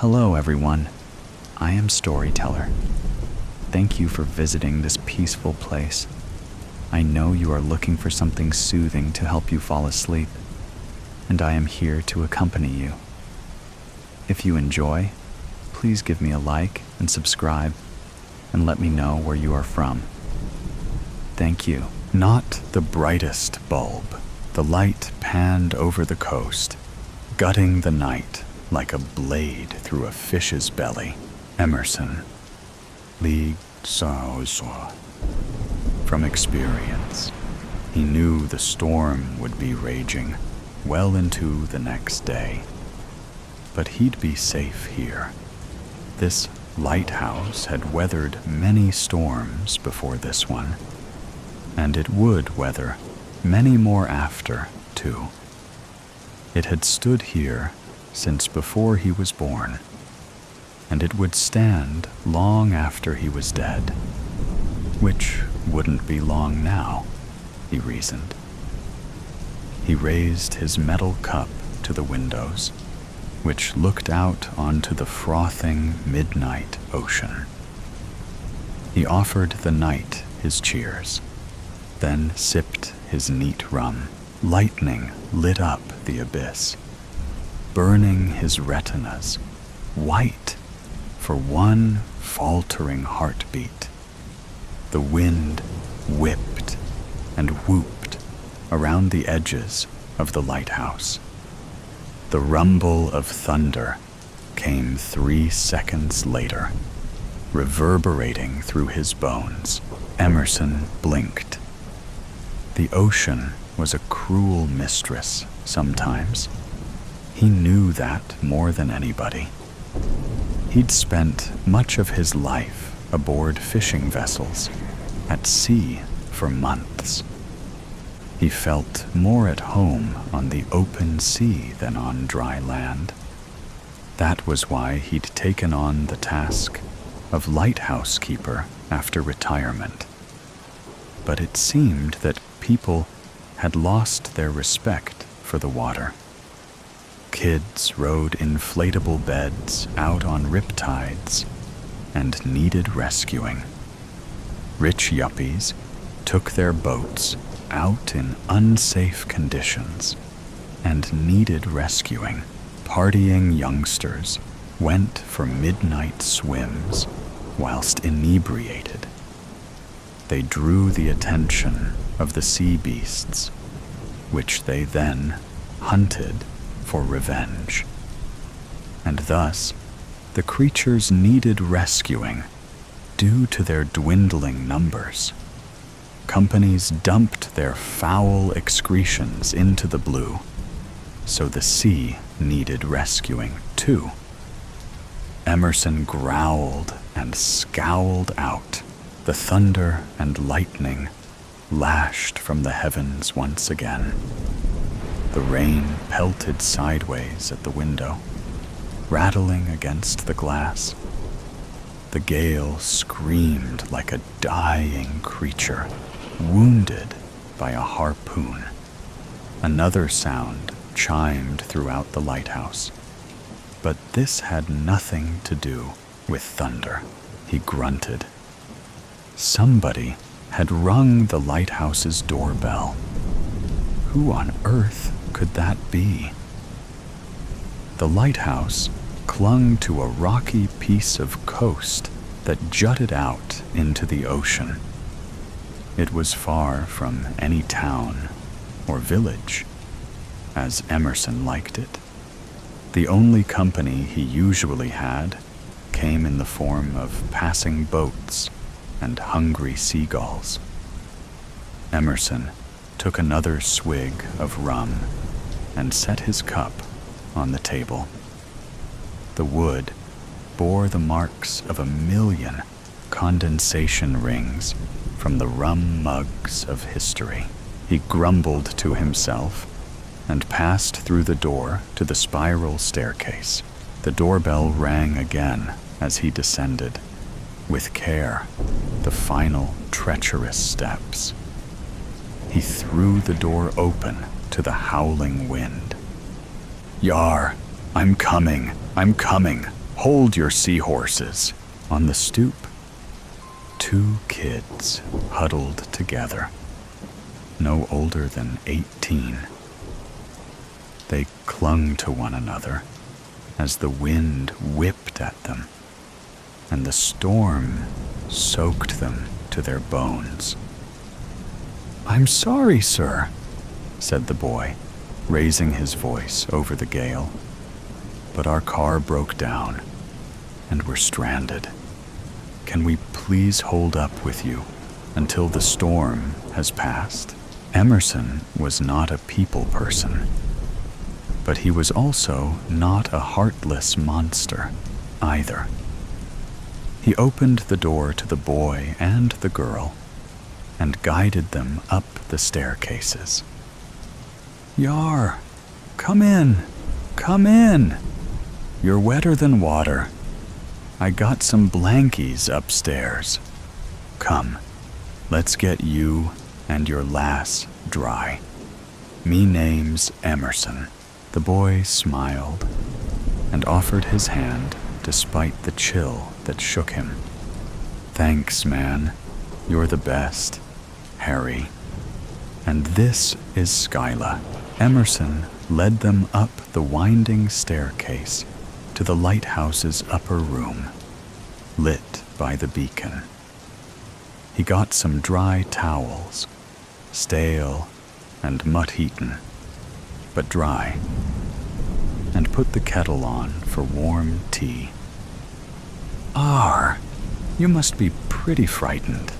Hello, everyone. I am Storyteller. Thank you for visiting this peaceful place. I know you are looking for something soothing to help you fall asleep, and I am here to accompany you. If you enjoy, please give me a like and subscribe, and let me know where you are from. Thank you. Not the brightest bulb. The light panned over the coast, gutting the night like a blade through a fish's belly. Emerson. Li Sao Sao. From experience, he knew the storm would be raging well into the next day. But he'd be safe here. This lighthouse had weathered many storms before this one, and it would weather many more after, too. It had stood here since before he was born, and it would stand long after he was dead, which wouldn't be long now, he reasoned. He raised his metal cup to the windows, which looked out onto the frothing midnight ocean. He offered the night his cheers, then sipped his neat rum. Lightning lit up the abyss, burning his retinas white for one faltering heartbeat. The wind whipped and whooped around the edges of the lighthouse. The rumble of thunder came 3 seconds later, reverberating through his bones. Emerson blinked. The ocean was a cruel mistress sometimes. He knew that more than anybody. He'd spent much of his life aboard fishing vessels, at sea for months. He felt more at home on the open sea than on dry land. That was why he'd taken on the task of lighthouse keeper after retirement. But it seemed that people had lost their respect for the water. Kids rode inflatable beds out on riptides and needed rescuing. Rich yuppies took their boats out in unsafe conditions and needed rescuing. Partying youngsters went for midnight swims whilst inebriated. They drew the attention of the sea beasts, which they then hunted for revenge. And thus, the creatures needed rescuing due to their dwindling numbers. Companies dumped their foul excretions into the blue, so the sea needed rescuing too. Emerson growled and scowled out. The thunder and lightning lashed from the heavens once again. The rain pelted sideways at the window, rattling against the glass. The gale screamed like a dying creature, wounded by a harpoon. Another sound chimed throughout the lighthouse, but this had nothing to do with thunder. He grunted. Somebody had rung the lighthouse's doorbell. Who on earth could that be? The lighthouse clung to a rocky piece of coast that jutted out into the ocean. It was far from any town or village, as Emerson liked it. The only company he usually had came in the form of passing boats and hungry seagulls. Emerson took another swig of rum and set his cup on the table. The wood bore the marks of 1,000,000 condensation rings from the rum mugs of history. He grumbled to himself and passed through the door to the spiral staircase. The doorbell rang again as he descended. With care, the final treacherous steps. He threw the door open to the howling wind. "Yar, I'm coming, Hold your seahorses. On the stoop, 2 kids huddled together, no older than 18. They clung to one another as the wind whipped at them, and the storm soaked them to their bones. "I'm sorry, sir," said the boy, raising his voice over the gale. "But our car broke down, and we're stranded. Can we please hold up with you until the storm has passed?" Emerson was not a people person, but he was also not a heartless monster either. He opened the door to the boy and the girl and guided them up the staircases. "Yar, come in, come in. You're wetter than water. I got some blankies upstairs. Come, let's get you and your lass dry. Me name's Emerson." The boy smiled and offered his hand despite the chill that shook him. "Thanks, man. You're the best, Harry. And this is Skyla." Emerson led them up the winding staircase to the lighthouse's upper room, lit by the beacon. He got some dry towels, stale and mutt-eaten, but dry, and put the kettle on for warm tea. You must be pretty frightened.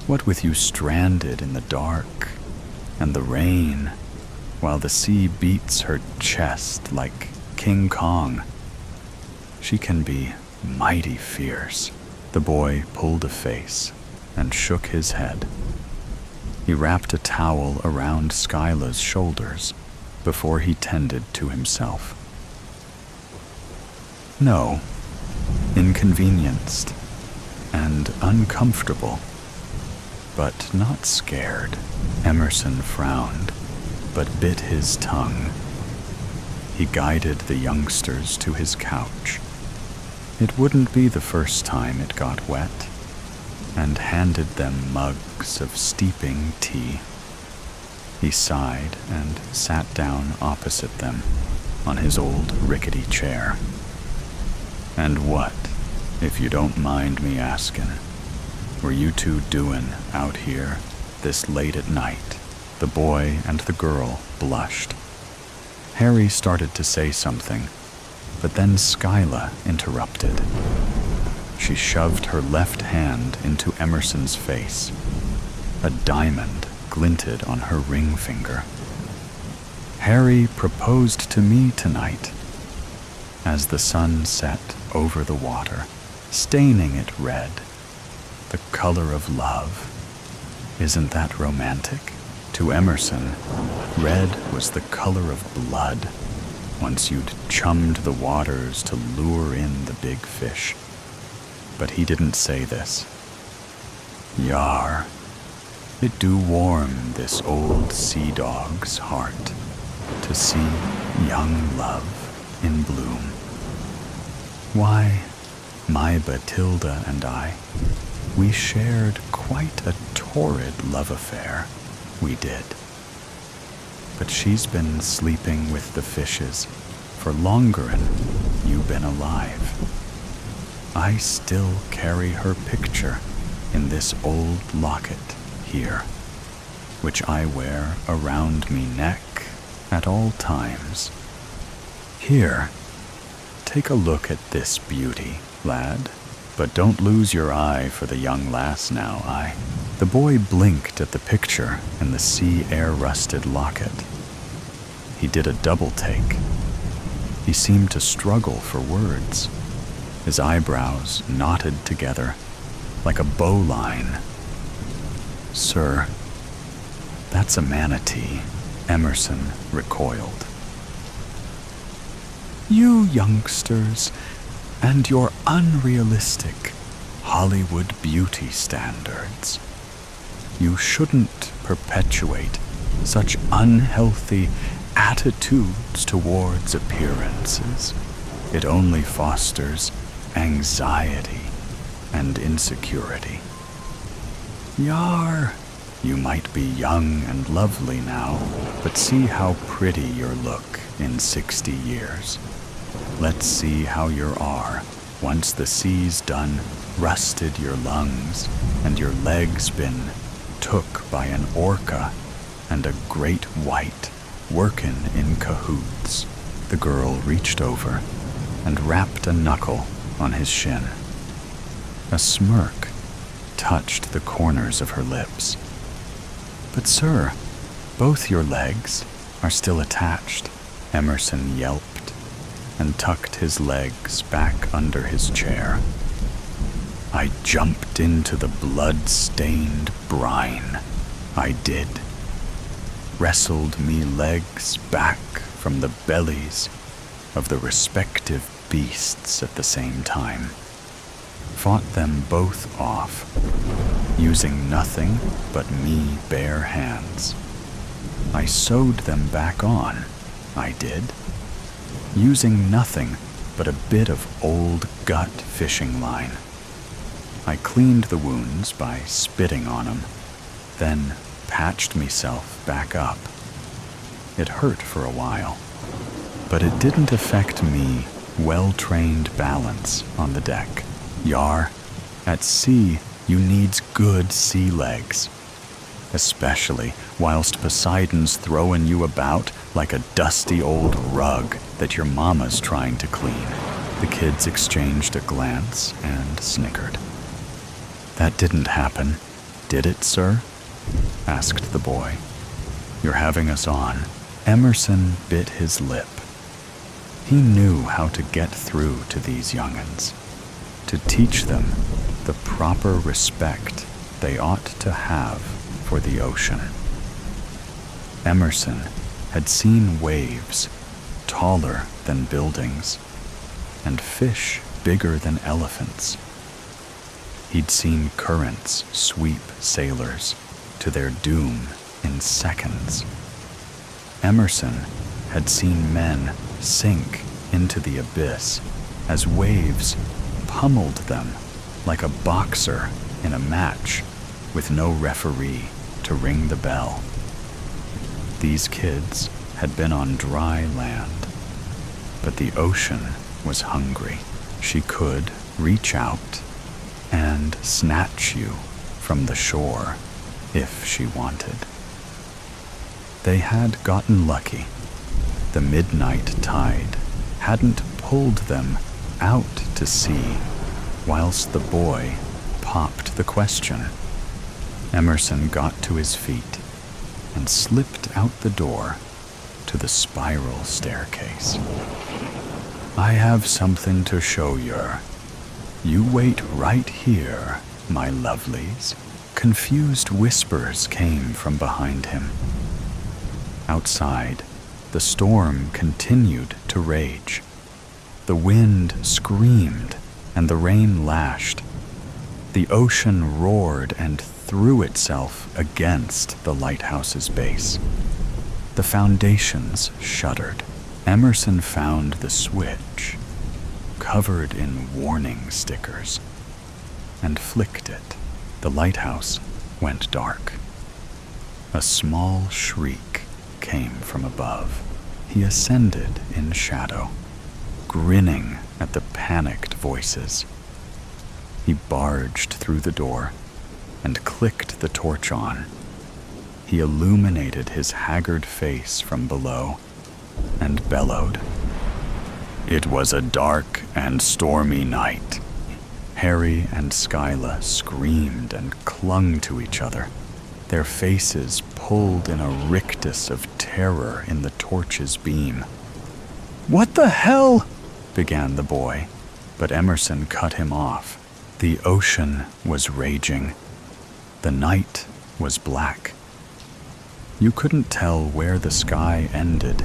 What with you stranded in the dark and the rain, while the sea beats her chest like King Kong. She can be mighty fierce." The boy pulled a face and shook his head. He wrapped a towel around Skyla's shoulders before he tended to himself. "No, inconvenienced and uncomfortable, but not scared." Emerson frowned, but bit his tongue. He guided the youngsters to his couch. It wouldn't be the first time it got wet, and handed them mugs of steeping tea. He sighed and sat down opposite them on his old rickety chair. "And what, if you don't mind me asking, were you two doing out here this late at night?" The boy and the girl blushed. Harry started to say something, but then Skyla interrupted. She shoved her left hand into Emerson's face. A diamond glinted on her ring finger. "Harry proposed to me tonight." As the sun set over the water, staining it red, the color of love. Isn't that romantic? To Emerson, red was the color of blood, once you'd chummed the waters to lure in the big fish. But he didn't say this. "Yar, it do warm this old sea dog's heart to see young love in bloom. Why, my Batilda and I, we shared quite a torrid love affair, we did. But she's been sleeping with the fishes for longer'n you been alive. I still carry her picture in this old locket here, which I wear around me neck at all times. Here, take a look at this beauty, lad, but don't lose your eye for the young lass now, aye." The boy blinked at the picture in the sea air-rusted locket. He did a double take. He seemed to struggle for words. His eyebrows knotted together like a bowline. "Sir, that's a manatee," Emerson recoiled. "You youngsters and your unrealistic Hollywood beauty standards. You shouldn't perpetuate such unhealthy attitudes towards appearances. It only fosters anxiety and insecurity. Yar, you might be young and lovely now, but see how pretty you look in 60 years. Let's see how you are once the sea's done rusted your lungs and your legs been took by an orca and a great white workin' in cahoots. The girl reached over and rapped a knuckle on his shin. A smirk touched the corners of her lips. But sir, both your legs are still attached, Emerson yelped and tucked his legs back under his chair. I jumped into the blood-stained brine. I did. Wrestled me legs back from the bellies of the respective beasts at the same time. Fought them both off, using nothing but me bare hands. I sewed them back on, I did, using nothing but a bit of old gut fishing line. I cleaned the wounds by spitting on 'em, then patched myself back up. It hurt for a while, but it didn't affect me well-trained balance on the deck. Yar, at sea you needs good sea legs, especially whilst Poseidon's throwing you about like a dusty old rug that your mama's trying to clean. The kids exchanged a glance and snickered. That didn't happen, did it, sir? Asked the boy. You're having us on. Emerson bit his lip. He knew how to get through to these young'uns, to teach them the proper respect they ought to have for the ocean. Emerson had seen waves taller than buildings and fish bigger than elephants. He'd seen currents sweep sailors to their doom in seconds. Emerson had seen men sink into the abyss as waves pummeled them like a boxer in a match with no referee to ring the bell. These kids had been on dry land, but the ocean was hungry. She could reach out and snatch you from the shore if she wanted. They had gotten lucky. The midnight tide hadn't pulled them out to sea whilst the boy popped the question. Emerson got to his feet and slipped out the door to the spiral staircase. I have something to show yer. You wait right here, my lovelies. Confused whispers came from behind him. Outside, the storm continued to rage. The wind screamed and the rain lashed. The ocean roared and threw itself against the lighthouse's base. The foundations shuddered. Emerson found the switch, covered in warning stickers, and flicked it. The lighthouse went dark. A small shriek came from above. He ascended in shadow, grinning at the panicked voices. He barged through the door and clicked the torch on. He illuminated his haggard face from below and bellowed. It was a dark and stormy night. Harry and Skyla screamed and clung to each other, their faces pulled in a rictus of terror in the torch's beam. What the hell? Began the boy, but Emerson cut him off. The ocean was raging. The night was black. You couldn't tell where the sky ended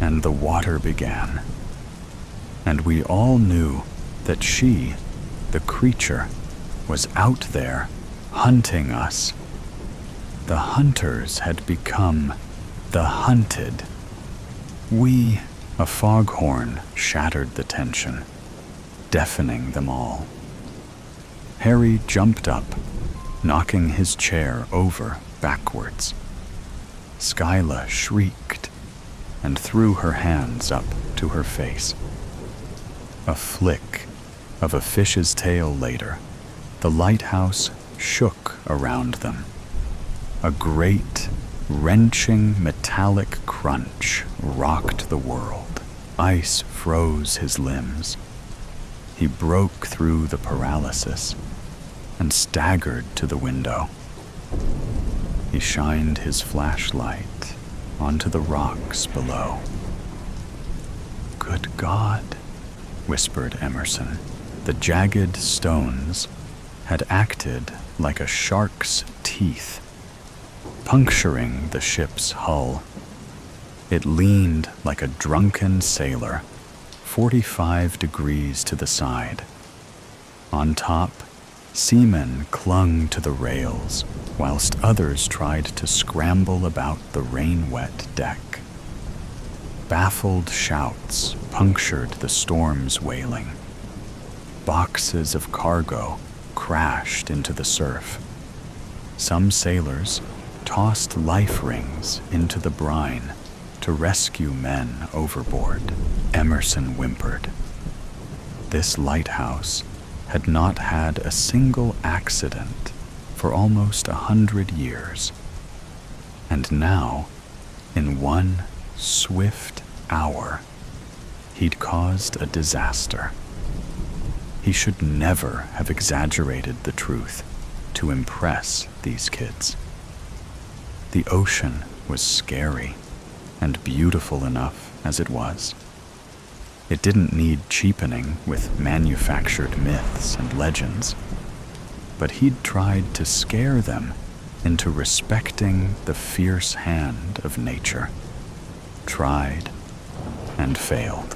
and the water began. And we all knew that she, the creature, was out there hunting us. The hunters had become the hunted. We A foghorn shattered the tension, deafening them all. Harry jumped up, knocking his chair over backwards. Skyla shrieked and threw her hands up to her face. A flick of a fish's tail later, the lighthouse shook around them. A great, wrenching metallic crunch rocked the world. Ice froze his limbs. He broke through the paralysis and staggered to the window. He shined his flashlight onto the rocks below. "Good God," whispered Emerson. The jagged stones had acted like a shark's teeth, puncturing the ship's hull. It leaned like a drunken sailor, 45 degrees to the side. On top, seamen clung to the rails, whilst others tried to scramble about the rain-wet deck. Baffled shouts punctured the storm's wailing. Boxes of cargo crashed into the surf. Some sailors tossed life rings into the brine to rescue men overboard. Emerson whimpered. This lighthouse had not had a single accident for almost 100 years. And now, in one swift hour, he'd caused a disaster. He should never have exaggerated the truth to impress these kids. The ocean was scary and beautiful enough as it was. It didn't need cheapening with manufactured myths and legends, but he'd tried to scare them into respecting the fierce hand of nature. Tried and failed.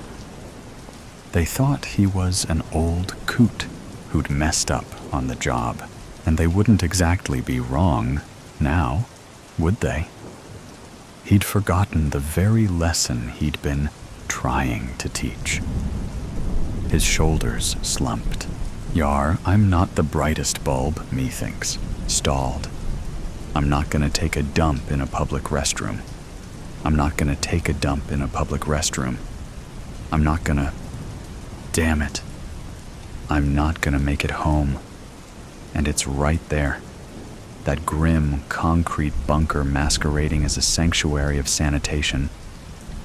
They thought he was an old coot who'd messed up on the job, and they wouldn't exactly be wrong now, would they? He'd forgotten the very lesson he'd been trying to teach. His shoulders slumped. Yar, I'm not the brightest bulb, methinks. Stalled. I'm not gonna take a dump in a public restroom. I'm not gonna take a dump in a public restroom. I'm not gonna... Damn it. I'm not gonna make it home. And it's right there. That grim concrete bunker masquerading as a sanctuary of sanitation.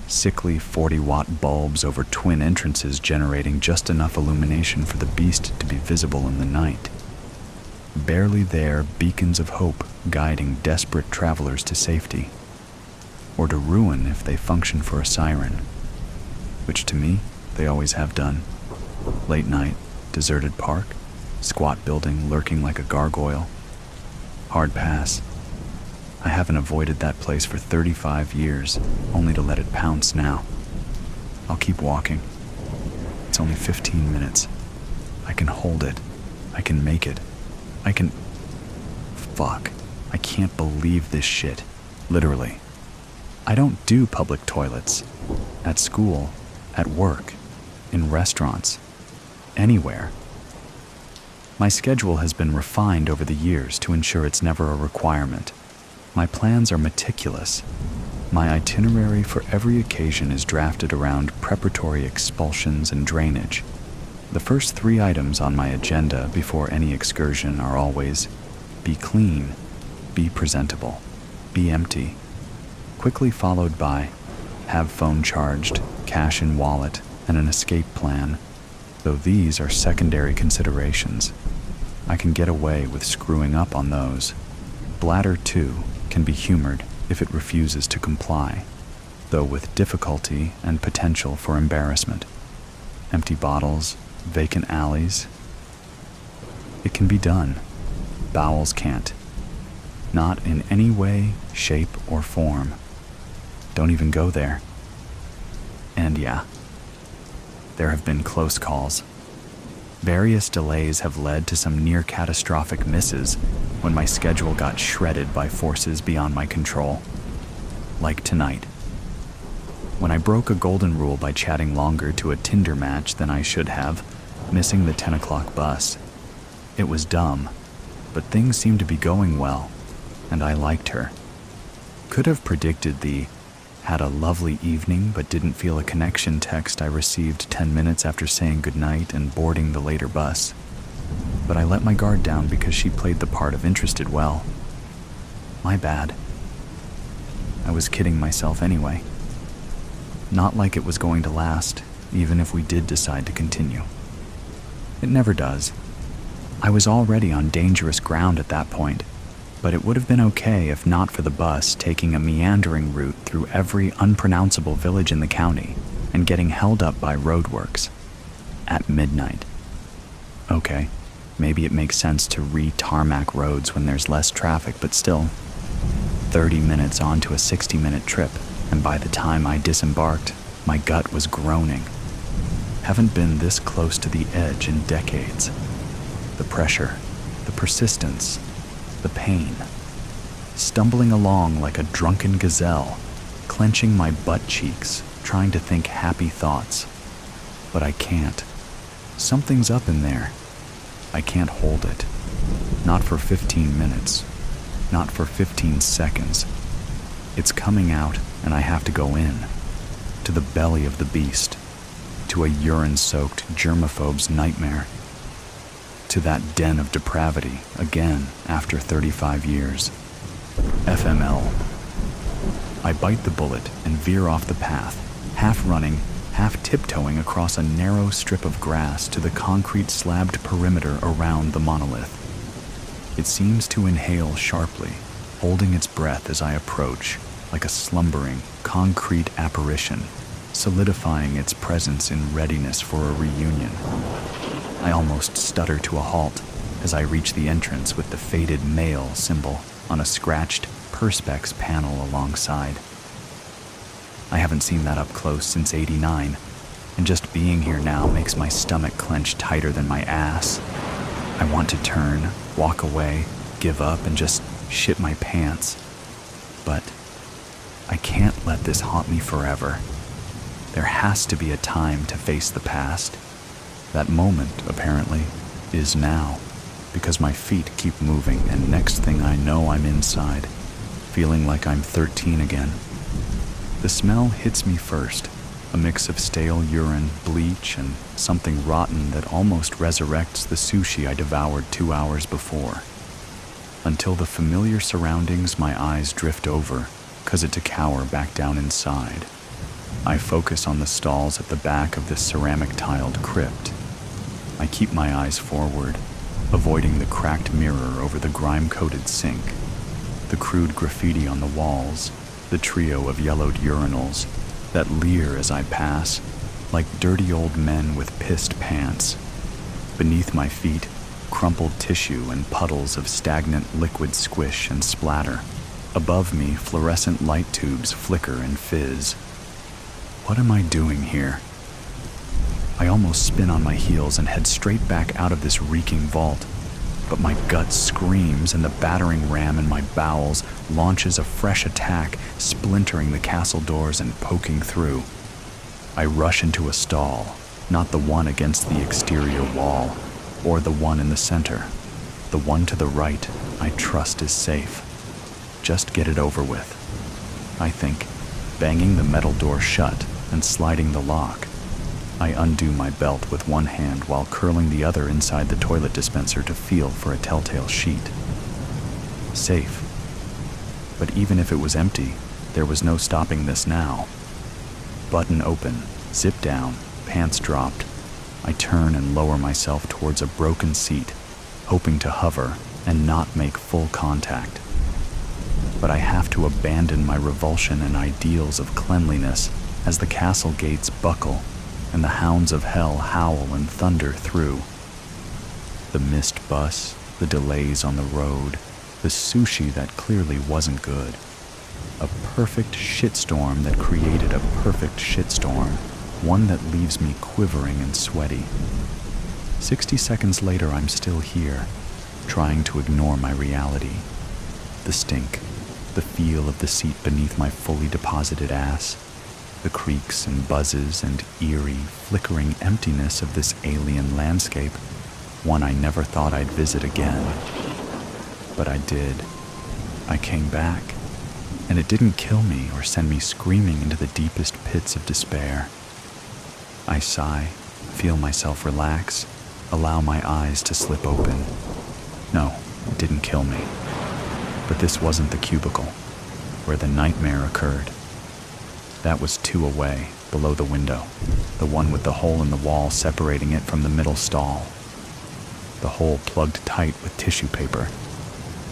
Sickly 40-watt bulbs over twin entrances generating just enough illumination for the beast to be visible in the night. Barely there, beacons of hope guiding desperate travelers to safety, or to ruin if they function for a siren, which to me, they always have done. Late night, deserted park, squat building lurking like a gargoyle. Hard pass. I haven't avoided that place for 35 years, only to let it pounce now. I'll keep walking. It's only 15 minutes. I can hold it. I can make it. I can... Fuck. I can't believe this shit. Literally. I don't do public toilets. At school, at work, in restaurants, anywhere. My schedule has been refined over the years to ensure it's never a requirement. My plans are meticulous. My itinerary for every occasion is drafted around preparatory expulsions and drainage. The first 3 items on my agenda before any excursion are always be clean, be presentable, be empty, quickly followed by have phone charged, cash in wallet, and an escape plan, though these are secondary considerations. I can get away with screwing up on those. Bladder 2 can be humored if it refuses to comply, though with difficulty and potential for embarrassment. Empty bottles, vacant alleys. It can be done. Bowels can't. Not in any way, shape, or form. Don't even go there. And yeah, there have been close calls. Various delays have led to some near-catastrophic misses when my schedule got shredded by forces beyond my control. Like tonight. when I broke a golden rule by chatting longer to a Tinder match than I should have, missing the 10 o'clock bus. It was dumb, but things seemed to be going well, and I liked her. Could have predicted the "had a lovely evening but didn't feel a connection" text I received 10 minutes after saying goodnight and boarding the later bus. But I let my guard down because she played the part of interested well. My bad. I was kidding myself anyway. Not like it was going to last, even if we did decide to continue. It never does. I was already on dangerous ground at that point, but it would have been okay if not for the bus taking a meandering route through every unpronounceable village in the county and getting held up by roadworks at midnight. Okay, maybe it makes sense to re-tarmac roads when there's less traffic, but still, 30 minutes onto a 60-minute trip, and by the time I disembarked, my gut was groaning. Haven't been this close to the edge in decades. The pressure, the persistence, the pain. Stumbling along like a drunken gazelle, clenching my butt cheeks, trying to think happy thoughts. But I can't. Something's up in there. I can't hold it. Not for 15 minutes. Not for 15 seconds. It's coming out, and I have to go in. To the belly of the beast. To a urine-soaked germaphobe's nightmare. To that den of depravity, again, after 35 years. FML. I bite the bullet and veer off the path, half running, half tiptoeing across a narrow strip of grass to the concrete slabbed perimeter around the monolith. It seems to inhale sharply, holding its breath as I approach, like a slumbering, concrete apparition, solidifying its presence in readiness for a reunion. I almost stutter to a halt as I reach the entrance with the faded male symbol on a scratched Perspex panel alongside. I haven't seen that up close since '89, and just being here now makes my stomach clench tighter than my ass. I want to turn, walk away, give up, and just shit my pants. But I can't let this haunt me forever. There has to be a time to face the past. That moment, apparently, is now, because my feet keep moving, and next thing I know, I'm inside, feeling like I'm 13 again. The smell hits me first, a mix of stale urine, bleach, and something rotten that almost resurrects the sushi I devoured 2 hours before. Until the familiar surroundings my eyes drift over, cause it to cower back down inside. I focus on the stalls at the back of this ceramic-tiled crypt. I keep my eyes forward, avoiding the cracked mirror over the grime-coated sink, the crude graffiti on the walls, the trio of yellowed urinals that leer as I pass, like dirty old men with pissed pants. Beneath my feet, crumpled tissue and puddles of stagnant liquid squish and splatter. Above me, fluorescent light tubes flicker and fizz. What am I doing here? I almost spin on my heels and head straight back out of this reeking vault, but my gut screams and the battering ram in my bowels launches a fresh attack, splintering the castle doors and poking through. I rush into a stall, not the one against the exterior wall, or the one in the center. The one to the right, I trust is safe. Just get it over with, I think, banging the metal door shut and sliding the lock. I undo my belt with one hand while curling the other inside the toilet dispenser to feel for a telltale sheet. Safe. But even if it was empty, there was no stopping this now. Button open, zip down, pants dropped. I turn and lower myself towards a broken seat, hoping to hover and not make full contact. But I have to abandon my revulsion and ideals of cleanliness as the castle gates buckle and the hounds of hell howl and thunder through. The missed bus, the delays on the road, the sushi that clearly wasn't good. A perfect shitstorm that created a perfect shitstorm, one that leaves me quivering and sweaty. 60 seconds later, I'm still here, trying to ignore my reality. The stink, the feel of the seat beneath my fully deposited ass, The creaks and buzzes and eerie, flickering emptiness of this alien landscape, one I never thought I'd visit again. But I did. I came back, and it didn't kill me or send me screaming into the deepest pits of despair. I sigh, feel myself relax, allow my eyes to slip open. No, it didn't kill me. But this wasn't the cubicle where the nightmare occurred. That was 2 away, below the window, the one with the hole in the wall separating it from the middle stall. The hole plugged tight with tissue paper,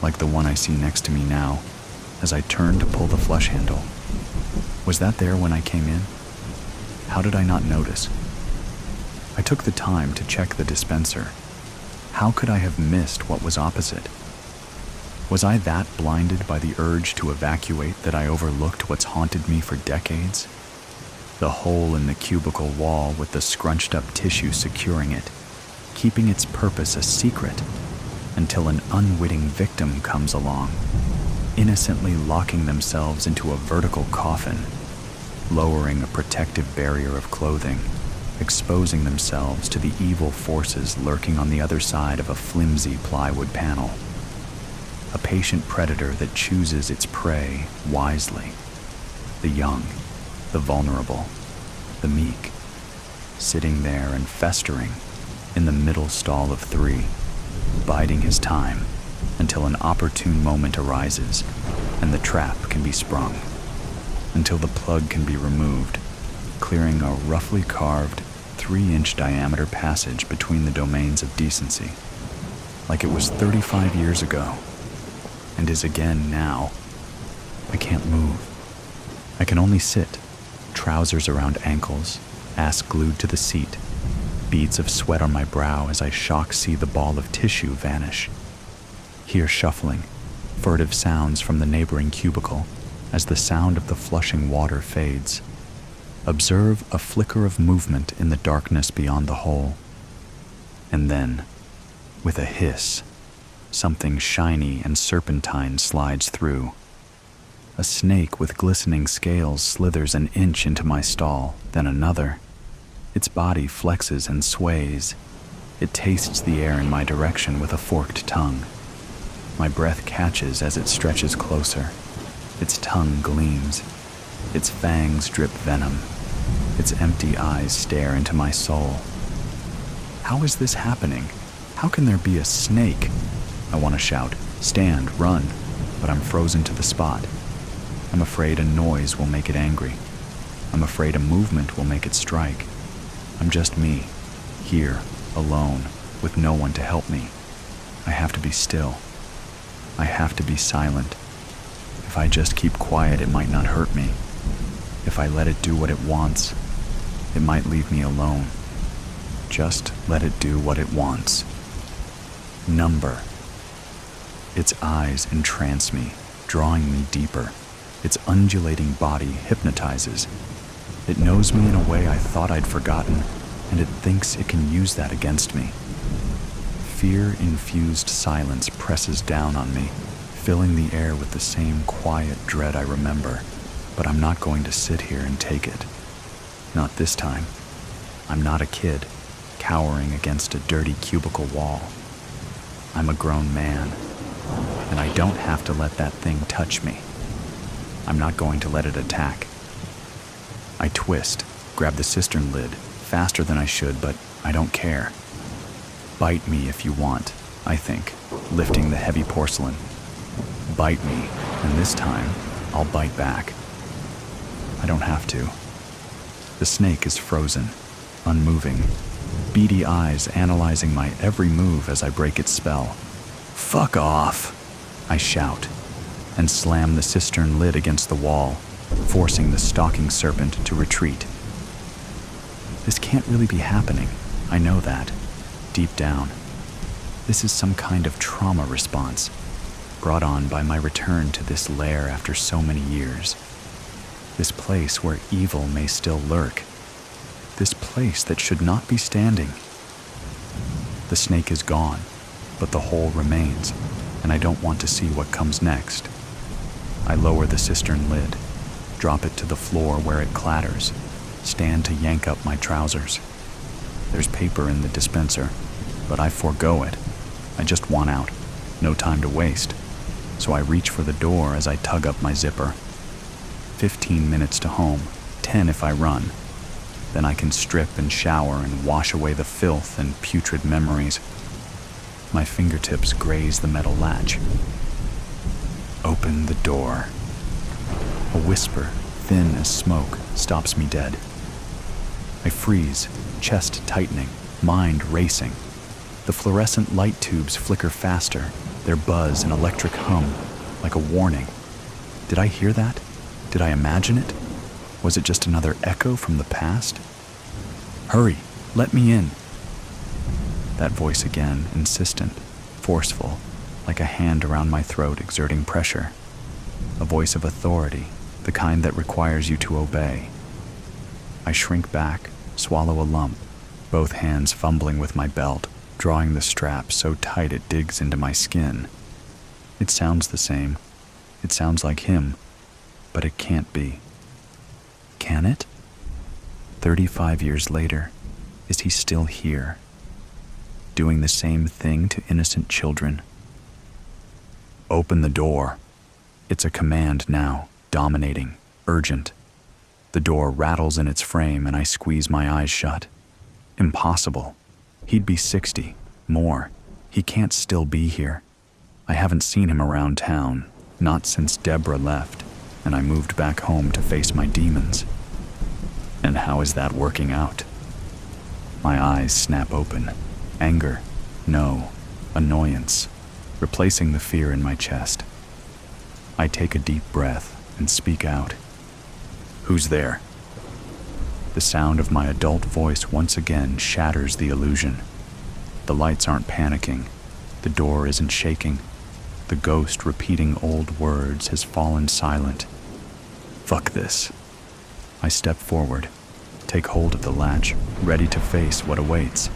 like the one I see next to me now, as I turned to pull the flush handle. Was that there when I came in? How did I not notice? I took the time to check the dispenser. How could I have missed what was opposite? Was I that blinded by the urge to evacuate that I overlooked what's haunted me for decades? The hole in the cubicle wall with the scrunched up tissue securing it, keeping its purpose a secret until an unwitting victim comes along, innocently locking themselves into a vertical coffin, lowering a protective barrier of clothing, exposing themselves to the evil forces lurking on the other side of a flimsy plywood panel. A patient predator that chooses its prey wisely. The young, the vulnerable, the meek, sitting there and festering in the middle stall of 3, biding his time until an opportune moment arises and the trap can be sprung, until the plug can be removed, clearing a roughly carved 3-inch diameter passage between the domains of decency, like it was 35 years ago, and is again now. I can't move. I can only sit, trousers around ankles, ass glued to the seat, beads of sweat on my brow as I see the ball of tissue vanish. Hear shuffling, furtive sounds from the neighboring cubicle as the sound of the flushing water fades. Observe a flicker of movement in the darkness beyond the hole. And then, with a hiss, something shiny and serpentine slides through. A snake with glistening scales slithers an inch into my stall, then another. Its body flexes and sways. It tastes the air in my direction with a forked tongue. My breath catches as it stretches closer. Its tongue gleams. Its fangs drip venom. Its empty eyes stare into my soul. How is this happening? How can there be a snake? I want to shout, stand, run, but I'm frozen to the spot. I'm afraid a noise will make it angry. I'm afraid a movement will make it strike. I'm just me, here, alone, with no one to help me. I have to be still. I have to be silent. If I just keep quiet, it might not hurt me. If I let it do what it wants, it might leave me alone. Just let it do what it wants. Number. Its eyes entrance me, drawing me deeper. Its undulating body hypnotizes. It knows me in a way I thought I'd forgotten, and it thinks it can use that against me. Fear-infused silence presses down on me, filling the air with the same quiet dread I remember, but I'm not going to sit here and take it. Not this time. I'm not a kid, cowering against a dirty cubicle wall. I'm a grown man, and I don't have to let that thing touch me. I'm not going to let it attack. I twist, grab the cistern lid, faster than I should, but I don't care. Bite me if you want, I think, lifting the heavy porcelain. Bite me, and this time, I'll bite back. I don't have to. The snake is frozen, unmoving, beady eyes analyzing my every move as I break its spell. Fuck off, I shout, and slam the cistern lid against the wall, forcing the stalking serpent to retreat. This can't really be happening, I know that, deep down. This is some kind of trauma response, brought on by my return to this lair after so many years. This place where evil may still lurk. This place that should not be standing. The snake is gone, but the hole remains, and I don't want to see what comes next. I lower the cistern lid, drop it to the floor where it clatters, stand to yank up my trousers. There's paper in the dispenser, but I forego it. I just want out, no time to waste. So I reach for the door as I tug up my zipper. 15 minutes to home, 10 if I run. Then I can strip and shower and wash away the filth and putrid memories. My fingertips graze the metal latch. Open the door. A whisper, thin as smoke, stops me dead. I freeze, chest tightening, mind racing. The fluorescent light tubes flicker faster, their buzz an electric hum, like a warning. Did I hear that? Did I imagine it? Was it just another echo from the past? Hurry, let me in. That voice again, insistent, forceful, like a hand around my throat exerting pressure. A voice of authority, the kind that requires you to obey. I shrink back, swallow a lump, both hands fumbling with my belt, drawing the strap so tight it digs into my skin. It sounds the same. It sounds like him, but it can't be. Can it? 35 years later, is he still here? Doing the same thing to innocent children? Open the door. It's a command now, dominating, urgent. The door rattles in its frame and I squeeze my eyes shut. Impossible. He'd be 60, more. He can't still be here. I haven't seen him around town, not since Deborah left, and I moved back home to face my demons. And how is that working out? My eyes snap open. Anger, no, annoyance, replacing the fear in my chest. I take a deep breath and speak out. Who's there? The sound of my adult voice once again shatters the illusion. The lights aren't panicking. The door isn't shaking. The ghost repeating old words has fallen silent. Fuck this. I step forward, take hold of the latch, ready to face what awaits.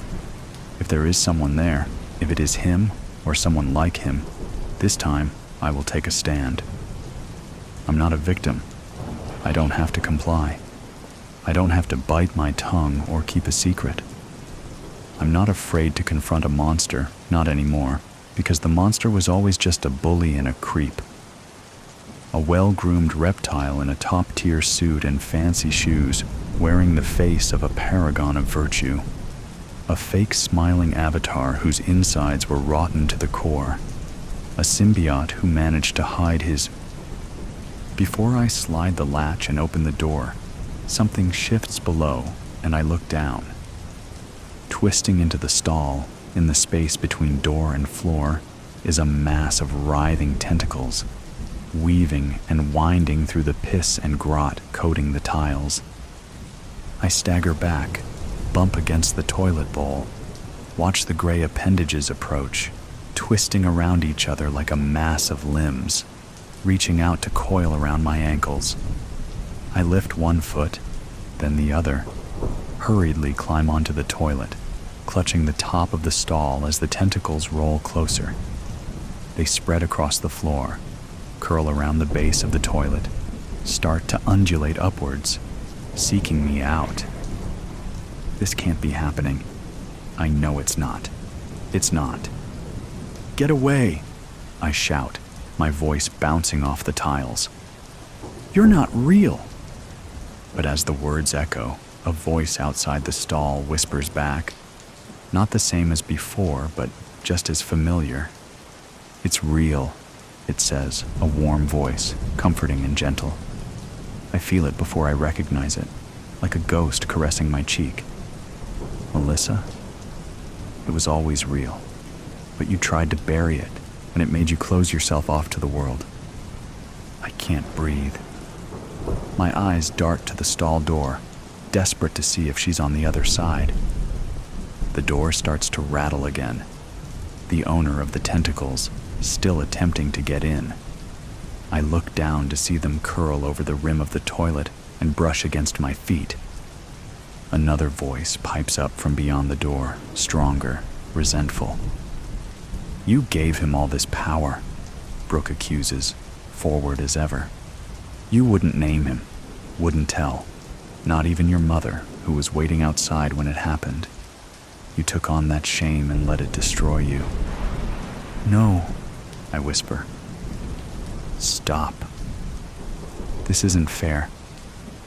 If there is someone there, if it is him or someone like him, this time I will take a stand. I'm not a victim. I don't have to comply. I don't have to bite my tongue or keep a secret. I'm not afraid to confront a monster, not anymore, because the monster was always just a bully and a creep. A well-groomed reptile in a top-tier suit and fancy shoes, wearing the face of a paragon of virtue. A fake smiling avatar whose insides were rotten to the core. A symbiote who managed to hide his... Before I slide the latch and open the door, something shifts below and I look down. Twisting into the stall, in the space between door and floor, is a mass of writhing tentacles, weaving and winding through the piss and grot coating the tiles. I stagger back, bump against the toilet bowl, watch the gray appendages approach, twisting around each other like a mass of limbs, reaching out to coil around my ankles. I lift one foot, then the other, hurriedly climb onto the toilet, clutching the top of the stall as the tentacles roll closer. They spread across the floor, curl around the base of the toilet, start to undulate upwards, seeking me out. This can't be happening. I know it's not. It's not. Get away! I shout, my voice bouncing off the tiles. You're not real! But as the words echo, a voice outside the stall whispers back. Not the same as before, but just as familiar. It's real, it says, a warm voice, comforting and gentle. I feel it before I recognize it, like a ghost caressing my cheek. Melissa? It was always real, but you tried to bury it, and it made you close yourself off to the world. I can't breathe. My eyes dart to the stall door, desperate to see if she's on the other side. The door starts to rattle again. The owner of the tentacles, still attempting to get in. I look down to see them curl over the rim of the toilet and brush against my feet. Another voice pipes up from beyond the door, stronger, resentful. You gave him all this power, Brooke accuses, forward as ever. You wouldn't name him, Wouldn't tell. Not even your mother, who was waiting outside when it happened. You took on that shame and let it destroy you. No, I whisper. Stop. This isn't fair.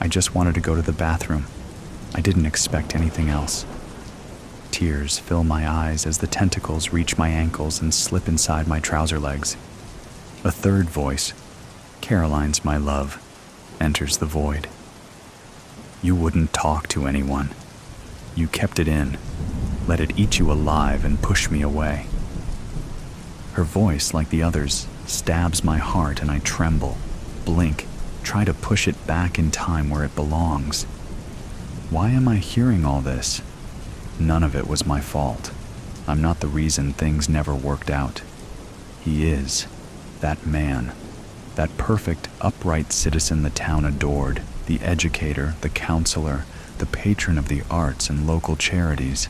I just wanted to go to the bathroom. I didn't expect anything else. Tears fill my eyes as the tentacles reach my ankles and slip inside my trouser legs. A third voice, Caroline's my love, enters the void. You wouldn't talk to anyone. You kept it in, let it eat you alive and push me away. Her voice, like the others, stabs my heart and I tremble, blink, try to push it back in time where it belongs. Why am I hearing all this? None of it was my fault. I'm not the reason things never worked out. He is, that man, that perfect, upright citizen the town adored, the educator, the counselor, the patron of the arts and local charities.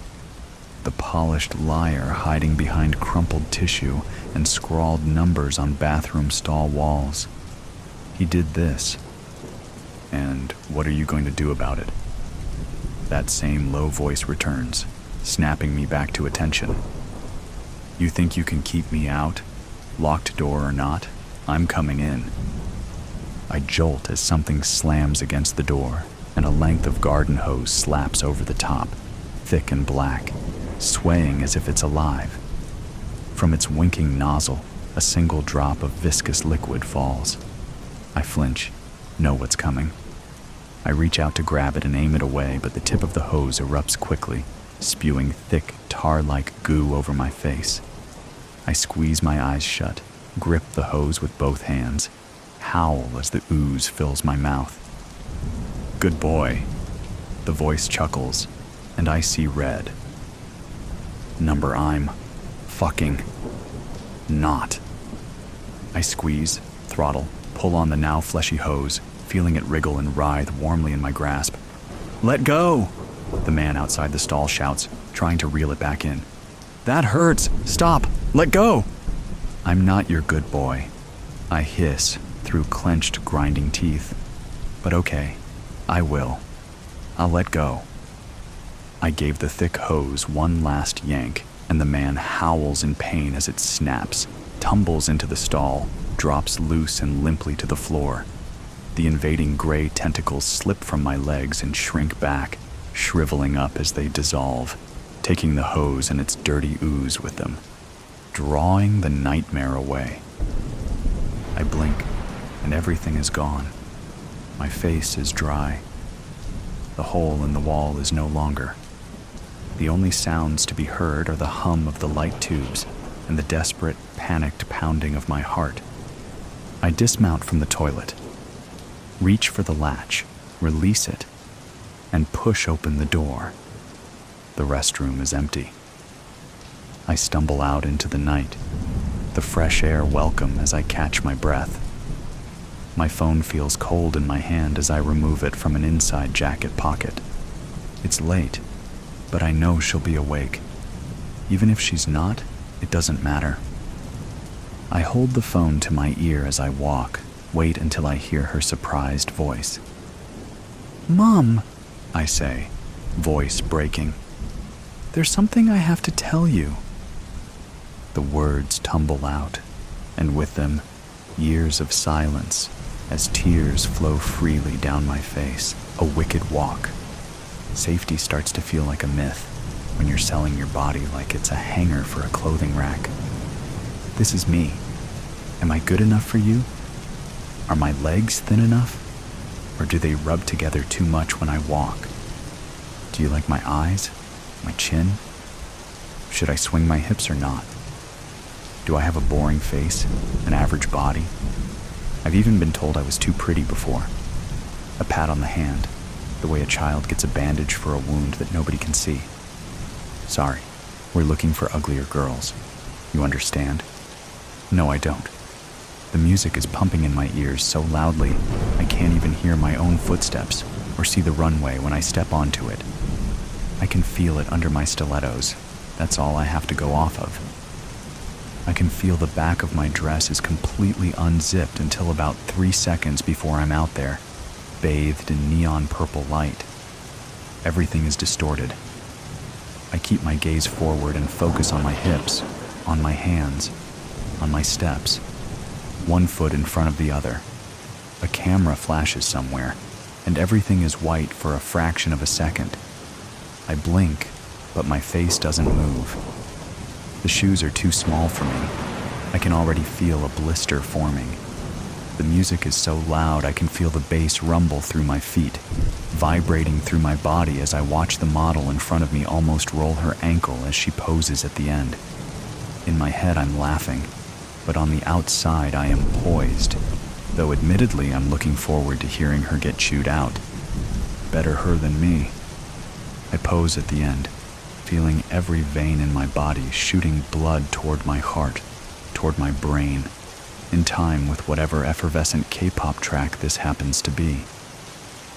The polished liar hiding behind crumpled tissue and scrawled numbers on bathroom stall walls. He did this. And what are you going to do about it? That same low voice returns, snapping me back to attention. You think you can keep me out? Locked door or not, I'm coming in. I jolt as something slams against the door, and a length of garden hose slaps over the top, thick and black, swaying as if it's alive. From its winking nozzle, a single drop of viscous liquid falls. I flinch, know what's coming. I reach out to grab it and aim it away, but the tip of the hose erupts quickly, spewing thick, tar-like goo over my face. I squeeze my eyes shut, grip the hose with both hands, howl as the ooze fills my mouth. Good boy. The voice chuckles, and I see red. Number I'm fucking not. I squeeze, throttle, pull on the now fleshy hose, feeling it wriggle and writhe warmly in my grasp. Let go! The man outside the stall shouts, trying to reel it back in. That hurts! Stop! Let go! I'm not your good boy. I hiss through clenched, grinding teeth. But okay, I will. I'll let go. I gave the thick hose one last yank, and the man howls in pain as it snaps, tumbles into the stall, drops loose and limply to the floor. The invading gray tentacles slip from my legs and shrink back, shriveling up as they dissolve, taking the hose and its dirty ooze with them, drawing the nightmare away. I blink, and everything is gone. My face is dry. The hole in the wall is no longer. The only sounds to be heard are the hum of the light tubes and the desperate, panicked pounding of my heart. I dismount from the toilet, reach for the latch, release it, and push open the door. The restroom is empty. I stumble out into the night, the fresh air welcome as I catch my breath. My phone feels cold in my hand as I remove it from an inside jacket pocket. It's late, but I know she'll be awake. Even if she's not, it doesn't matter. I hold the phone to my ear as I walk, wait until I hear her surprised voice. Mom, I say, voice breaking. There's something I have to tell you. The words tumble out, and with them, years of silence as tears flow freely down my face, a wicked walk. Safety starts to feel like a myth when you're selling your body like it's a hanger for a clothing rack. This is me. Am I good enough for you? Are my legs thin enough? Or do they rub together too much when I walk? Do you like my eyes? My chin? Should I swing my hips or not? Do I have a boring face? An average body? I've even been told I was too pretty before. A pat on the hand, the way a child gets a bandage for a wound that nobody can see. Sorry, we're looking for uglier girls. You understand? No, I don't. The music is pumping in my ears so loudly, I can't even hear my own footsteps or see the runway when I step onto it. I can feel it under my stilettos. That's all I have to go off of. I can feel the back of my dress is completely unzipped until about 3 seconds before I'm out there. bathed in neon purple light. Everything is distorted. I keep my gaze forward and focus on my hips, on my hands, on my steps, one foot in front of the other. A camera flashes somewhere, and everything is white for a fraction of a second. I blink, but my face doesn't move. The shoes are too small for me. I can already feel a blister forming. The music is so loud I can feel the bass rumble through my feet, vibrating through my body as I watch the model in front of me almost roll her ankle as she poses at the end. In my head I'm laughing, but on the outside I am poised, though admittedly I'm looking forward to hearing her get chewed out. Better her than me. I pose at the end, feeling every vein in my body shooting blood toward my heart, toward my brain, in time with whatever effervescent K-pop track this happens to be.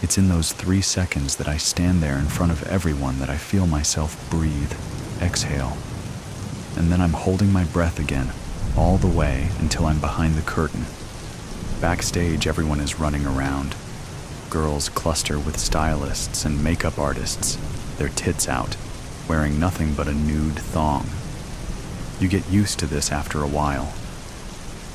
It's in those 3 seconds that I stand there in front of everyone that I feel myself breathe, exhale, and then I'm holding my breath again, all the way until I'm behind the curtain. Backstage, everyone is running around. Girls cluster with stylists and makeup artists, their tits out, wearing nothing but a nude thong. You get used to this after a while.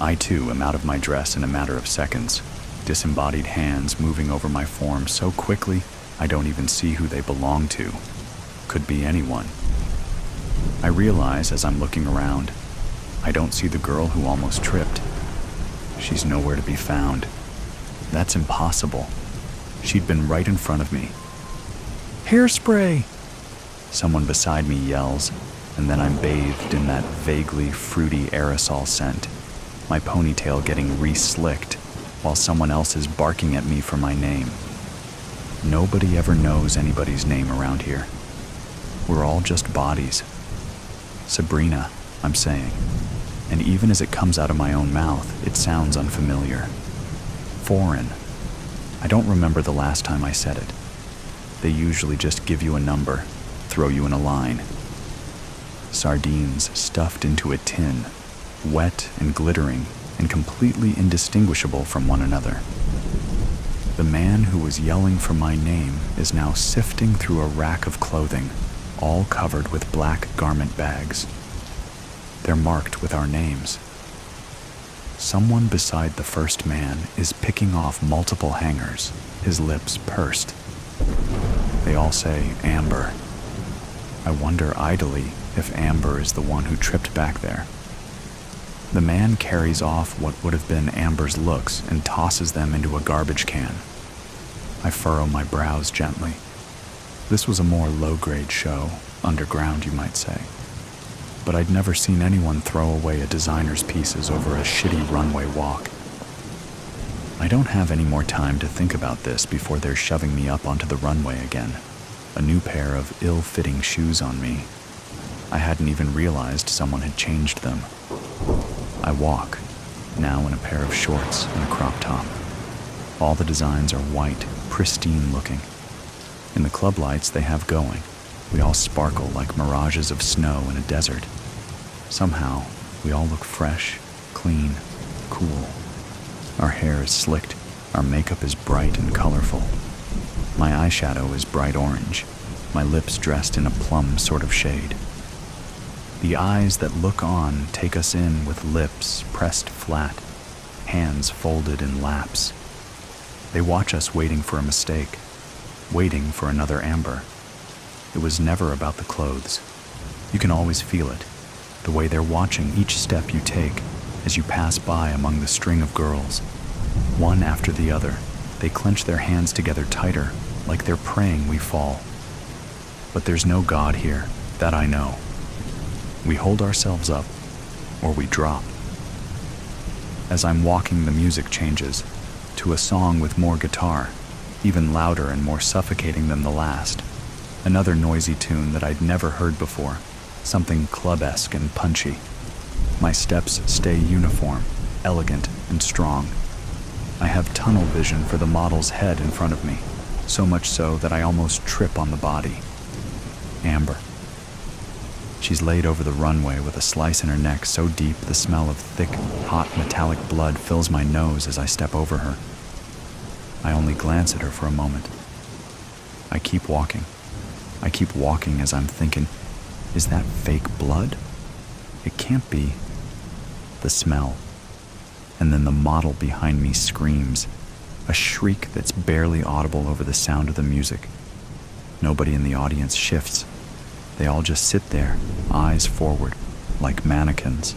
I too am out of my dress in a matter of seconds, disembodied hands moving over my form so quickly I don't even see who they belong to. Could be anyone. I realize as I'm looking around, I don't see the girl who almost tripped. She's nowhere to be found. That's impossible. She'd been right in front of me. Hairspray! Someone beside me yells, and then I'm bathed in that vaguely fruity aerosol scent, my ponytail getting re-slicked while someone else is barking at me for my name. Nobody ever knows anybody's name around here. We're all just bodies. Sabrina, I'm saying, and even as it comes out of my own mouth, it sounds unfamiliar. Foreign. I don't remember the last time I said it. They usually just give you a number, throw you in a line. Sardines stuffed into a tin, wet and glittering and completely indistinguishable from one another. The man who was yelling for my name is now sifting through a rack of clothing, all covered with black garment bags. They're marked with our names. Someone beside the first man is picking off multiple hangers, his lips pursed. They all say Amber. I wonder idly if Amber is the one who tripped back there. The man carries off what would have been Amber's looks and tosses them into a garbage can. I furrow my brows gently. This was a more low-grade show, underground you might say. But I'd never seen anyone throw away a designer's pieces over a shitty runway walk. I don't have any more time to think about this before they're shoving me up onto the runway again, a new pair of ill-fitting shoes on me. I hadn't even realized someone had changed them. I walk, now in a pair of shorts and a crop top. All the designs are white, pristine looking. In the club lights they have going, we all sparkle like mirages of snow in a desert. Somehow, we all look fresh, clean, cool. Our hair is slicked, our makeup is bright and colorful. My eyeshadow is bright orange, my lips dressed in a plum sort of shade. The eyes that look on take us in with lips pressed flat, hands folded in laps. They watch us waiting for a mistake, waiting for another Amber. It was never about the clothes. You can always feel it, the way they're watching each step you take as you pass by among the string of girls. One after the other, they clench their hands together tighter, like they're praying we fall. But there's no God here, that I know. We hold ourselves up, or we drop. As I'm walking, the music changes to a song with more guitar, even louder and more suffocating than the last. Another noisy tune that I'd never heard before, something club-esque and punchy. My steps stay uniform, elegant, and strong. I have tunnel vision for the model's head in front of me, so much so that I almost trip on the body. Amber. She's laid over the runway with a slice in her neck so deep the smell of thick, hot, metallic blood fills my nose as I step over her. I only glance at her for a moment. I keep walking. I keep walking as I'm thinking, is that fake blood? It can't be. The smell. And then the model behind me screams, a shriek that's barely audible over the sound of the music. Nobody in the audience shifts. They all just sit there, eyes forward, like mannequins.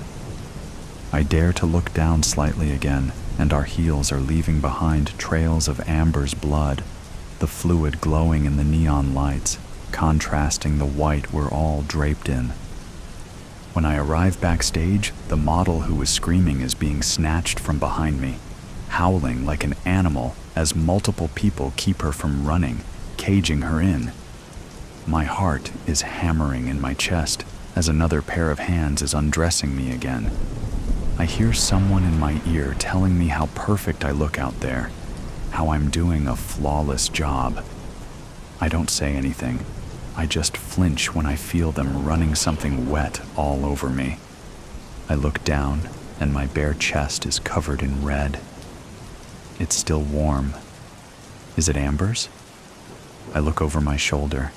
I dare to look down slightly again, and our heels are leaving behind trails of Amber's blood, the fluid glowing in the neon lights, contrasting the white we're all draped in. When I arrive backstage, the model who was screaming is being snatched from behind me, howling like an animal as multiple people keep her from running, caging her in. My heart is hammering in my chest as another pair of hands is undressing me again. I hear someone in my ear telling me how perfect I look out there, how I'm doing a flawless job. I don't say anything. I just flinch when I feel them running something wet all over me. I look down, and my bare chest is covered in red. It's still warm. Is it Amber's? I look over my shoulder,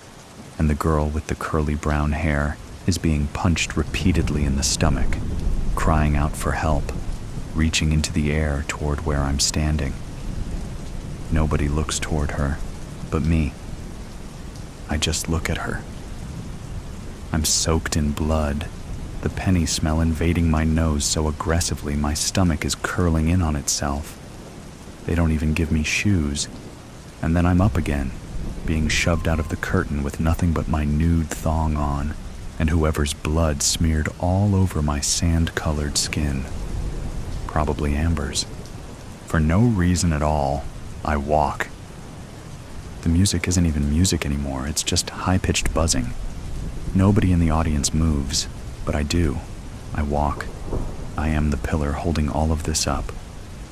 and the girl with the curly brown hair is being punched repeatedly in the stomach, crying out for help, reaching into the air toward where I'm standing. Nobody looks toward her, but me. I just look at her. I'm soaked in blood, the penny smell invading my nose so aggressively my stomach is curling in on itself. They don't even give me shoes, and then I'm up again, being shoved out of the curtain with nothing but my nude thong on, and whoever's blood smeared all over my sand-colored skin. Probably Amber's. For no reason at all, I walk. The music isn't even music anymore, it's just high-pitched buzzing. Nobody in the audience moves, but I do. I walk. I am the pillar holding all of this up.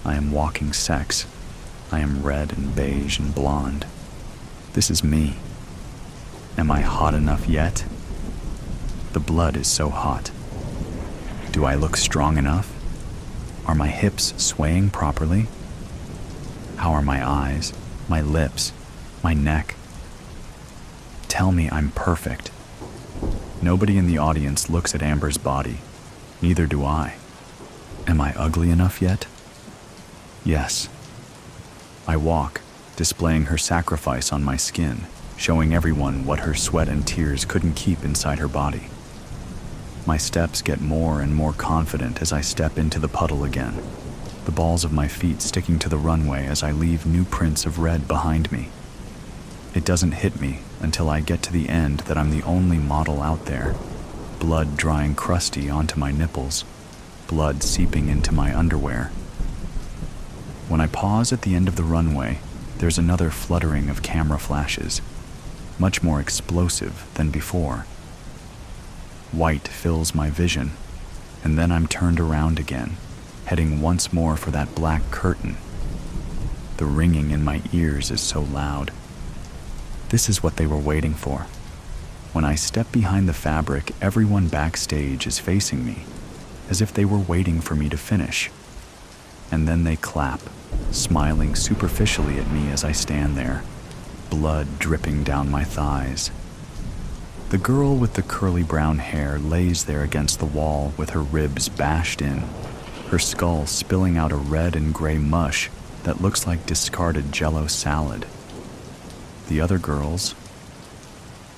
I am walking sex. I am red and beige and blonde. This is me. Am I hot enough yet? The blood is so hot. Do I look strong enough? Are my hips swaying properly? How are my eyes, my lips, my neck? Tell me I'm perfect. Nobody in the audience looks at Amber's body. Neither do I. Am I ugly enough yet? Yes. I walk, displaying her sacrifice on my skin, showing everyone what her sweat and tears couldn't keep inside her body. My steps get more and more confident as I step into the puddle again, the balls of my feet sticking to the runway as I leave new prints of red behind me. It doesn't hit me until I get to the end that I'm the only model out there, blood drying crusty onto my nipples, blood seeping into my underwear. When I pause at the end of the runway, there's another fluttering of camera flashes, much more explosive than before. White fills my vision, and then I'm turned around again, heading once more for that black curtain. The ringing in my ears is so loud. This is what they were waiting for. When I step behind the fabric, everyone backstage is facing me, as if they were waiting for me to finish. And then they clap, smiling superficially at me as I stand there, blood dripping down my thighs. The girl with the curly brown hair lays there against the wall with her ribs bashed in, her skull spilling out a red and gray mush that looks like discarded Jell-O salad. The other girls,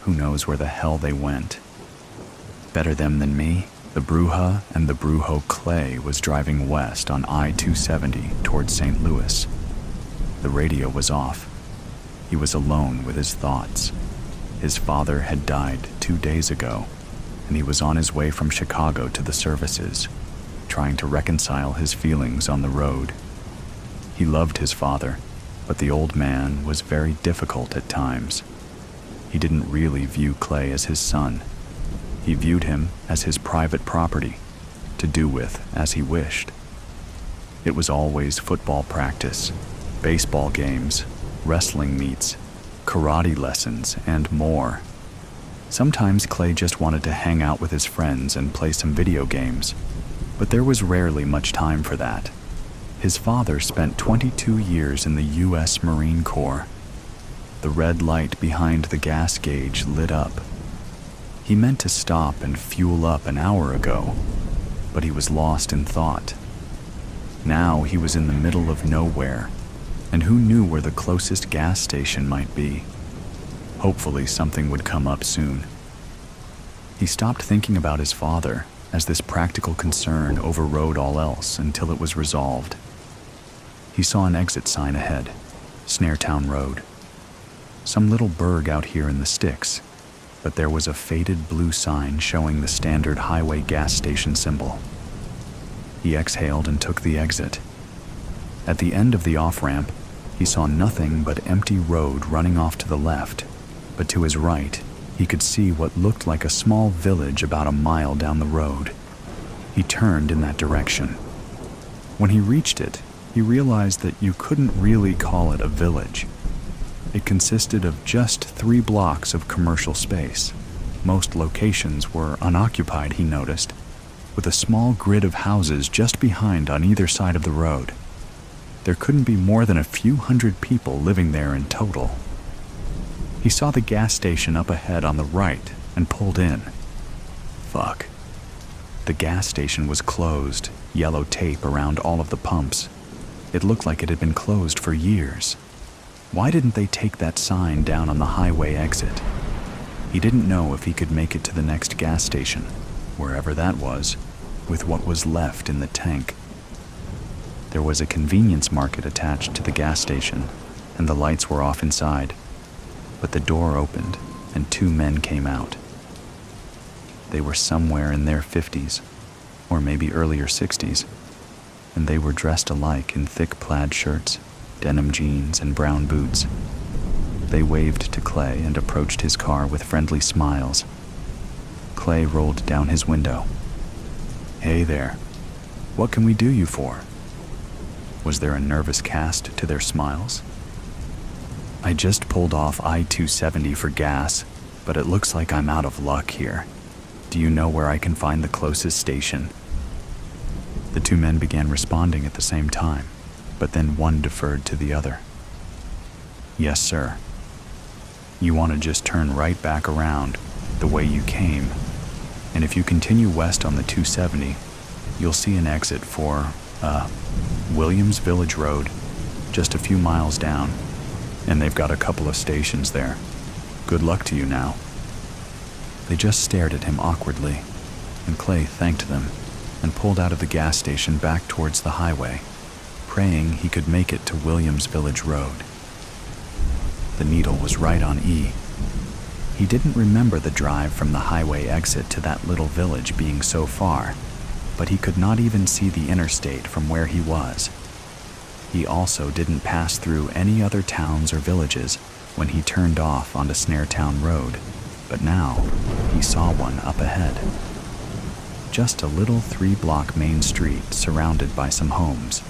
who knows where the hell they went? Better them than me, the Bruha and The Bruho Clay was driving west on I-270 towards St. Louis. The radio was off. He was alone with his thoughts. His father had died 2 days ago, and he was on his way from Chicago to the services, trying to reconcile his feelings on the road. He loved his father, but the old man was very difficult at times. He didn't really view Clay as his son. He viewed him as his private property, to do with as he wished. It was always football practice, baseball games, wrestling meets, karate lessons, and more. Sometimes Clay just wanted to hang out with his friends and play some video games, but there was rarely much time for that. His father spent 22 years in the U.S. Marine Corps. The red light behind the gas gauge lit up. He meant to stop and fuel up an hour ago, but he was lost in thought. Now he was in the middle of nowhere, and who knew where the closest gas station might be? Hopefully something would come up soon. He stopped thinking about his father as this practical concern overrode all else until it was resolved. He saw an exit sign ahead, Snaretown Road. Some little burg out here in the sticks, but there was a faded blue sign showing the standard highway gas station symbol. He exhaled and took the exit. At the end of the off-ramp, he saw nothing but empty road running off to the left, but to his right, he could see what looked like a small village about a mile down the road. He turned in that direction. When he reached it, he realized that you couldn't really call it a village. It consisted of just 3 blocks of commercial space. Most locations were unoccupied, he noticed, with a small grid of houses just behind on either side of the road. There couldn't be more than a few hundred people living there in total. He saw the gas station up ahead on the right and pulled in. Fuck. The gas station was closed, yellow tape around all of the pumps. It looked like it had been closed for years. Why didn't they take that sign down on the highway exit? He didn't know if he could make it to the next gas station, wherever that was, with what was left in the tank. There was a convenience market attached to the gas station, and the lights were off inside. But the door opened, and 2 men came out. They were somewhere in their 50s, or maybe earlier 60s, and they were dressed alike in thick plaid shirts, denim jeans, and brown boots. They waved to Clay and approached his car with friendly smiles. Clay rolled down his window. "Hey there. What can we do you for?" Was there a nervous cast to their smiles? "I just pulled off I-270 for gas, but it looks like I'm out of luck here. Do you know where I can find the closest station?" The 2 men began responding at the same time, but then one deferred to the other. "Yes, sir. You want to just turn right back around, the way you came, and if you continue west on the 270, you'll see an exit for, Williams Village Road, just a few miles down, and they've got a couple of stations there. Good luck to you now." They just stared at him awkwardly, and Clay thanked them and pulled out of the gas station back towards the highway, praying he could make it to Williams Village Road. The needle was right on E. He didn't remember the drive from the highway exit to that little village being so far, but he could not even see the interstate from where he was. He also didn't pass through any other towns or villages when he turned off onto Snaretown Road, but now he saw one up ahead. Just a little 3-block main street surrounded by some homes.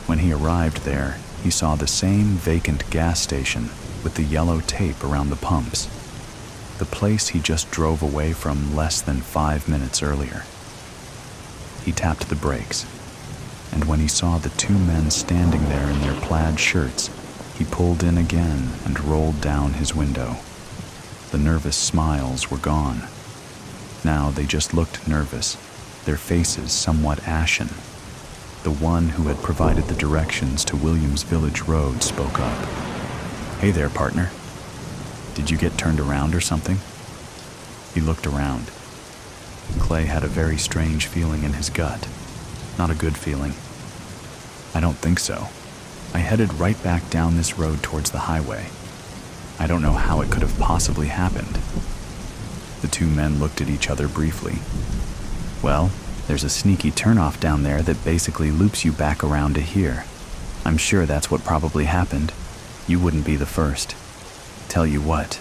When he arrived there, he saw the same vacant gas station with the yellow tape around the pumps, the place he just drove away from less than 5 minutes earlier. He tapped the brakes, and when he saw the 2 men standing there in their plaid shirts, he pulled in again and rolled down his window. The nervous smiles were gone. Now they just looked nervous, their faces somewhat ashen. The one who had provided the directions to Williams Village Road spoke up. "Hey there, partner. Did you get turned around or something?" He looked around. Clay had a very strange feeling in his gut. Not a good feeling. "I don't think so. I headed right back down this road towards the highway. I don't know how it could have possibly happened." The 2 men looked at each other briefly. "Well, there's a sneaky turnoff down there that basically loops you back around to here. I'm sure that's what probably happened. You wouldn't be the first. Tell you what,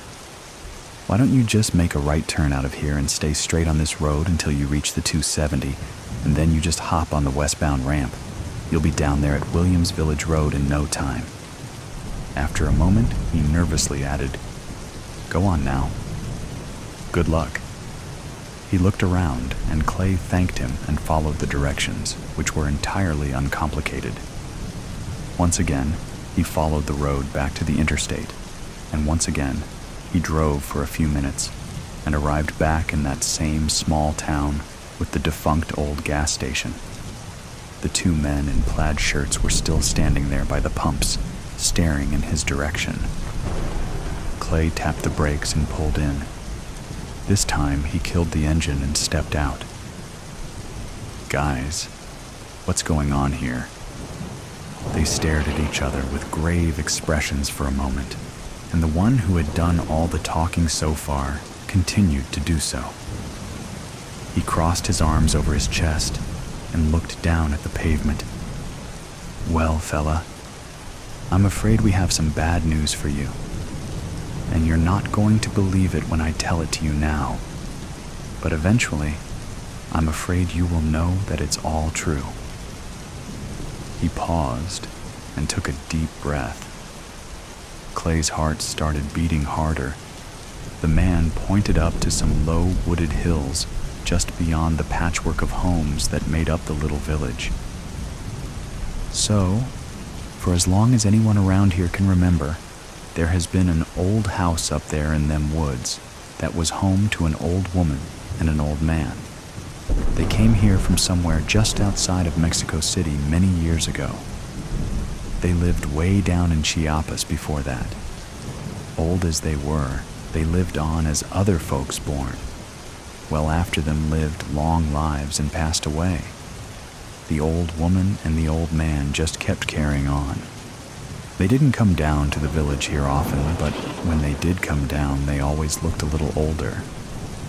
why don't you just make a right turn out of here and stay straight on this road until you reach the 270, and then you just hop on the westbound ramp. You'll be down there at Williams Village Road in no time." After a moment, he nervously added, "Go on now. Good luck." He looked around, and Clay thanked him and followed the directions, which were entirely uncomplicated. Once again, he followed the road back to the interstate, and once again, he drove for a few minutes and arrived back in that same small town with the defunct old gas station. The two men in plaid shirts were still standing there by the pumps, staring in his direction. Clay tapped the brakes and pulled in. This time, he killed the engine and stepped out. "Guys, what's going on here?" They stared at each other with grave expressions for a moment, and the one who had done all the talking so far continued to do so. He crossed his arms over his chest and looked down at the pavement. "Well, fella, I'm afraid we have some bad news for you. And you're not going to believe it when I tell it to you now. But eventually, I'm afraid you will know that it's all true." He paused and took a deep breath. Clay's heart started beating harder. The man pointed up to some low wooded hills just beyond the patchwork of homes that made up the little village. "So, for as long as anyone around here can remember, there has been an old house up there in them woods that was home to an old woman and an old man. They came here from somewhere just outside of Mexico City many years ago. They lived way down in Chiapas before that. Old as they were, they lived on as other folks born. Well, after them lived long lives and passed away. The old woman and the old man just kept carrying on. They didn't come down to the village here often, but when they did come down, they always looked a little older.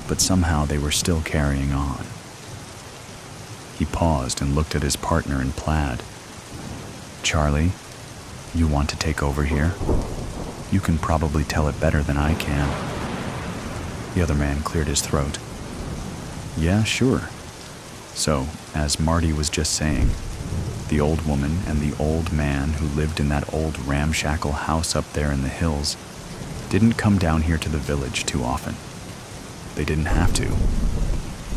But somehow they were still carrying on." He paused and looked at his partner in plaid. "Charlie, you want to take over here? You can probably tell it better than I can." The other man cleared his throat. "Yeah, sure. So, as Marty was just saying, the old woman and the old man who lived in that old ramshackle house up there in the hills didn't come down here to the village too often. They didn't have to.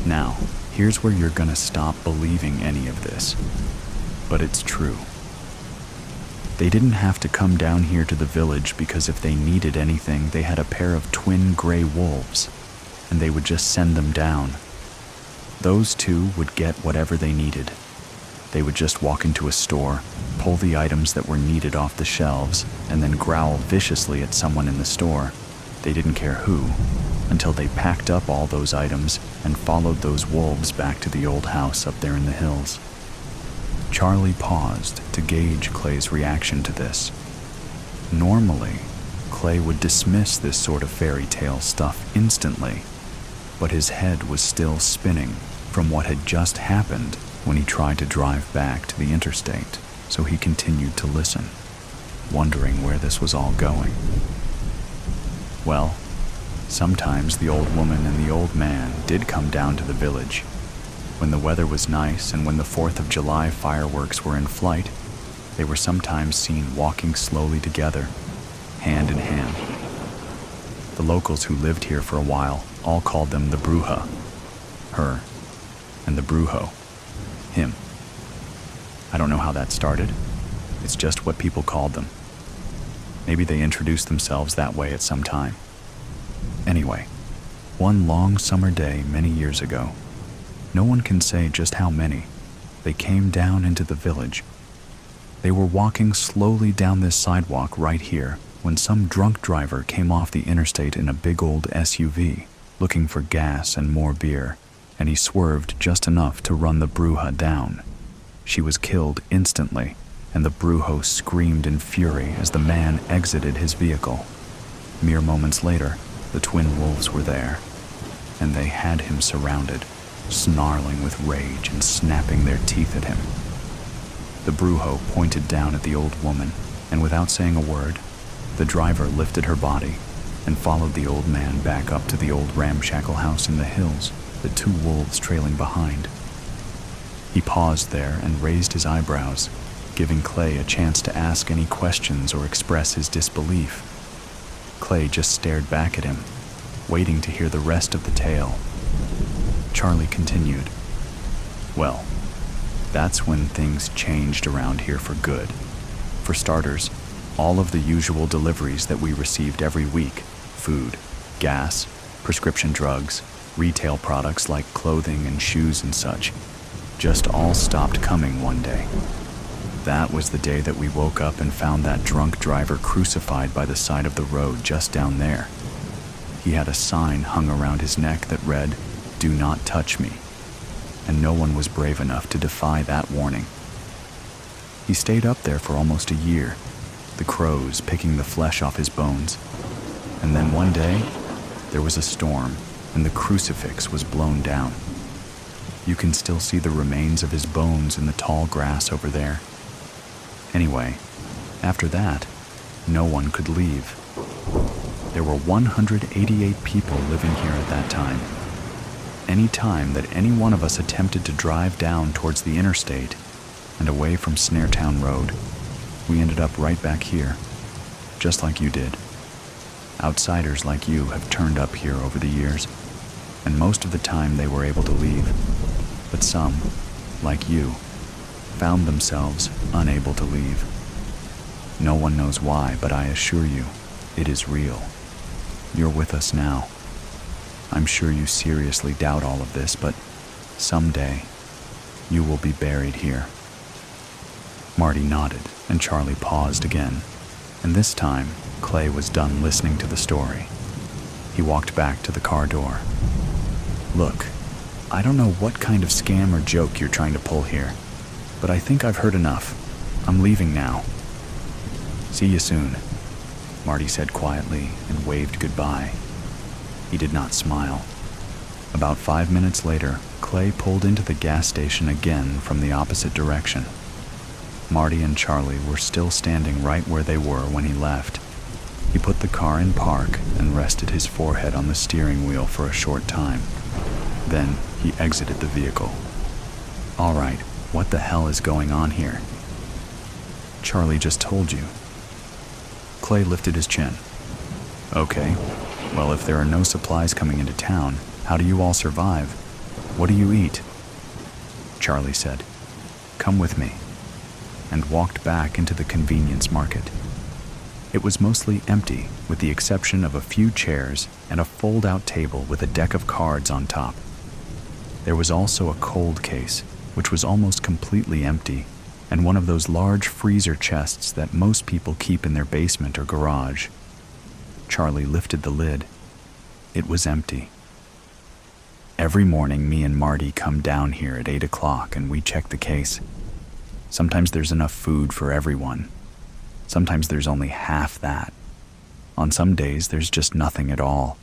Now, here's where you're gonna stop believing any of this. But it's true. They didn't have to come down here to the village because if they needed anything, they had a pair of twin gray wolves, and they would just send them down. Those two would get whatever they needed. They would just walk into a store, pull the items that were needed off the shelves, and then growl viciously at someone in the store. They didn't care who, until they packed up all those items and followed those wolves back to the old house up there in the hills." Charlie paused to gauge Clay's reaction to this. Normally, Clay would dismiss this sort of fairy tale stuff instantly, but his head was still spinning from what had just happened when he tried to drive back to the interstate, so he continued to listen, wondering where this was all going. Well, sometimes the old woman and the old man did come down to the village. When the weather was nice and when the 4th of July fireworks were in flight, they were sometimes seen walking slowly together, hand in hand. The locals who lived here for a while all called them the Bruha, her, and the Bruho, him. I don't know how that started. It's just what people called them. Maybe they introduced themselves that way at some time. Anyway, one long summer day many years ago, no one can say just how many, they came down into the village. They were walking slowly down this sidewalk right here when some drunk driver came off the interstate in a big old SUV, looking for gas and more beer, and he swerved just enough to run the Bruha down. She was killed instantly, and the Bruho screamed in fury as the man exited his vehicle. Mere moments later, the twin wolves were there, and they had him surrounded, snarling with rage and snapping their teeth at him. The Bruho pointed down at the old woman, and without saying a word, the driver lifted her body and followed the old man back up to the old ramshackle house in the hills, the two wolves trailing behind. He paused there and raised his eyebrows, giving Clay a chance to ask any questions or express his disbelief. Clay just stared back at him, waiting to hear the rest of the tale. Charlie continued. Well, that's when things changed around here for good. For starters, all of the usual deliveries that we received every week, food, gas, prescription drugs, retail products like clothing and shoes and such, just all stopped coming one day. That was the day that we woke up and found that drunk driver crucified by the side of the road just down there. He had a sign hung around his neck that read, "Do not touch me," and no one was brave enough to defy that warning. He stayed up there for almost a year, the crows picking the flesh off his bones. And then one day, there was a storm, and the crucifix was blown down. You can still see the remains of his bones in the tall grass over there. Anyway, after that, no one could leave. There were 188 people living here at that time. Any time that any one of us attempted to drive down towards the interstate and away from Snaretown Road, we ended up right back here, just like you did. Outsiders like you have turned up here over the years, and most of the time they were able to leave. But some, like you, found themselves unable to leave. No one knows why, but I assure you, it is real. You're with us now. I'm sure you seriously doubt all of this, but someday, you will be buried here. Marty nodded, and Charlie paused again, and this time, Clay was done listening to the story. He walked back to the car door. Look, I don't know what kind of scam or joke you're trying to pull here, but I think I've heard enough. I'm leaving now. See you soon, Marty said quietly and waved goodbye. He did not smile. About 5 minutes later, Clay pulled into the gas station again from the opposite direction. Marty and Charlie were still standing right where they were when he left. He put the car in park and rested his forehead on the steering wheel for a short time. Then he exited the vehicle. All right, what the hell is going on here? Charlie just told you. Clay lifted his chin. Okay, well, if there are no supplies coming into town, how do you all survive? What do you eat? Charlie said, "Come with me," and walked back into the convenience market. It was mostly empty, with the exception of a few chairs and a fold-out table with a deck of cards on top. There was also a cold case, which was almost completely empty, and one of those large freezer chests that most people keep in their basement or garage. Charlie lifted the lid. It was empty. Every morning, me and Marty come down here at 8 o'clock and we check the case. Sometimes there's enough food for everyone. Sometimes there's only half that. On some days, there's just nothing at all.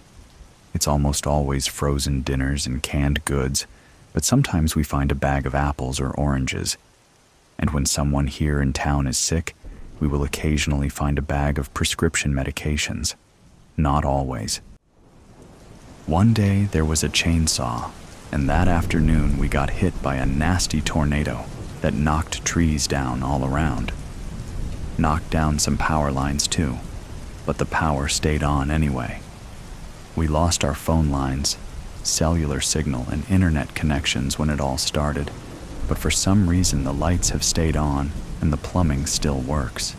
It's almost always frozen dinners and canned goods, but sometimes we find a bag of apples or oranges. And when someone here in town is sick, we will occasionally find a bag of prescription medications. Not always. One day there was a chainsaw, and that afternoon we got hit by a nasty tornado that knocked trees down all around. Knocked down some power lines too, but the power stayed on anyway. We lost our phone lines, cellular signal, and internet connections when it all started, but for some reason the lights have stayed on and the plumbing still works.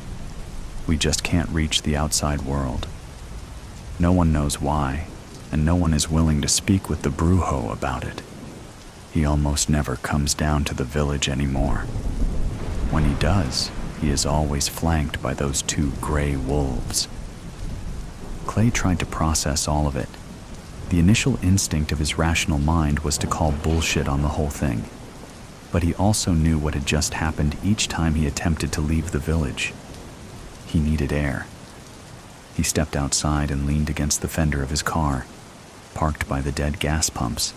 We just can't reach the outside world. No one knows why, and no one is willing to speak with the Bruho about it. He almost never comes down to the village anymore. When he does, he is always flanked by those 2 gray wolves. Clay tried to process all of it. The initial instinct of his rational mind was to call bullshit on the whole thing. But he also knew what had just happened each time he attempted to leave the village. He needed air. He stepped outside and leaned against the fender of his car, parked by the dead gas pumps.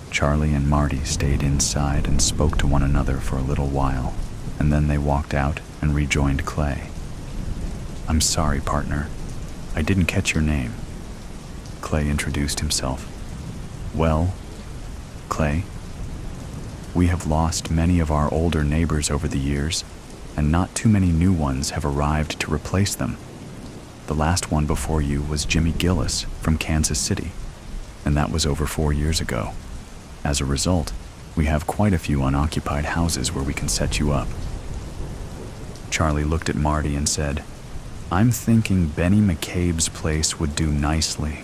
Charlie and Marty stayed inside and spoke to one another for a little while, and then they walked out and rejoined Clay. "I'm sorry, partner. I didn't catch your name." Clay introduced himself. "Well, Clay, we have lost many of our older neighbors over the years, and not too many new ones have arrived to replace them. The last one before you was Jimmy Gillis from Kansas City, and that was over 4 years ago. As a result, we have quite a few unoccupied houses where we can set you up." Charlie looked at Marty and said, "I'm thinking Benny McCabe's place would do nicely.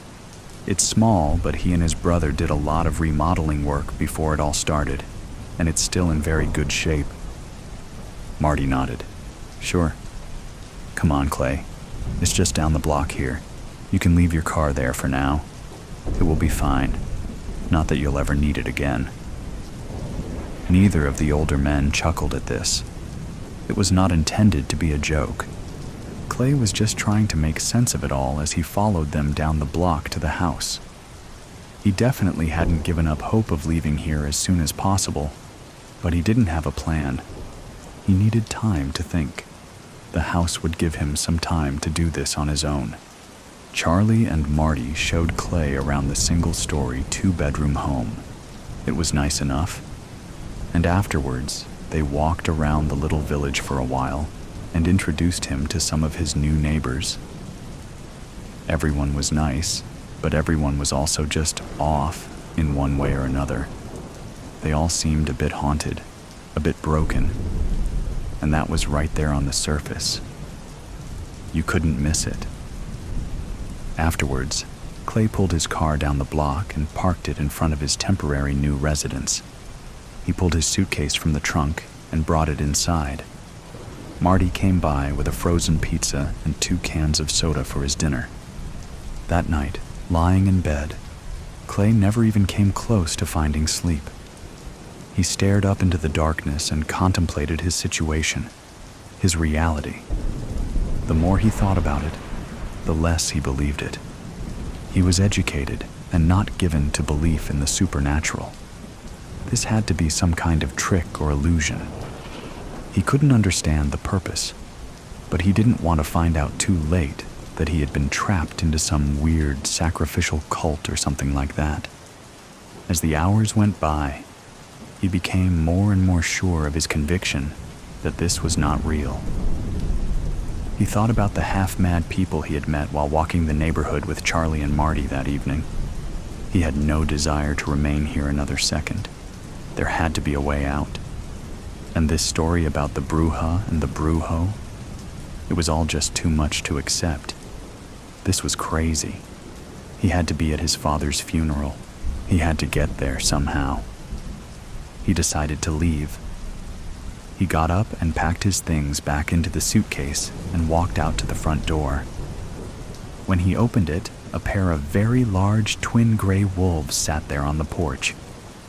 It's small, but he and his brother did a lot of remodeling work before it all started, and it's still in very good shape." Marty nodded. "Sure. Come on, Clay. It's just down the block here. You can leave your car there for now. It will be fine. Not that you'll ever need it again." Neither of the older men chuckled at this. It was not intended to be a joke. Clay was just trying to make sense of it all as he followed them down the block to the house. He definitely hadn't given up hope of leaving here as soon as possible, but he didn't have a plan. He needed time to think. The house would give him some time to do this on his own. Charlie and Marty showed Clay around the single-story, 2-bedroom home. It was nice enough. And afterwards, they walked around the little village for a while and introduced him to some of his new neighbors. Everyone was nice, but everyone was also just off in one way or another. They all seemed a bit haunted, a bit broken, and that was right there on the surface. You couldn't miss it. Afterwards, Clay pulled his car down the block and parked it in front of his temporary new residence. He pulled his suitcase from the trunk and brought it inside. Marty came by with a frozen pizza and 2 cans of soda for his dinner. That night, lying in bed, Clay never even came close to finding sleep. He stared up into the darkness and contemplated his situation, his reality. The more he thought about it, the less he believed it. He was educated and not given to belief in the supernatural. This had to be some kind of trick or illusion. He couldn't understand the purpose, but he didn't want to find out too late that he had been trapped into some weird sacrificial cult or something like that. As the hours went by, he became more and more sure of his conviction that this was not real. He thought about the half-mad people he had met while walking the neighborhood with Charlie and Marty that evening. He had no desire to remain here another second. There had to be a way out. And this story about the Bruha and the Bruho, it was all just too much to accept. This was crazy. He had to be at his father's funeral. He had to get there somehow. He decided to leave. He got up and packed his things back into the suitcase and walked out to the front door. When he opened it, a pair of very large twin gray wolves sat there on the porch,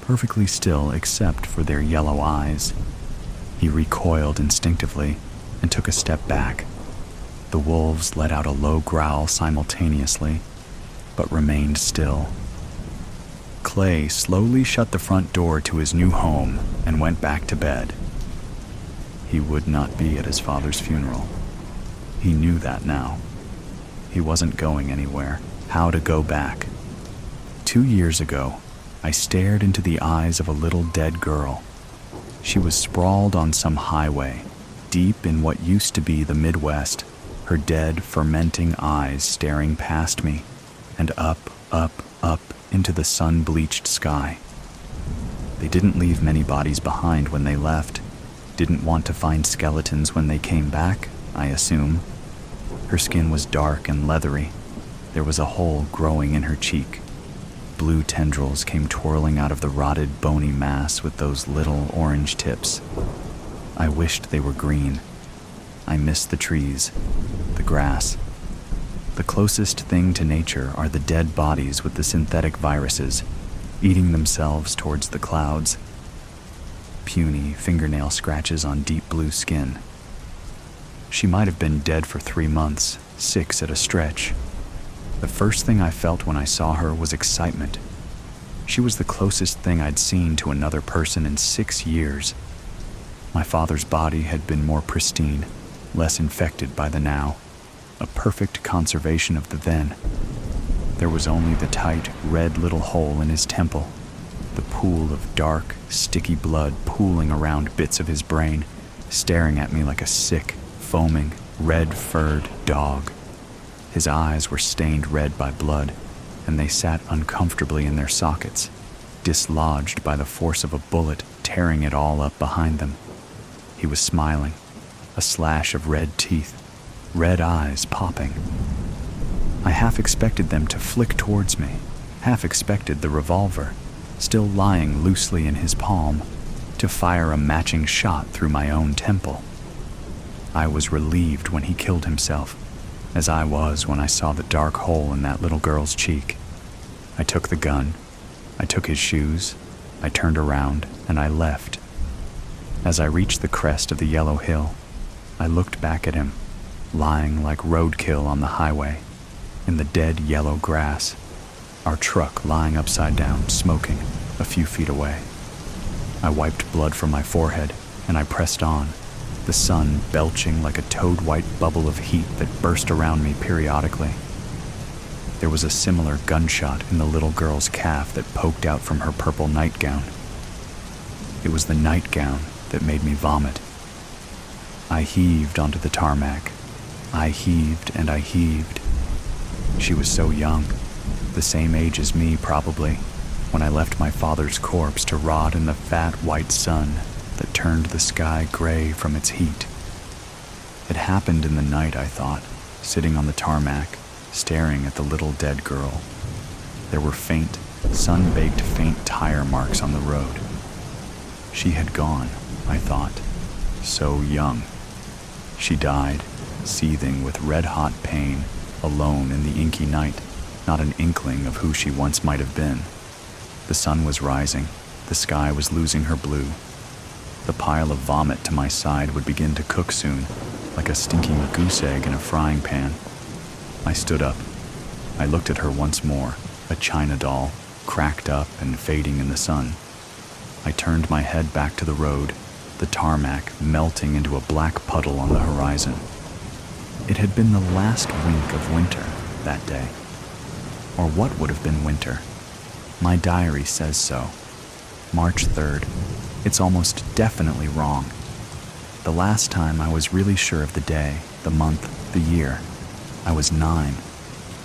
perfectly still except for their yellow eyes. He recoiled instinctively and took a step back. The wolves let out a low growl simultaneously, but remained still. Clay slowly shut the front door to his new home and went back to bed. He would not be at his father's funeral. He knew that now. He wasn't going anywhere. How to go back? 2 years ago, I stared into the eyes of a little dead girl. She was sprawled on some highway, deep in what used to be the Midwest, her dead, fermenting eyes staring past me, and up, up, up into the sun-bleached sky. They didn't leave many bodies behind when they left, didn't want to find skeletons when they came back, I assume. Her skin was dark and leathery. There was a hole growing in her cheek. Blue tendrils came twirling out of the rotted, bony mass with those little orange tips. I wished they were green. I missed the trees, the grass. The closest thing to nature are the dead bodies with the synthetic viruses, eating themselves towards the clouds. Puny fingernail scratches on deep blue skin. She might have been dead for 3 months, 6 at a stretch. The first thing I felt when I saw her was excitement. She was the closest thing I'd seen to another person in 6 years. My father's body had been more pristine, less infected by the now, a perfect conservation of the then. There was only the tight, red little hole in his temple, the pool of dark, sticky blood pooling around bits of his brain, staring at me like a sick, foaming, red-furred dog. His eyes were stained red by blood, and they sat uncomfortably in their sockets, dislodged by the force of a bullet tearing it all up behind them. He was smiling, a slash of red teeth, red eyes popping. I half expected them to flick towards me, half expected the revolver, still lying loosely in his palm, to fire a matching shot through my own temple. I was relieved when he killed himself, as I was when I saw the dark hole in that little girl's cheek. I took the gun, I took his shoes, I turned around, and I left. As I reached the crest of the yellow hill, I looked back at him, lying like roadkill on the highway, in the dead yellow grass, our truck lying upside down, smoking, a few feet away. I wiped blood from my forehead, and I pressed on, the sun belching like a toad-white bubble of heat that burst around me periodically. There was a similar gunshot in the little girl's calf that poked out from her purple nightgown. It was the nightgown that made me vomit. I heaved onto the tarmac. I heaved and I heaved. She was so young, the same age as me probably, when I left my father's corpse to rot in the fat white sun that turned the sky gray from its heat. It happened in the night, I thought, sitting on the tarmac, staring at the little dead girl. There were faint, sun-baked faint tire marks on the road. She had gone, I thought, so young. She died, seething with red-hot pain, alone in the inky night, not an inkling of who she once might have been. The sun was rising, the sky was losing her blue. The pile of vomit to my side would begin to cook soon, like a stinking goose egg in a frying pan. I stood up. I looked at her once more, a china doll, cracked up and fading in the sun. I turned my head back to the road, the tarmac melting into a black puddle on the horizon. It had been the last wink of winter that day. Or what would have been winter? My diary says so. March 3rd. It's almost definitely wrong. The last time I was really sure of the day, the month, the year, I was 9.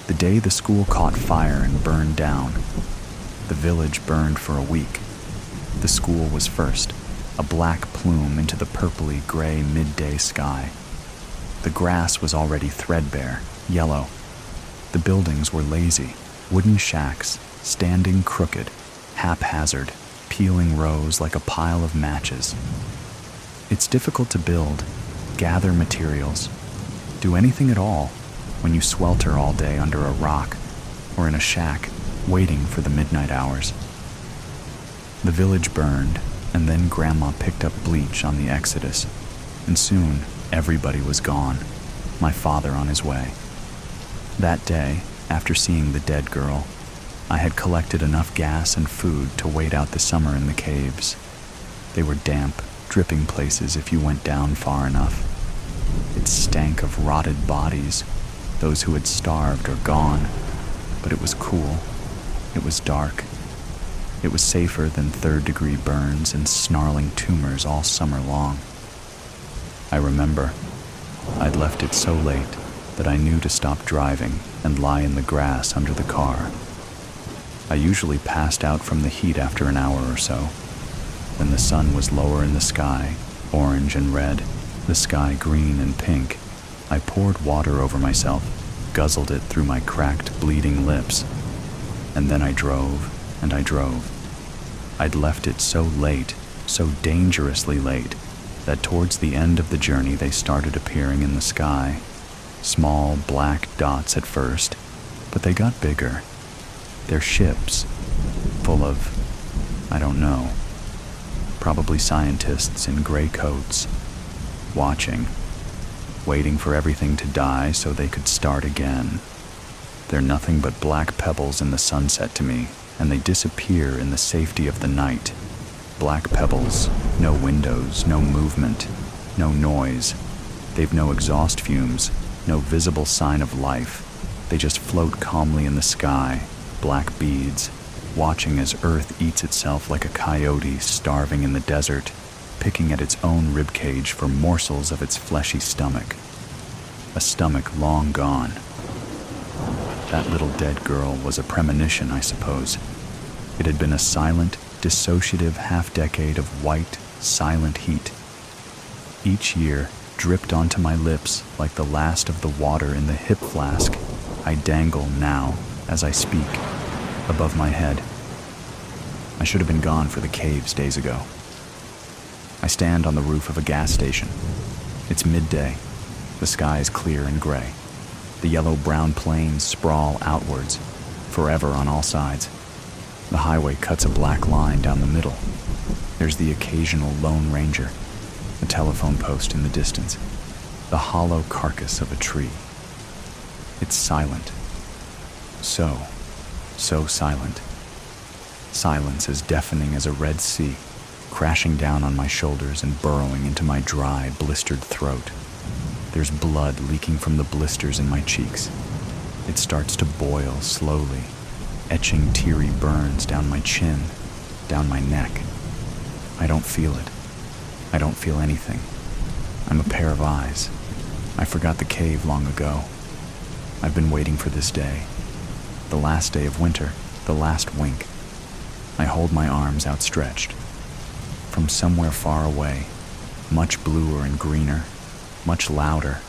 The day the school caught fire and burned down. The village burned for a week. The school was first, a black plume into the purpley gray midday sky. The grass was already threadbare, yellow. The buildings were lazy, wooden shacks, standing crooked, haphazard, peeling rows like a pile of matches. It's difficult to build, gather materials, do anything at all when you swelter all day under a rock or in a shack waiting for the midnight hours. The village burned, and then Grandma picked up bleach on the exodus, and soon everybody was gone, my father on his way. That day, after seeing the dead girl, I had collected enough gas and food to wait out the summer in the caves. They were damp, dripping places if you went down far enough. It stank of rotted bodies, those who had starved or gone, but it was cool. It was dark. It was safer than third-degree burns and snarling tumors all summer long. I remember, I'd left it so late that I knew to stop driving and lie in the grass under the car. I usually passed out from the heat after an hour or so. When the sun was lower in the sky, orange and red, the sky green and pink, I poured water over myself, guzzled it through my cracked, bleeding lips. And then I drove, and I drove. I'd left it so late, so dangerously late, that towards the end of the journey they started appearing in the sky. Small black dots at first, but they got bigger. They're ships, full of, I don't know, probably scientists in gray coats, watching, waiting for everything to die so they could start again. They're nothing but black pebbles in the sunset to me, and they disappear in the safety of the night. Black pebbles, no windows, no movement, no noise. They've no exhaust fumes, no visible sign of life. They just float calmly in the sky, black beads, watching as Earth eats itself like a coyote starving in the desert, picking at its own ribcage for morsels of its fleshy stomach. A stomach long gone. That little dead girl was a premonition, I suppose. It had been a silent, dissociative half-decade of white, silent heat. Each year dripped onto my lips like the last of the water in the hip flask I dangle now, as I speak, above my head. I should have been gone for the caves days ago. I stand on the roof of a gas station. It's midday. The sky is clear and gray. The yellow-brown plains sprawl outwards, forever on all sides. The highway cuts a black line down the middle. There's the occasional Lone Ranger, a telephone post in the distance, the hollow carcass of a tree. It's silent. So silent. Silence as deafening as a Red Sea, crashing down on my shoulders and burrowing into my dry, blistered throat. There's blood leaking from the blisters in my cheeks. It starts to boil slowly, etching teary burns down my chin, down my neck. I don't feel it. I don't feel anything. I'm a pair of eyes. I forgot the cave long ago. I've been waiting for this day. The last day of winter, the last wink. I hold my arms outstretched. From somewhere far away, much bluer and greener, much louder.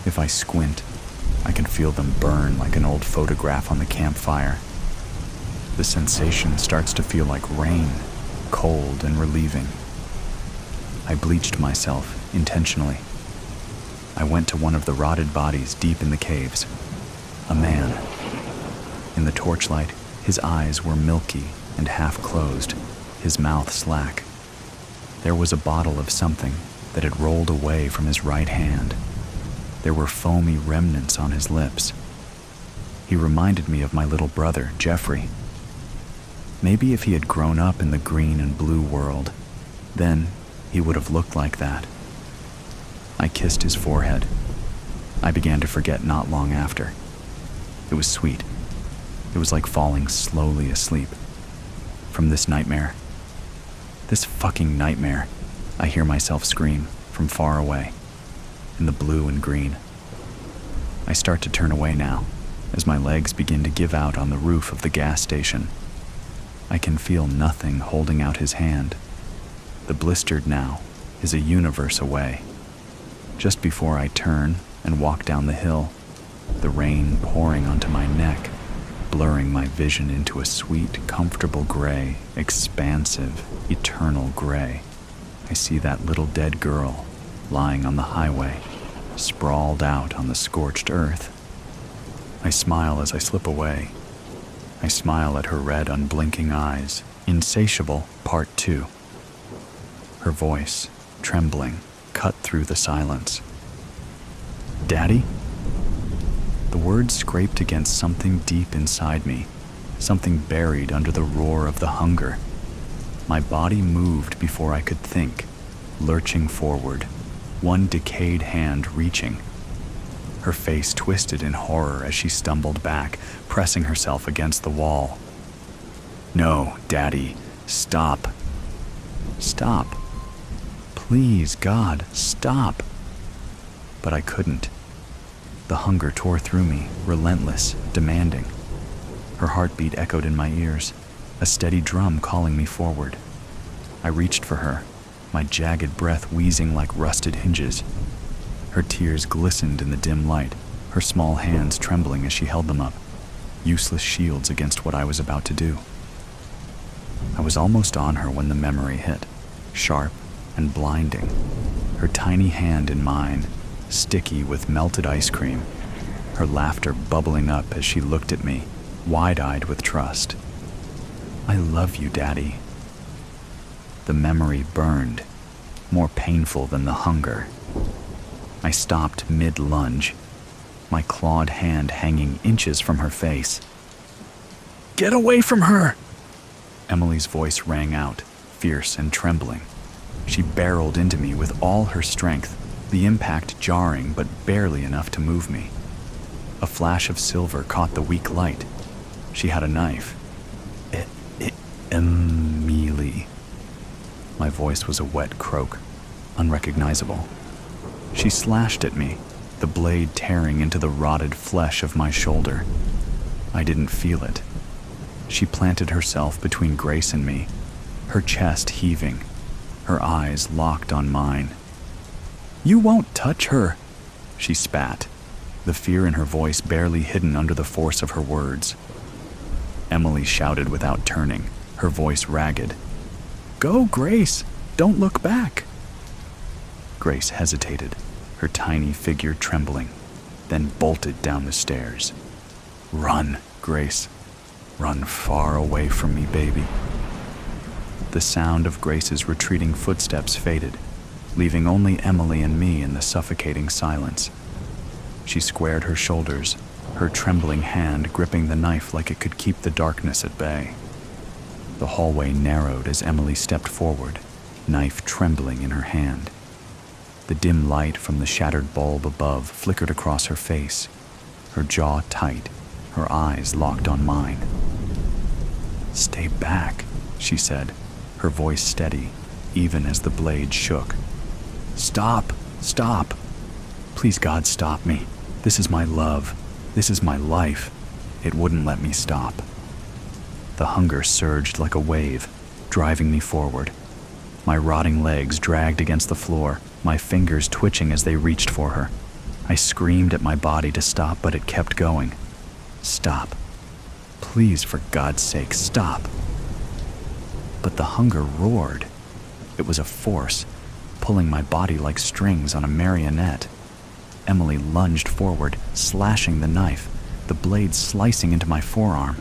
If I squint, I can feel them burn like an old photograph on the campfire. The sensation starts to feel like rain, cold and relieving. I bleached myself intentionally. I went to one of the rotted bodies deep in the caves. A man. In the torchlight, his eyes were milky and half-closed, his mouth slack. There was a bottle of something that had rolled away from his right hand. There were foamy remnants on his lips. He reminded me of my little brother, Jeffrey. Maybe if he had grown up in the green and blue world, then he would have looked like that. I kissed his forehead. I began to forget not long after. It was sweet. It was like falling slowly asleep. From this nightmare, this fucking nightmare, I hear myself scream from far away, in the blue and green. I start to turn away now, as my legs begin to give out on the roof of the gas station. I can feel nothing holding out his hand. The blistered now is a universe away. Just before I turn and walk down the hill, the rain pouring onto my neck, blurring my vision into a sweet, comfortable gray, expansive, eternal gray. I see that little dead girl lying on the highway, sprawled out on the scorched earth. I smile as I slip away. I smile at her red, unblinking eyes. Insatiable, Part 2. Her voice, trembling, cut through the silence. Daddy? The words scraped against something deep inside me, something buried under the roar of the hunger. My body moved before I could think, lurching forward, one decayed hand reaching. Her face twisted in horror as she stumbled back, pressing herself against the wall. No, Daddy, stop. Stop. Please, God, stop. But I couldn't. The hunger tore through me, relentless, demanding. Her heartbeat echoed in my ears, a steady drum calling me forward. I reached for her, my jagged breath wheezing like rusted hinges. Her tears glistened in the dim light, her small hands trembling as she held them up, useless shields against what I was about to do. I was almost on her when the memory hit, sharp and blinding. Her tiny hand in mine, sticky with melted ice cream, her laughter bubbling up as she looked at me, wide-eyed with trust. I love you, Daddy. The memory burned, more painful than the hunger. I stopped mid-lunge, my clawed hand hanging inches from her face. Get away from her! Emily's voice rang out, fierce and trembling. She barreled into me with all her strength, the impact jarring but barely enough to move me. A flash of silver caught the weak light. She had a knife. Emily. My voice was a wet croak, unrecognizable. She slashed at me, the blade tearing into the rotted flesh of my shoulder. I didn't feel it. She planted herself between Grace and me, her chest heaving, her eyes locked on mine. "You won't touch her," she spat, the fear in her voice barely hidden under the force of her words. Emily shouted without turning, her voice ragged. "Go, Grace! Don't look back!" Grace hesitated, her tiny figure trembling, then bolted down the stairs. "Run, Grace. Run far away from me, baby." The sound of Grace's retreating footsteps faded, leaving only Emily and me in the suffocating silence. She squared her shoulders, her trembling hand gripping the knife like it could keep the darkness at bay. The hallway narrowed as Emily stepped forward, knife trembling in her hand. The dim light from the shattered bulb above flickered across her face, her jaw tight, her eyes locked on mine. "Stay back," she said, her voice steady, even as the blade shook. "Stop! Stop! Please, God, stop me. This is my love. This is my life." It wouldn't let me stop. The hunger surged like a wave, driving me forward. My rotting legs dragged against the floor, my fingers twitching as they reached for her. I screamed at my body to stop, but it kept going. "Stop. Please, for God's sake, stop." But the hunger roared. It was a force, pulling my body like strings on a marionette. Emily lunged forward, slashing the knife, the blade slicing into my forearm.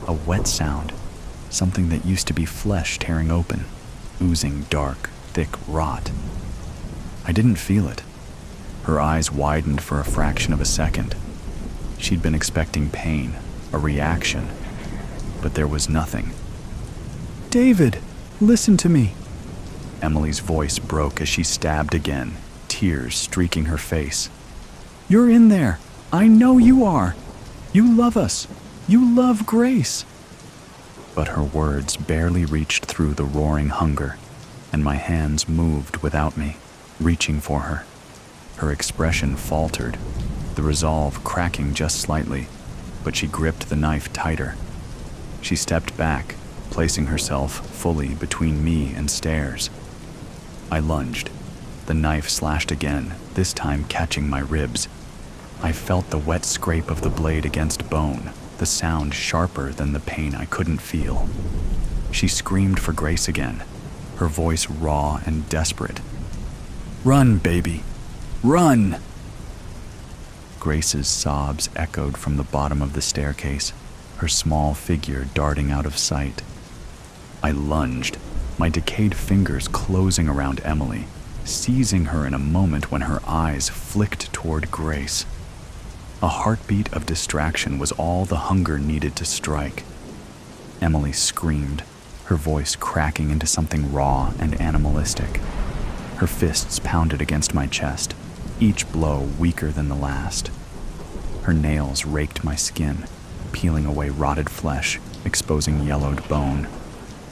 A wet sound, something that used to be flesh tearing open, oozing dark, thick rot. I didn't feel it. Her eyes widened for a fraction of a second. She'd been expecting pain, a reaction, but there was nothing. "David, listen to me." Emily's voice broke as she stabbed again, tears streaking her face. "You're in there. I know you are. You love us. You love Grace." But her words barely reached through the roaring hunger, and my hands moved without me, reaching for her. Her expression faltered, the resolve cracking just slightly, but she gripped the knife tighter. She stepped back, placing herself fully between me and stairs. I lunged. The knife slashed again, this time catching my ribs. I felt the wet scrape of the blade against bone, the sound sharper than the pain I couldn't feel. She screamed for Grace again, her voice raw and desperate. "Run, baby! Run!" Grace's sobs echoed from the bottom of the staircase, her small figure darting out of sight. I lunged, my decayed fingers closing around Emily, seizing her in a moment when her eyes flicked toward Grace. A heartbeat of distraction was all the hunger needed to strike. Emily screamed, her voice cracking into something raw and animalistic. Her fists pounded against my chest, each blow weaker than the last. Her nails raked my skin, peeling away rotted flesh, exposing yellowed bone.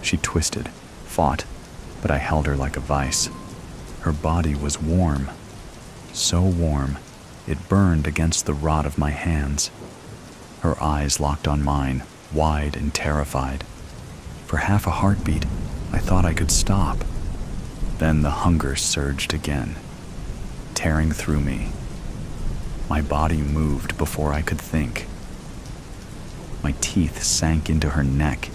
She twisted, fought, but I held her like a vice. Her body was warm, so warm, it burned against the rot of my hands. Her eyes locked on mine, wide and terrified. For half a heartbeat, I thought I could stop. Then the hunger surged again, tearing through me. My body moved before I could think. My teeth sank into her neck,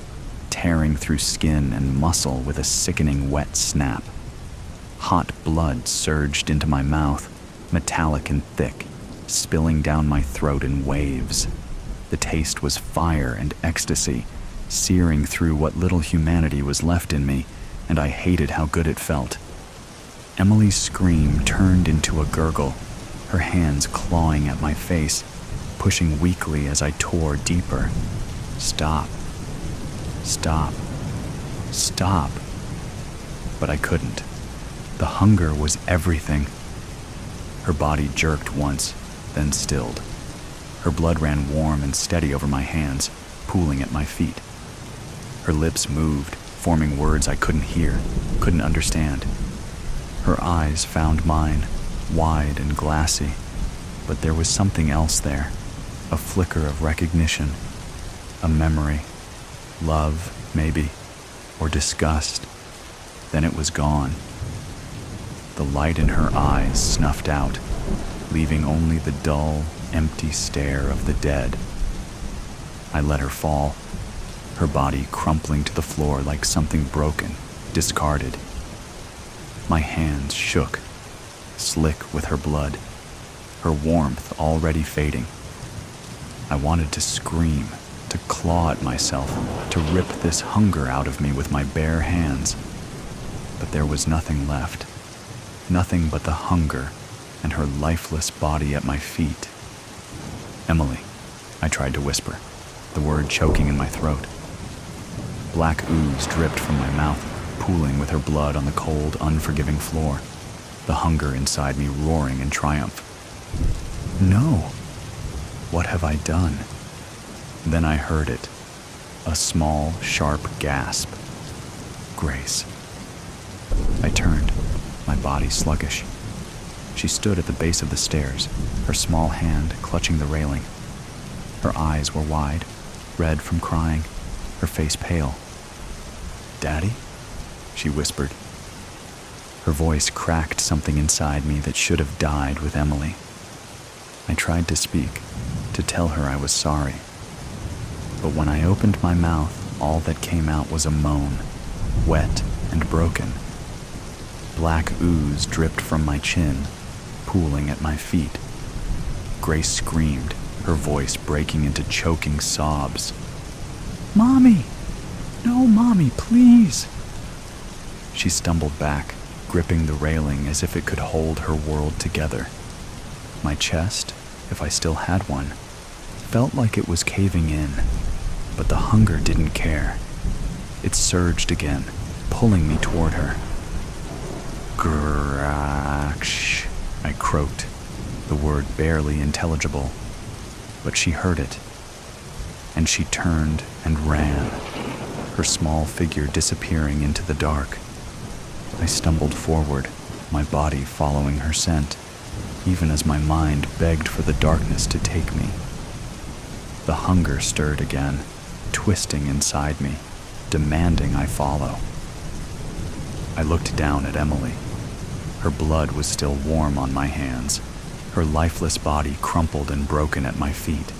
tearing through skin and muscle with a sickening wet snap. Hot blood surged into my mouth, metallic and thick, spilling down my throat in waves. The taste was fire and ecstasy, searing through what little humanity was left in me, and I hated how good it felt. Emily's scream turned into a gurgle, her hands clawing at my face, pushing weakly as I tore deeper. Stop. Stop. Stop. But I couldn't. The hunger was everything. Her body jerked once, then stilled. Her blood ran warm and steady over my hands, pooling at my feet. Her lips moved, forming words I couldn't hear, couldn't understand. Her eyes found mine, wide and glassy, but there was something else there, a flicker of recognition, A memory. Love, maybe. Or disgust. Then it was gone. The light in her eyes snuffed out, leaving only the dull, empty stare of the dead. I let her fall, her body crumpling to the floor like something broken, discarded. My hands shook, slick with her blood, her warmth already fading. I wanted to scream, to claw at myself, to rip this hunger out of me with my bare hands. But there was nothing left. Nothing but the hunger and her lifeless body at my feet. "Emily," I tried to whisper, the word choking in my throat. Black ooze dripped from my mouth, pooling with her blood on the cold, unforgiving floor, the hunger inside me roaring in triumph. No! What have I done? Then I heard it, a small, sharp gasp. Grace. I turned, my body sluggish. She stood at the base of the stairs, her small hand clutching the railing. Her eyes were wide, red from crying, her face pale. "Daddy?" she whispered. Her voice cracked something inside me that should have died with Emily. I tried to speak, to tell her I was sorry. But when I opened my mouth, all that came out was a moan, wet and broken. Black ooze dripped from my chin, pooling at my feet. Grace screamed, her voice breaking into choking sobs. "Mommy! No, Mommy, please!" She stumbled back, gripping the railing as if it could hold her world together. My chest, if I still had one, felt like it was caving in, but the hunger didn't care. It surged again, pulling me toward her. "Graksh," I croaked, the word barely intelligible, but she heard it. And she turned and ran, her small figure disappearing into the dark. I stumbled forward, my body following her scent, even as my mind begged for the darkness to take me. The hunger stirred again, twisting inside me, demanding I follow. I looked down at Emily. Her blood was still warm on my hands, her lifeless body crumpled and broken at my feet.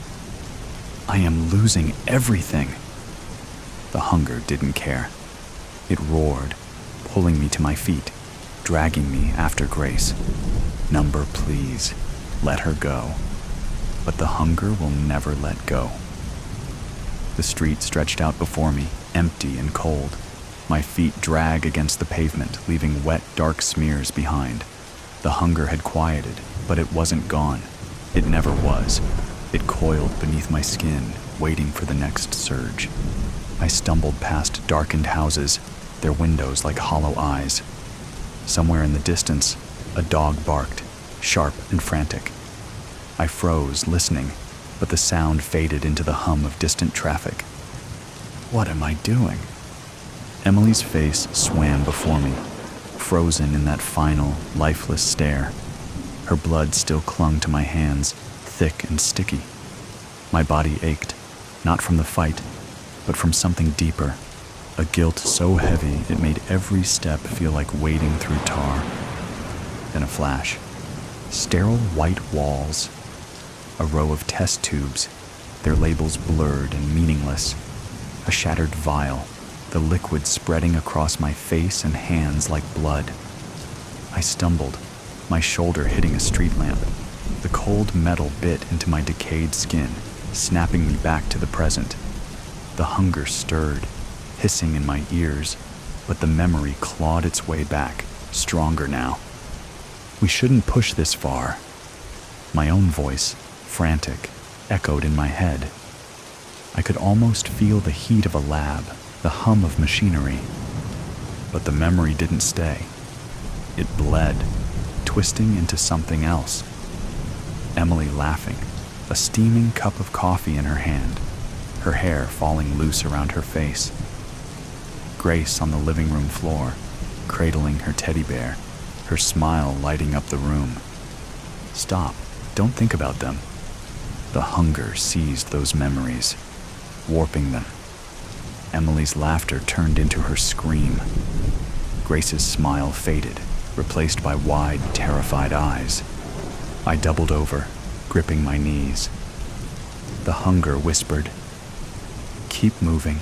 I am losing everything. The hunger didn't care. It roared, pulling me to my feet, dragging me after Grace. "Number, please. Let her go." But the hunger will never let go. The street stretched out before me, empty and cold. My feet drag against the pavement, leaving wet, dark smears behind. The hunger had quieted, but it wasn't gone. It never was. It coiled beneath my skin, waiting for the next surge. I stumbled past darkened houses, their windows like hollow eyes. Somewhere in the distance, a dog barked, sharp and frantic. I froze, listening, but the sound faded into the hum of distant traffic. What am I doing? Emily's face swam before me, frozen in that final, lifeless stare. Her blood still clung to my hands, thick and sticky. My body ached, not from the fight, but from something deeper, a guilt so heavy it made every step feel like wading through tar. Then a flash. Sterile white walls. A row of test tubes, their labels blurred and meaningless. A shattered vial, the liquid spreading across my face and hands like blood. I stumbled, my shoulder hitting a street lamp. The cold metal bit into my decayed skin, snapping me back to the present. The hunger stirred, hissing in my ears, but the memory clawed its way back, stronger now. We shouldn't push this far. My own voice, frantic, echoed in my head. I could almost feel the heat of a lab, the hum of machinery. But the memory didn't stay. It bled, twisting into something else. Emily laughing, a steaming cup of coffee in her hand, her hair falling loose around her face. Grace on the living room floor, cradling her teddy bear, her smile lighting up the room. Stop, don't think about them. The hunger seized those memories. warping them. Emily's laughter turned into her scream. Grace's smile faded, replaced by wide, terrified eyes. I doubled over, gripping my knees. The hunger whispered, "Keep moving.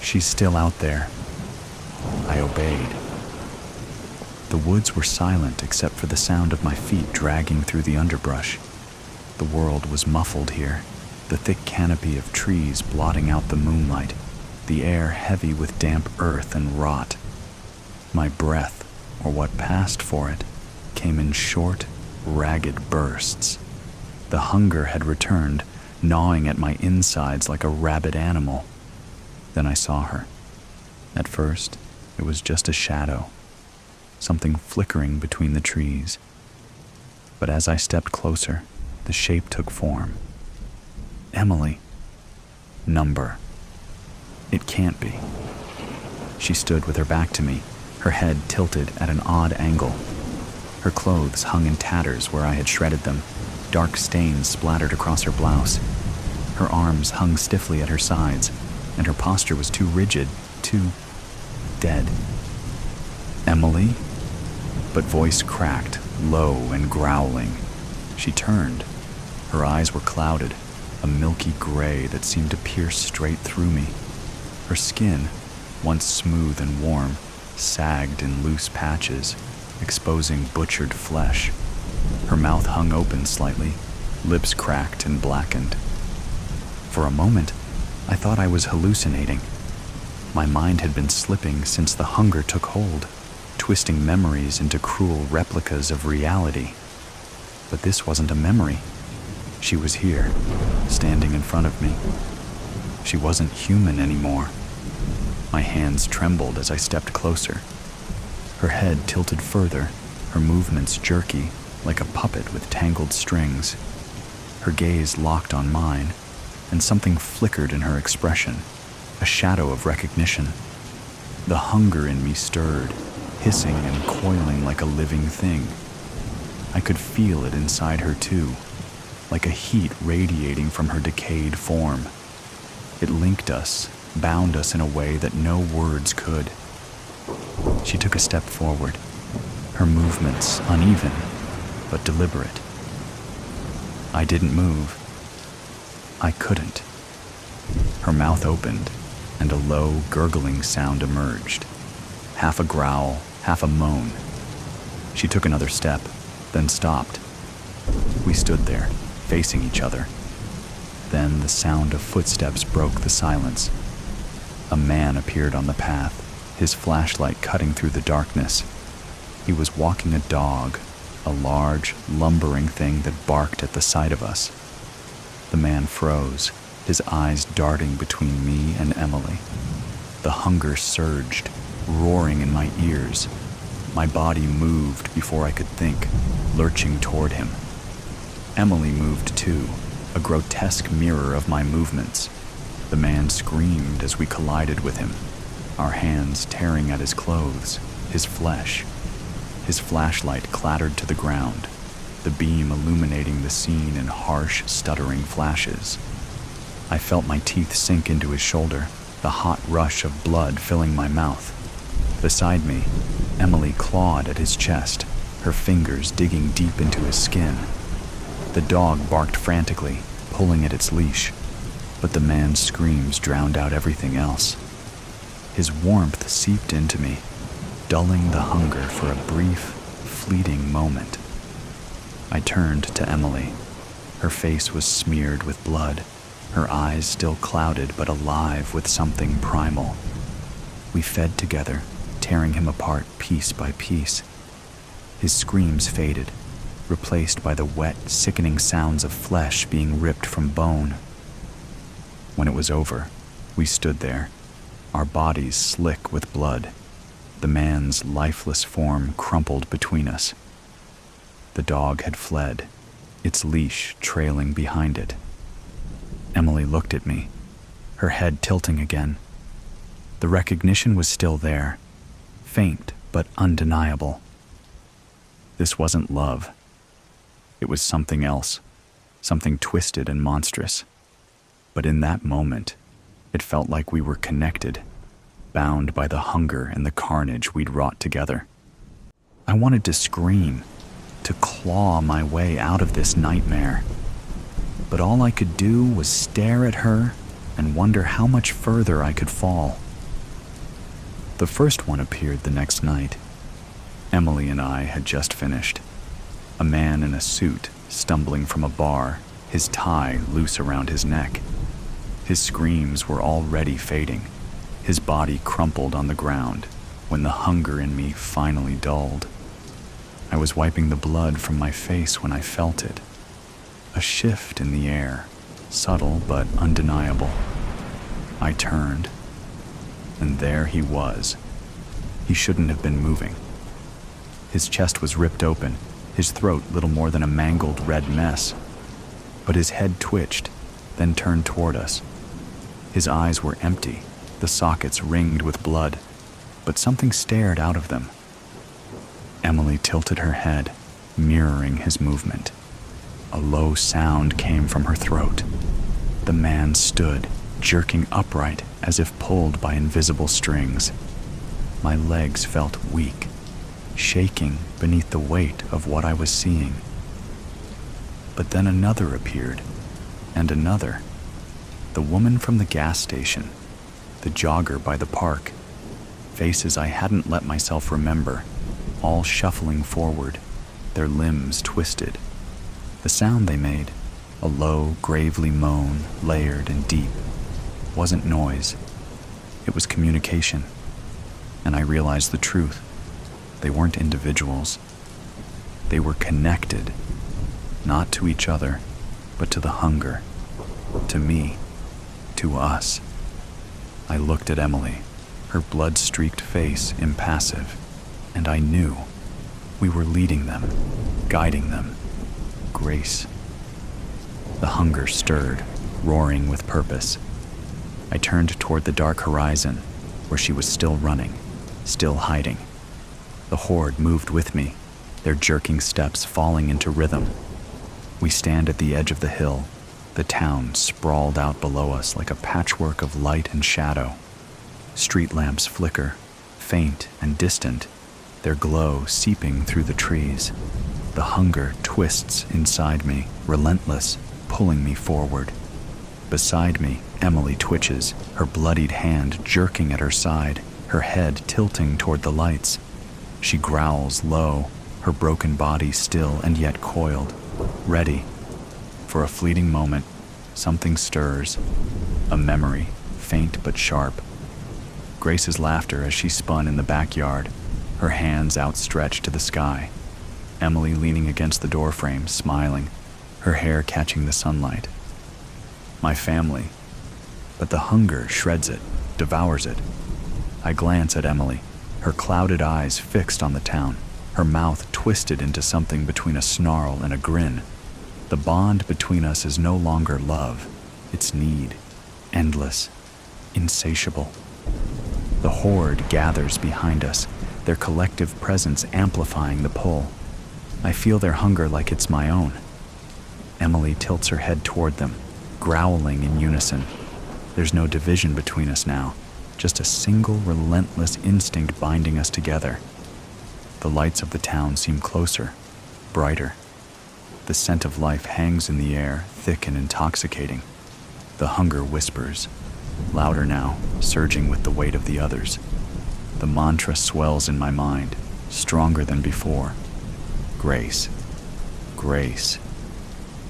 She's still out there." I obeyed. The woods were silent except for the sound of my feet dragging through the underbrush. The world was muffled here, the thick canopy of trees blotting out the moonlight, the air heavy with damp earth and rot. My breath, or what passed for it, came in short, ragged bursts. The hunger had returned, gnawing at my insides like a rabid animal. Then I saw her. At first, it was just a shadow, something flickering between the trees. But as I stepped closer, the shape took form. Emily. Number. It can't be. She stood with her back to me, her head tilted at an odd angle. Her clothes hung in tatters where I had shredded them. Dark stains splattered across her blouse. Her arms hung stiffly at her sides, and her posture was too rigid, too dead. Emily? But voice cracked, low and growling. She turned. Her eyes were clouded, a milky gray that seemed to pierce straight through me. Her skin, once smooth and warm, sagged in loose patches, exposing butchered flesh. Her mouth hung open slightly, lips cracked and blackened. For a moment, I thought I was hallucinating. My mind had been slipping since the hunger took hold, twisting memories into cruel replicas of reality. But this wasn't a memory. She was here, standing in front of me. She wasn't human anymore. My hands trembled as I stepped closer. Her head tilted further, her movements jerky, like a puppet with tangled strings. Her gaze locked on mine, and something flickered in her expression, a shadow of recognition. The hunger in me stirred, hissing and coiling like a living thing. I could feel it inside her too, like a heat radiating from her decayed form. It linked us, bound us in a way that no words could. She took a step forward, her movements uneven, but deliberate. I didn't move. I couldn't. Her mouth opened, and a low, gurgling sound emerged. Half a growl, half a moan. She took another step, then stopped. We stood there, facing each other. Then the sound of footsteps broke the silence. A man appeared on the path, his flashlight cutting through the darkness. He was walking a dog, a large, lumbering thing that barked at the sight of us. The man froze, his eyes darting between me and Emily. The hunger surged, roaring in my ears. My body moved before I could think, lurching toward him. Emily moved too, a grotesque mirror of my movements. The man screamed as we collided with him, our hands tearing at his clothes, his flesh. His flashlight clattered to the ground, the beam illuminating the scene in harsh, stuttering flashes. I felt my teeth sink into his shoulder, the hot rush of blood filling my mouth. Beside me, Emily clawed at his chest, her fingers digging deep into his skin. The dog barked frantically, pulling at its leash, but the man's screams drowned out everything else. His warmth seeped into me, dulling the hunger for a brief, fleeting moment. I turned to Emily. Her face was smeared with blood, her eyes still clouded but alive with something primal. We fed together, tearing him apart piece by piece. His screams faded, replaced by the wet, sickening sounds of flesh being ripped from bone. When it was over, we stood there, our bodies slick with blood. The man's lifeless form crumpled between us. The dog had fled, its leash trailing behind it. Emily looked at me, her head tilting again. The recognition was still there, faint but undeniable. This wasn't love. It was something else, something twisted and monstrous. But in that moment, It felt like we were connected, bound by the hunger and the carnage we'd wrought together. I wanted to scream, to claw my way out of this nightmare. But all I could do was stare at her and wonder how much further I could fall. The first one appeared the next night. Emily and I had just finished. A man in a suit stumbling from a bar, his tie loose around his neck. His screams were already fading. His body crumpled on the ground when the hunger in me finally dulled. I was wiping the blood from my face when I felt it. A shift in the air, subtle but undeniable. I turned, and there he was. He shouldn't have been moving. His chest was ripped open, his throat little more than a mangled red mess. But his head twitched, then turned toward us. His eyes were empty, the sockets ringed with blood, but something stared out of them. Emily tilted her head, mirroring his movement. A low sound came from her throat. The man stood, jerking upright as if pulled by invisible strings. My legs felt weak, shaking beneath the weight of what I was seeing. But then another appeared, and another. The woman from the gas station, the jogger by the park, faces I hadn't let myself remember, all shuffling forward, their limbs twisted. The sound they made, a low, gravely moan, layered and deep, wasn't noise. It was communication. And I realized the truth. They weren't individuals. They were connected, not to each other, but to the hunger, to me, to us. I looked at Emily, her blood-streaked face impassive, and I knew we were leading them, guiding them. Grace. The hunger stirred, roaring with purpose. I turned toward the dark horizon, where she was still running, still hiding. The horde moved with me, their jerking steps falling into rhythm. We stand at the edge of the hill, the town sprawled out below us like a patchwork of light and shadow. Street lamps flicker, faint and distant, their glow seeping through the trees. The hunger twists inside me, relentless, pulling me forward. Beside me, Emily twitches, her bloodied hand jerking at her side, her head tilting toward the lights. She growls low, her broken body still and yet coiled, ready. For a fleeting moment, something stirs, a memory, faint but sharp. Grace's laughter as she spun in the backyard, her hands outstretched to the sky. Emily leaning against the doorframe, smiling, her hair catching the sunlight. My family. But the hunger shreds it, devours it. I glance at Emily, her clouded eyes fixed on the town, her mouth twisted into something between a snarl and a grin. The bond between us is no longer love, it's need, endless, insatiable. The horde gathers behind us, their collective presence amplifying the pull. I feel their hunger like it's my own. Emily tilts her head toward them, growling in unison. There's no division between us now, just a single relentless instinct binding us together. The lights of the town seem closer, brighter. The scent of life hangs in the air, thick and intoxicating. The hunger whispers, louder now, surging with the weight of the others. The mantra swells in my mind, stronger than before. Grace, grace,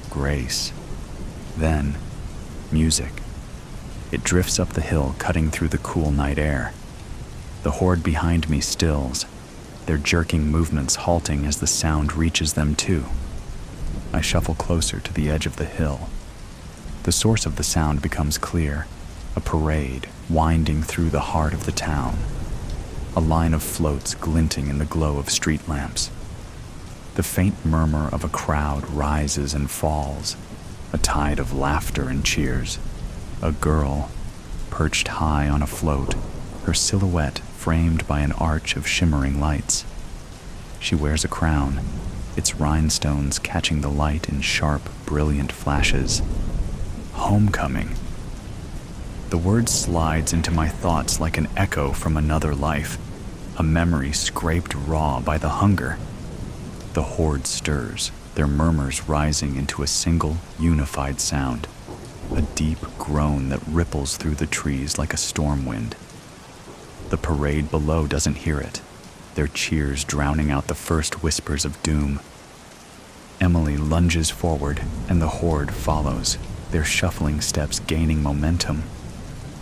grace. Then, music. It drifts up the hill, cutting through the cool night air. The horde behind me stills, their jerking movements halting as the sound reaches them too. I shuffle closer to the edge of the hill. The source of the sound becomes clear, a parade winding through the heart of the town. A line of floats glinting in the glow of street lamps. The faint murmur of a crowd rises and falls, a tide of laughter and cheers. A girl, perched high on a float, her silhouette framed by an arch of shimmering lights. She wears a crown, its rhinestones catching the light in sharp, brilliant flashes. Homecoming. The word slides into my thoughts like an echo from another life, a memory scraped raw by the hunger. The horde stirs, their murmurs rising into a single, unified sound, a deep groan that ripples through the trees like a storm wind. The parade below doesn't hear it, their cheers drowning out the first whispers of doom. Emily lunges forward, and the horde follows, their shuffling steps gaining momentum.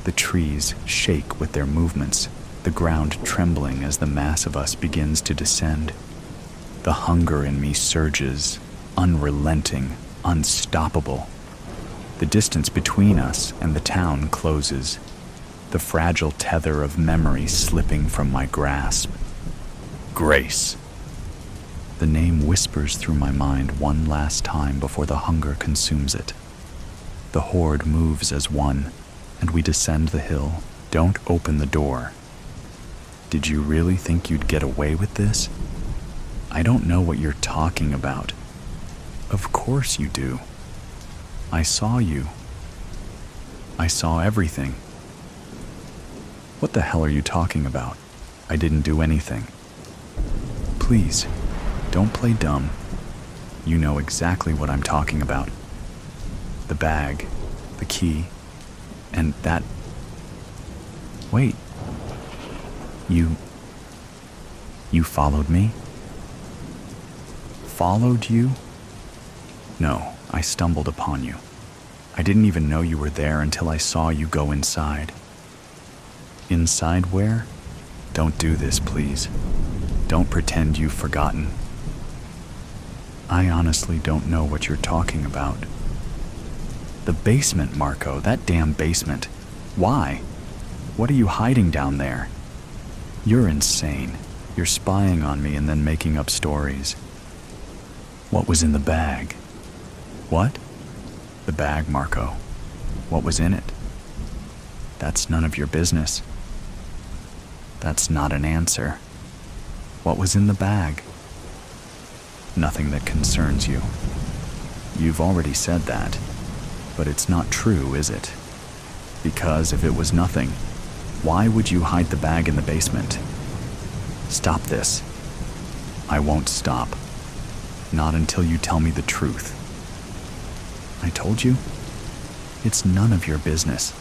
The trees shake with their movements, the ground trembling as the mass of us begins to descend. The hunger in me surges, unrelenting, unstoppable. The distance between us and the town closes, the fragile tether of memory slipping from my grasp. Grace. The name whispers through my mind one last time before the hunger consumes it. The horde moves as one, and we descend the hill. Don't open the door. Did you really think you'd get away with this? I don't know what you're talking about. Of course you do. I saw you. I saw everything. What the hell are you talking about? I didn't do anything. Please, don't play dumb. You know exactly what I'm talking about. The bag, the key, and that... Wait. You followed me? Followed you? No, I stumbled upon you. I didn't even know you were there until I saw you go inside. Inside where? Don't do this, please. Don't pretend you've forgotten. I honestly don't know what you're talking about. The basement, Marco, that damn basement. Why? What are you hiding down there? You're insane. You're spying on me and then making up stories. What was in the bag? What? The bag, Marco. What was in it? That's none of your business. That's not an answer. What was in the bag? Nothing that concerns you. You've already said that, but it's not true, is it? Because if it was nothing, why would you hide the bag in the basement? Stop this. I won't stop. Not until you tell me the truth. I told you? It's none of your business.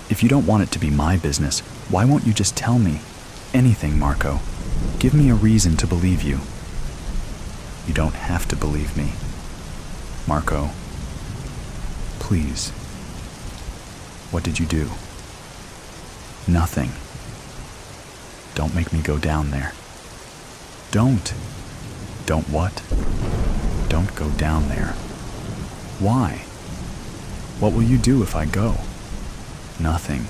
If you don't want it to be my business, why won't you just tell me? Anything, Marco. Give me a reason to believe you. You don't have to believe me. Marco, please. What did you do? Nothing. Don't make me go down there. Don't. Don't what? Don't go down there. Why? What will you do if I go? Nothing.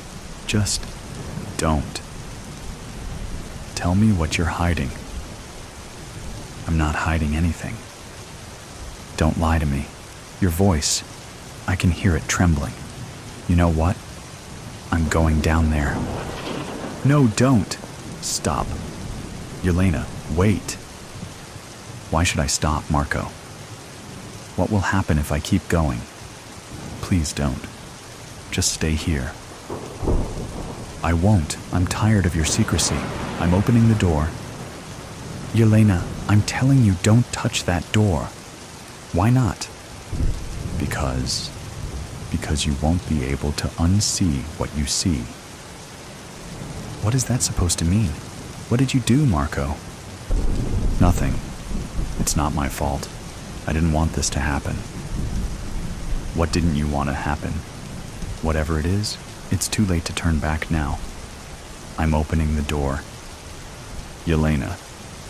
Just don't. Tell me what you're hiding. I'm not hiding anything. Don't lie to me. Your voice, I can hear it trembling. You know what? I'm going down there. No, don't. Stop. Yelena, wait. Why should I stop, Marco? What will happen if I keep going? Please don't. Just stay here. I won't. I'm tired of your secrecy. I'm opening the door. Yelena, I'm telling you, don't touch that door. Why not? Because you won't be able to unsee what you see. What is that supposed to mean? What did you do, Marco? Nothing. It's not my fault. I didn't want this to happen. What didn't you want to happen? Whatever it is, it's too late to turn back now. I'm opening the door. Yelena,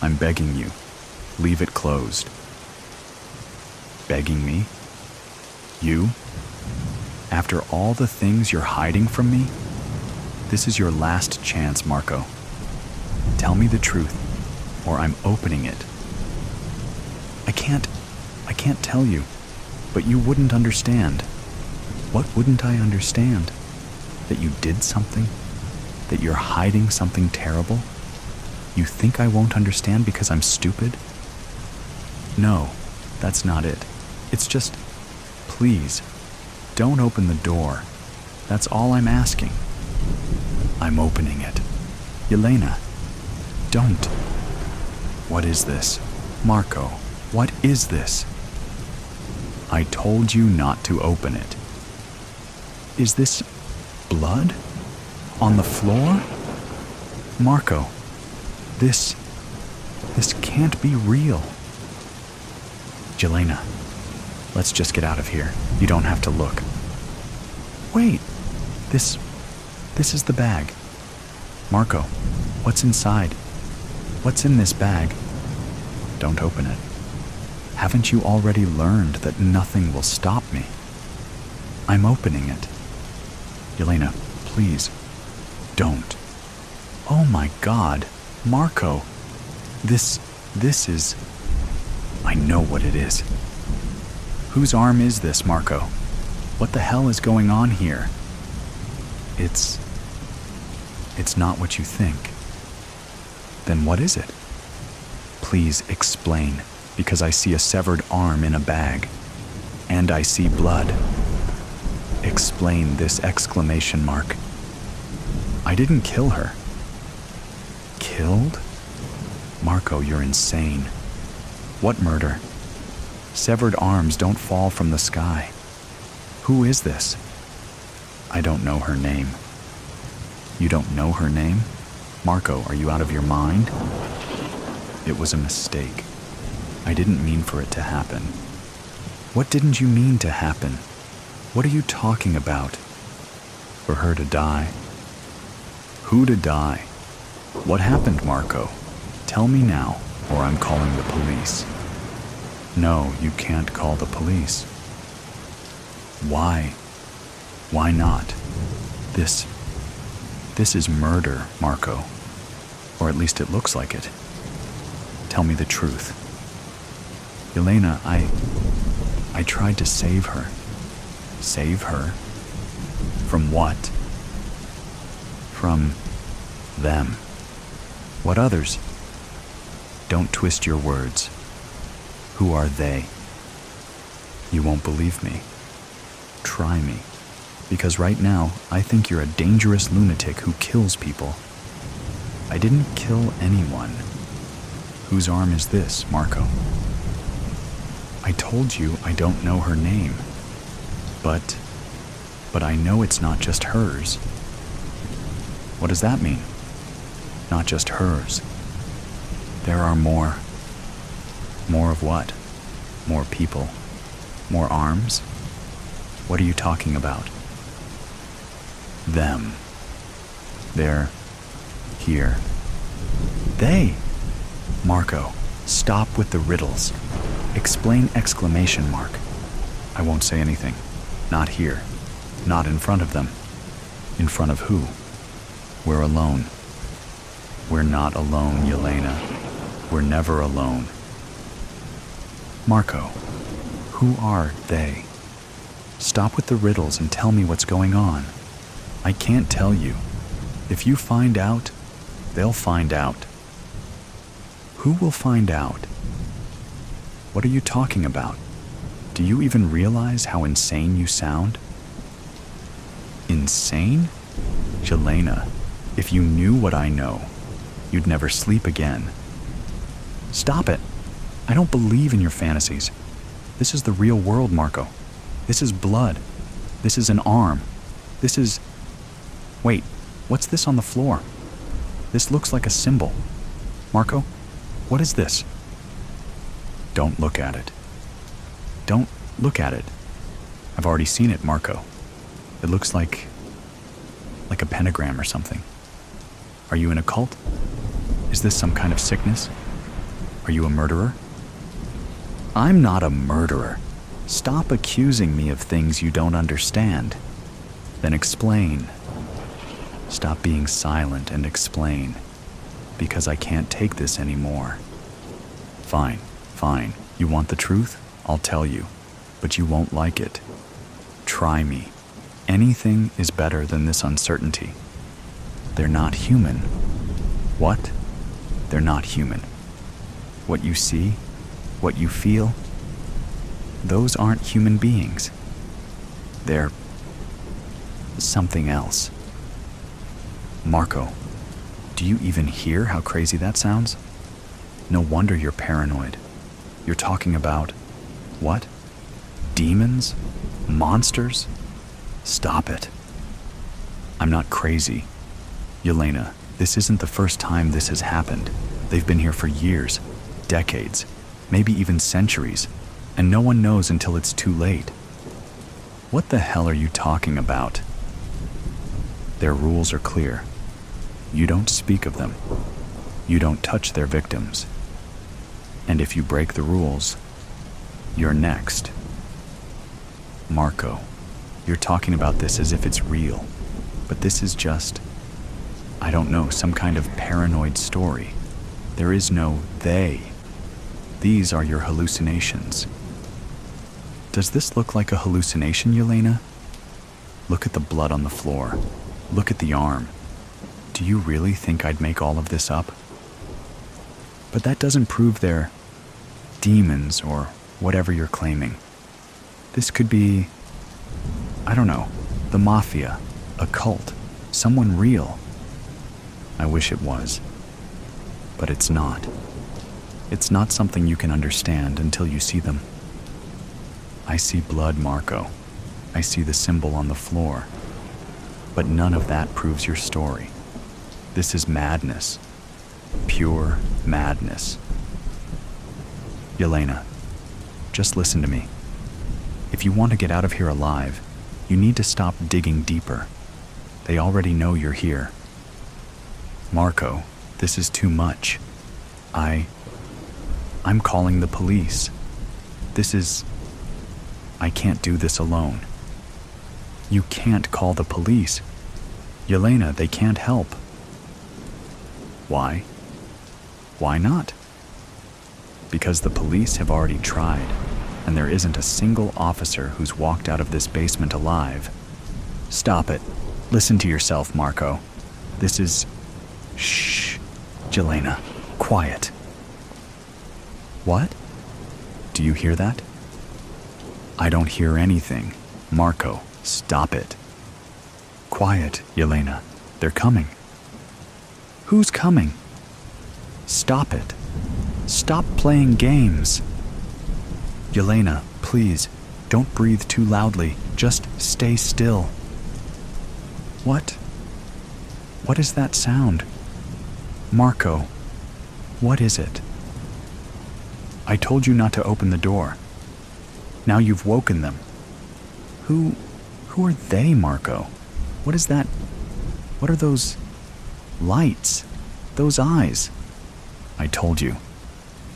I'm begging you. Leave it closed. Begging me? You? After all the things you're hiding from me? This is your last chance, Marco. Tell me the truth, or I'm opening it. I can't tell you, but you wouldn't understand. What wouldn't I understand? That you did something? That you're hiding something terrible? You think I won't understand because I'm stupid? No, that's not it. It's just, please, don't open the door. That's all I'm asking. I'm opening it. Yelena, don't. What is this? Marco, what is this? I told you not to open it. Is this blood? On the floor? Marco, this can't be real. Yelena, let's just get out of here. You don't have to look. Wait, this is the bag. Marco, what's inside? What's in this bag? Don't open it. Haven't you already learned that nothing will stop me? I'm opening it. Yelena, please, don't. Oh my God, Marco, this is... I know what it is. Whose arm is this, Marco? What the hell is going on here? It's not what you think. Then what is it? Please explain, because I see a severed arm in a bag, and I see blood. Explain this exclamation mark. I didn't kill her. Killed? Marco, you're insane. What murder? Severed arms don't fall from the sky. Who is this? I don't know her name. You don't know her name? Marco, are you out of your mind? It was a mistake. I didn't mean for it to happen. What didn't you mean to happen? What are you talking about? For her to die? Who to die? What happened, Marco? Tell me now, or I'm calling the police. No, you can't call the police. Why? Why not? This is murder, Marco. Or at least it looks like it. Tell me the truth. Yelena, I tried to save her. Save her? From what? From them. What others? Don't twist your words. Who are they? You won't believe me. Try me. Because right now, I think you're a dangerous lunatic who kills people. I didn't kill anyone. Whose arm is this, Marco? I told you I don't know her name. But I know it's not just hers. What does that mean? Not just hers. There are more. More of what? More people? More arms? What are you talking about? Them. They're here. They! Marco, stop with the riddles. Explain exclamation mark. I won't say anything. Not here. Not in front of them. In front of who? We're alone. We're not alone, Yelena. We're never alone. Marco, who are they? Stop with the riddles and tell me what's going on. I can't tell you. If you find out, they'll find out. Who will find out? What are you talking about? Do you even realize how insane you sound? Insane? Yelena, if you knew what I know, you'd never sleep again. Stop it. I don't believe in your fantasies. This is the real world, Marco. This is blood. This is an arm. This is... Wait, what's this on the floor? This looks like a symbol. Marco, what is this? Don't look at it. Don't look at it. I've already seen it, Marco. It looks like a pentagram or something. Are you in a cult? Is this some kind of sickness? Are you a murderer? I'm not a murderer. Stop accusing me of things you don't understand. Then explain. Stop being silent and explain. Because I can't take this anymore. Fine, fine. You want the truth? I'll tell you. But you won't like it. Try me. Anything is better than this uncertainty. They're not human. What? They're not human. What you see, what you feel, those aren't human beings. They're something else. Marco, do you even hear how crazy that sounds? No wonder you're paranoid. You're talking about, what? Demons? Monsters? Stop it. I'm not crazy. Yelena, this isn't the first time this has happened. They've been here for years, decades, maybe even centuries, and no one knows until it's too late. What the hell are you talking about? Their rules are clear. You don't speak of them. You don't touch their victims. And if you break the rules, you're next. Marco, you're talking about this as if it's real, but this is just, I don't know, some kind of paranoid story. There is no they. These are your hallucinations. Does this look like a hallucination, Yelena? Look at the blood on the floor. Look at the arm. Do you really think I'd make all of this up? But that doesn't prove they're demons or whatever you're claiming. This could be, I don't know, the mafia, a cult, someone real. I wish it was. But it's not. It's not something you can understand until you see them. I see blood, Marco. I see the symbol on the floor. But none of that proves your story. This is madness. Pure madness. Yelena, just listen to me. If you want to get out of here alive, you need to stop digging deeper. They already know you're here. Marco, this is too much. I'm calling the police. I can't do this alone. You can't call the police. Yelena, they can't help. Why? Why not? Because the police have already tried, and there isn't a single officer who's walked out of this basement alive. Stop it. Listen to yourself, Marco. This is... Shh. Yelena, quiet. What? Do you hear that? I don't hear anything. Marco, stop it. Quiet, Yelena. They're coming. Who's coming? Stop it. Stop playing games. Yelena, please, don't breathe too loudly. Just stay still. What? What is that sound? Marco, what is it? I told you not to open the door. Now you've woken them. Who are they, Marco? What is that? What are those lights? Those eyes? I told you.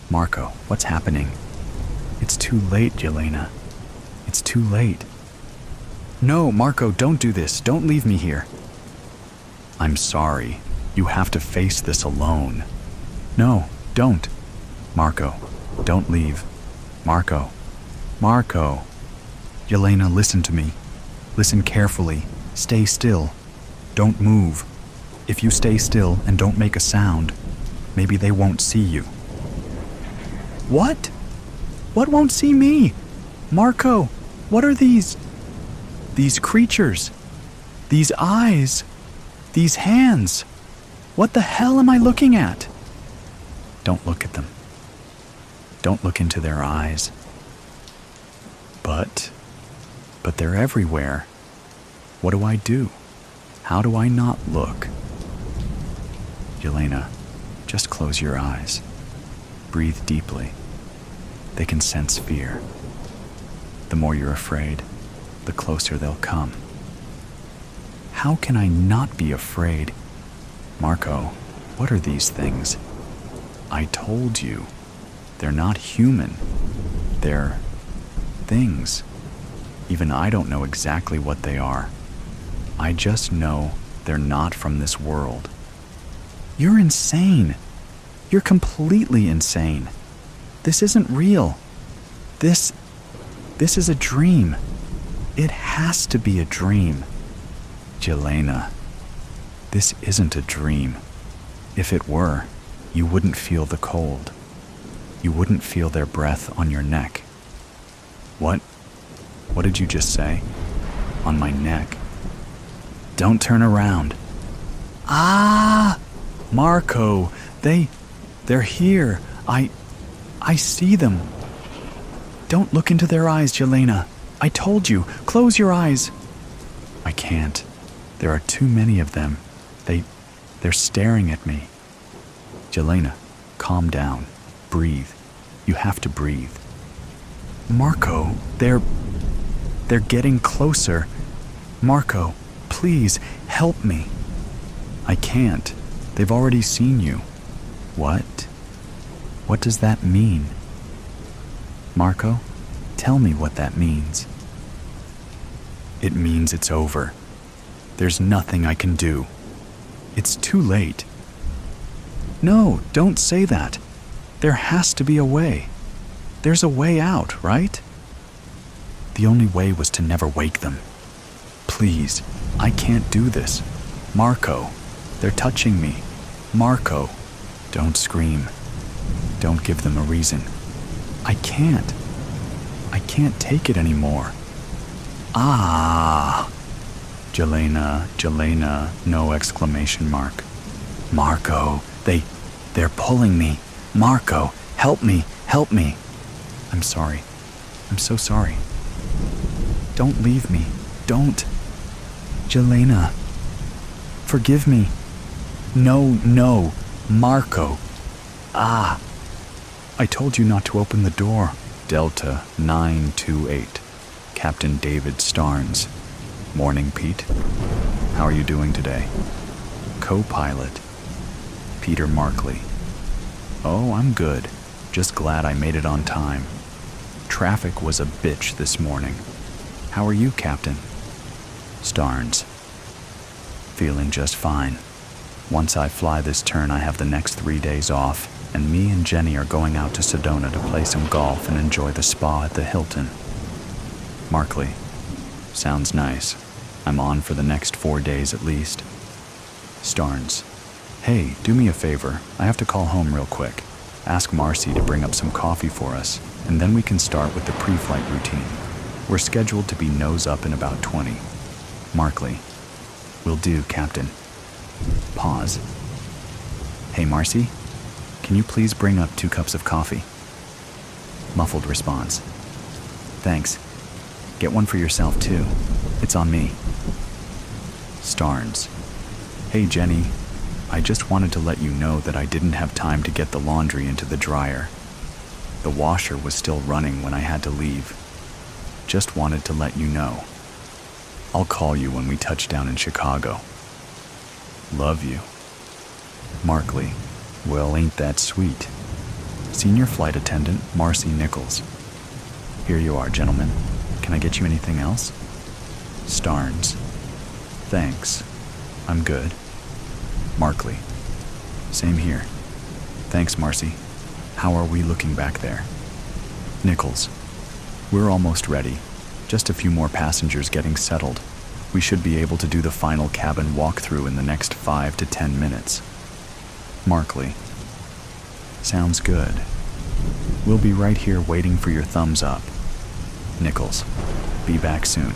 Marco, what's happening? It's too late, Yelena. It's too late. No, Marco, don't do this. Don't leave me here. I'm sorry. You have to face this alone. No, don't. Marco, don't leave. Marco. Marco. Yelena, listen to me. Listen carefully. Stay still. Don't move. If you stay still and don't make a sound, maybe they won't see you. What? What won't see me? Marco, what are these creatures? These eyes? These hands? What the hell am I looking at? Don't look at them. Don't look into their eyes. But they're everywhere. What do I do? How do I not look? Yelena, just close your eyes. Breathe deeply. They can sense fear. The more you're afraid, the closer they'll come. How can I not be afraid? Marco, what are these things? I told you. They're not human. They're things. Even I don't know exactly what they are. I just know they're not from this world. You're insane. You're completely insane. This isn't real. This is a dream. It has to be a dream. Yelena, this isn't a dream. If it were, you wouldn't feel the cold. You wouldn't feel their breath on your neck. What? What did you just say? On my neck? Don't turn around. Ah! Marco, they're here. I see them. Don't look into their eyes, Jelena. I told you, close your eyes. I can't. There are too many of them. They're staring at me. Jelena, calm down. Breathe. You have to breathe. Marco, they're getting closer. Marco, please, help me. I can't. They've already seen you. What? What does that mean? Marco, tell me what that means. It means it's over. There's nothing I can do. It's too late. No, don't say that. There has to be a way. There's a way out, right? The only way was to never wake them. Please, I can't do this. Marco, they're touching me. Marco, don't scream. Don't give them a reason. I can't. I can't take it anymore. Ah! Jelena, no exclamation mark. Marco, they're pulling me. Marco, help me. I'm sorry. I'm so sorry. Don't leave me. Don't. Jelena, forgive me. No, Marco. Ah! I told you not to open the door. Delta 928. Captain David Starnes. Morning, Pete. How are you doing today? Co-pilot. Peter Markley. Oh, I'm good. Just glad I made it on time. Traffic was a bitch this morning. How are you, Captain? Starnes. Feeling just fine. Once I fly this turn, I have the next 3 days off, and me and Jenny are going out to Sedona to play some golf and enjoy the spa at the Hilton. Markley. Sounds nice. I'm on for the next 4 days at least. Starnes. Hey, do me a favor. I have to call home real quick. Ask Marcy to bring up some coffee for us, and then we can start with the pre-flight routine. We're scheduled to be nose up in about 20. Markley. Will do, Captain. Pause. Hey, Marcy, can you please bring up 2 cups of coffee? Muffled response. Thanks. Get one for yourself, too. It's on me. Starnes. Hey, Jenny. I just wanted to let you know that I didn't have time to get the laundry into the dryer. The washer was still running when I had to leave. Just wanted to let you know. I'll call you when we touch down in Chicago. Love you. Markley. Well, ain't that sweet. Senior Flight Attendant Marcy Nichols. Here you are, gentlemen. Can I get you anything else? Starnes. Thanks. I'm good. Markley. Same here. Thanks, Marcy. How are we looking back there? Nichols. We're almost ready. Just a few more passengers getting settled. We should be able to do the final cabin walkthrough in the next 5 to 10 minutes. Markley. Sounds good. We'll be right here waiting for your thumbs up. Nichols. Be back soon.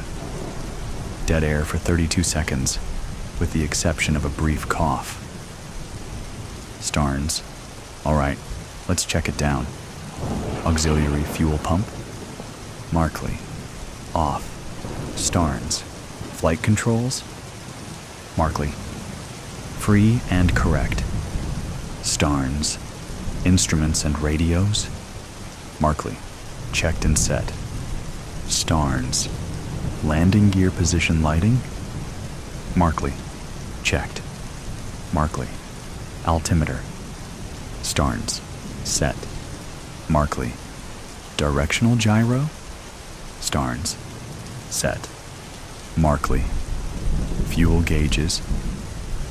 Dead air for 32 seconds, with the exception of a brief cough. Starnes. All right, let's check it down. Auxiliary fuel pump. Markley. Off. Starnes. Flight controls. Markley. Free and correct. Starnes. Instruments and radios. Markley. Checked and set. Starnes. Landing gear position lighting. Markley. Checked. Markley. Altimeter. Starnes. Set. Markley. Directional gyro. Starnes. Set. Markley. Fuel gauges.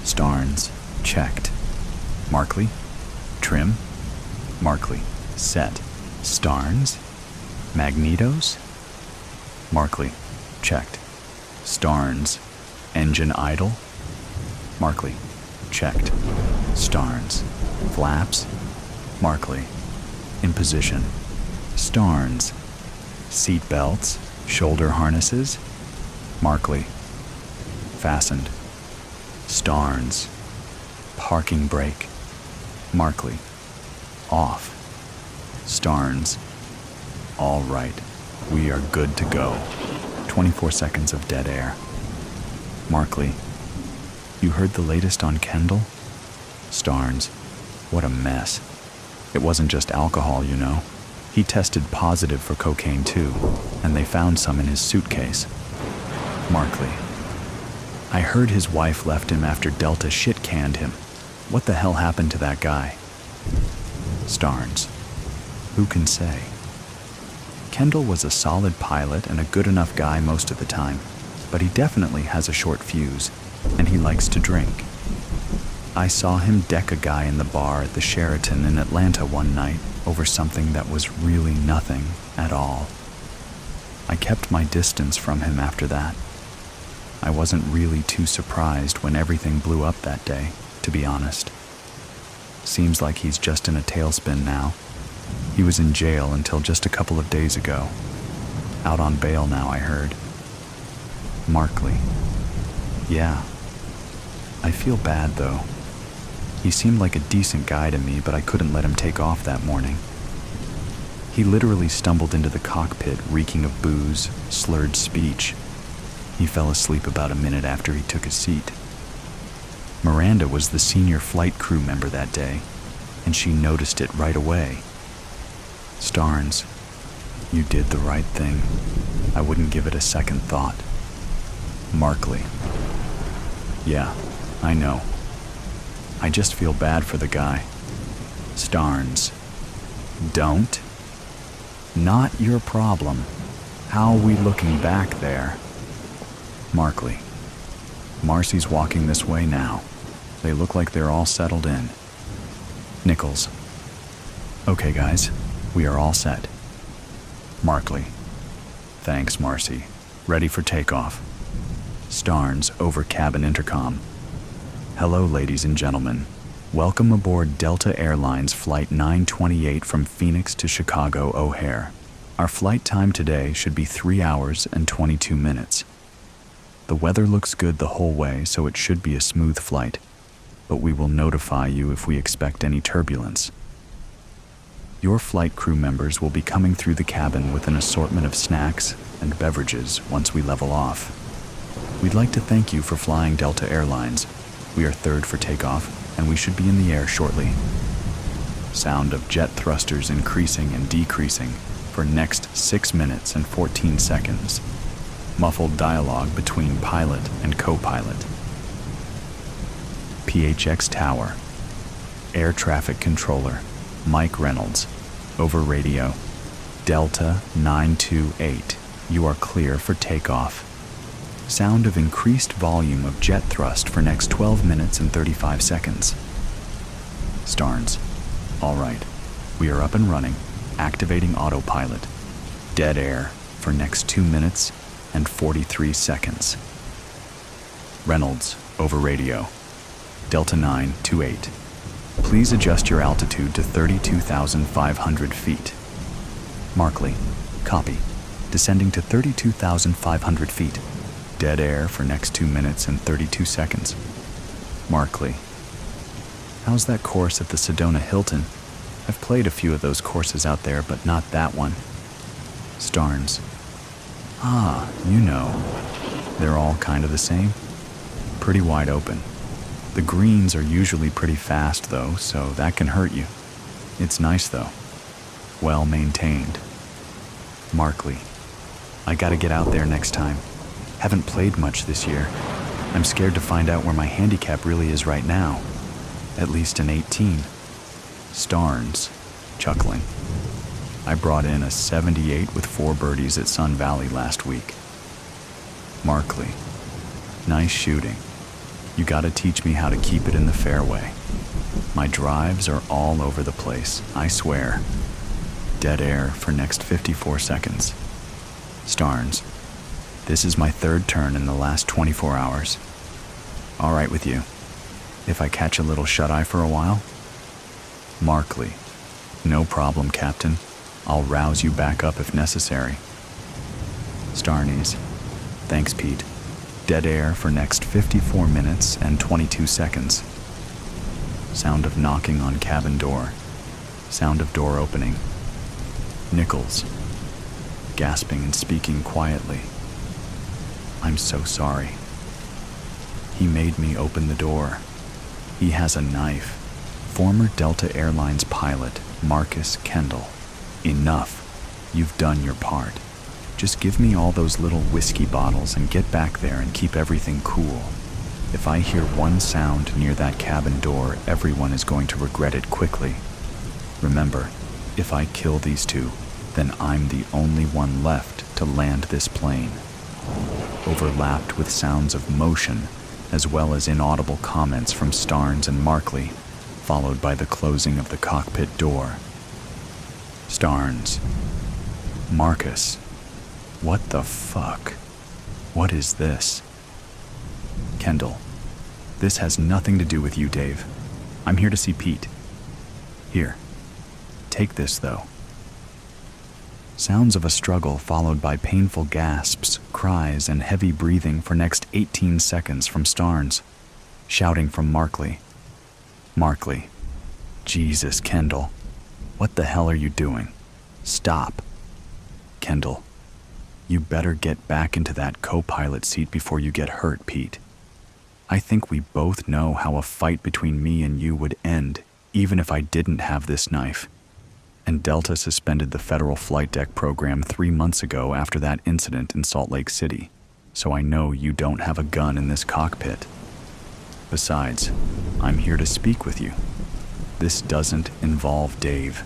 Starnes. Checked. Markley. Trim. Markley. Set. Starnes. Magnetos. Markley. Checked. Starnes. Engine idle. Markley. Checked. Starnes. Flaps. Markley. In position. Starnes. Seat belts. Shoulder harnesses. Markley. Fastened. Starnes. Parking brake. Markley. Off. Starnes. All right. We are good to go. 24 seconds of dead air. Markley. You heard the latest on Kendall? Starnes. What a mess. It wasn't just alcohol, you know. He tested positive for cocaine too, and they found some in his suitcase. Markley. I heard his wife left him after Delta shit-canned him. What the hell happened to that guy? Starnes. Who can say? Kendall was a solid pilot and a good enough guy most of the time, but he definitely has a short fuse, and he likes to drink. I saw him deck a guy in the bar at the Sheraton in Atlanta one night over something that was really nothing at all. I kept my distance from him after that. I wasn't really too surprised when everything blew up that day, to be honest. Seems like he's just in a tailspin now. He was in jail until just a couple of days ago. Out on bail now, I heard. Markley. Yeah. I feel bad, though. He seemed like a decent guy to me, but I couldn't let him take off that morning. He literally stumbled into the cockpit, reeking of booze, slurred speech. He fell asleep about a minute after he took his seat. Miranda was the senior flight crew member that day, and she noticed it right away. Starnes, you did the right thing. I wouldn't give it a second thought. Markley. Yeah, I know. I just feel bad for the guy. Starnes. Don't. Not your problem. How are we looking back there? Markley. Marcy's walking this way now. They look like they're all settled in. Nichols. Okay, guys. We are all set. Markley. Thanks, Marcy. Ready for takeoff. Starnes over cabin intercom. Hello, ladies and gentlemen. Welcome aboard Delta Airlines Flight 928 from Phoenix to Chicago O'Hare. Our flight time today should be 3 hours and 22 minutes. The weather looks good the whole way, so it should be a smooth flight, but we will notify you if we expect any turbulence. Your flight crew members will be coming through the cabin with an assortment of snacks and beverages once we level off. We'd like to thank you for flying Delta Airlines. We are third for takeoff, and we should be in the air shortly. Sound of jet thrusters increasing and decreasing for next 6 minutes and 14 seconds. Muffled dialogue between pilot and co-pilot. PHX Tower. Air Traffic Controller, Mike Reynolds, over radio. Delta 928, you are clear for takeoff. Sound of increased volume of jet thrust for next 12 minutes and 35 seconds. Starnes. All right, we are up and running, activating autopilot. Dead air for next 2 minutes and 43 seconds. Reynolds, over radio. Delta 928. Please adjust your altitude to 32,500 feet. Markley, copy. Descending to 32,500 feet. Dead air for next 2 minutes and 32 seconds. Markley. How's that course at the Sedona Hilton? I've played a few of those courses out there, but not that one. Starnes. Ah, you know. They're all kind of the same. Pretty wide open. The greens are usually pretty fast, though, so that can hurt you. It's nice, though. Well maintained. Markley. I gotta get out there next time. Haven't played much this year. I'm scared to find out where my handicap really is right now. At least an 18. Starnes, chuckling. I brought in a 78 with 4 birdies at Sun Valley last week. Markley. Nice shooting. You gotta teach me how to keep it in the fairway. My drives are all over the place, I swear. Dead air for next 54 seconds. Starnes. This is my 3rd turn in the last 24 hours. All right with you. If I catch a little shut-eye for a while? Markley. No problem, Captain. I'll rouse you back up if necessary. Starnes. Thanks, Pete. Dead air for next 54 minutes and 22 seconds. Sound of knocking on cabin door. Sound of door opening. Nichols. Gasping and speaking quietly. I'm so sorry. He made me open the door. He has a knife. Former Delta Airlines pilot, Marcus Kendall. Enough. You've done your part. Just give me all those little whiskey bottles and get back there and keep everything cool. If I hear one sound near that cabin door, everyone is going to regret it quickly. Remember, if I kill these two, then I'm the only one left to land this plane. Overlapped with sounds of motion, as well as inaudible comments from Starnes and Markley, followed by the closing of the cockpit door. Starnes. Marcus. What the fuck? What is this? Kendall. This has nothing to do with you, Dave. I'm here to see Pete. Here. Take this, though. Sounds of a struggle followed by painful gasps, cries, and heavy breathing for next 18 seconds from Starnes. Shouting from Markley. Markley. Jesus, Kendall. What the hell are you doing? Stop. Kendall. You better get back into that co-pilot seat before you get hurt, Pete. I think we both know how a fight between me and you would end, even if I didn't have this knife. And Delta suspended the federal flight deck program 3 months ago after that incident in Salt Lake City, so I know you don't have a gun in this cockpit. Besides, I'm here to speak with you. This doesn't involve Dave.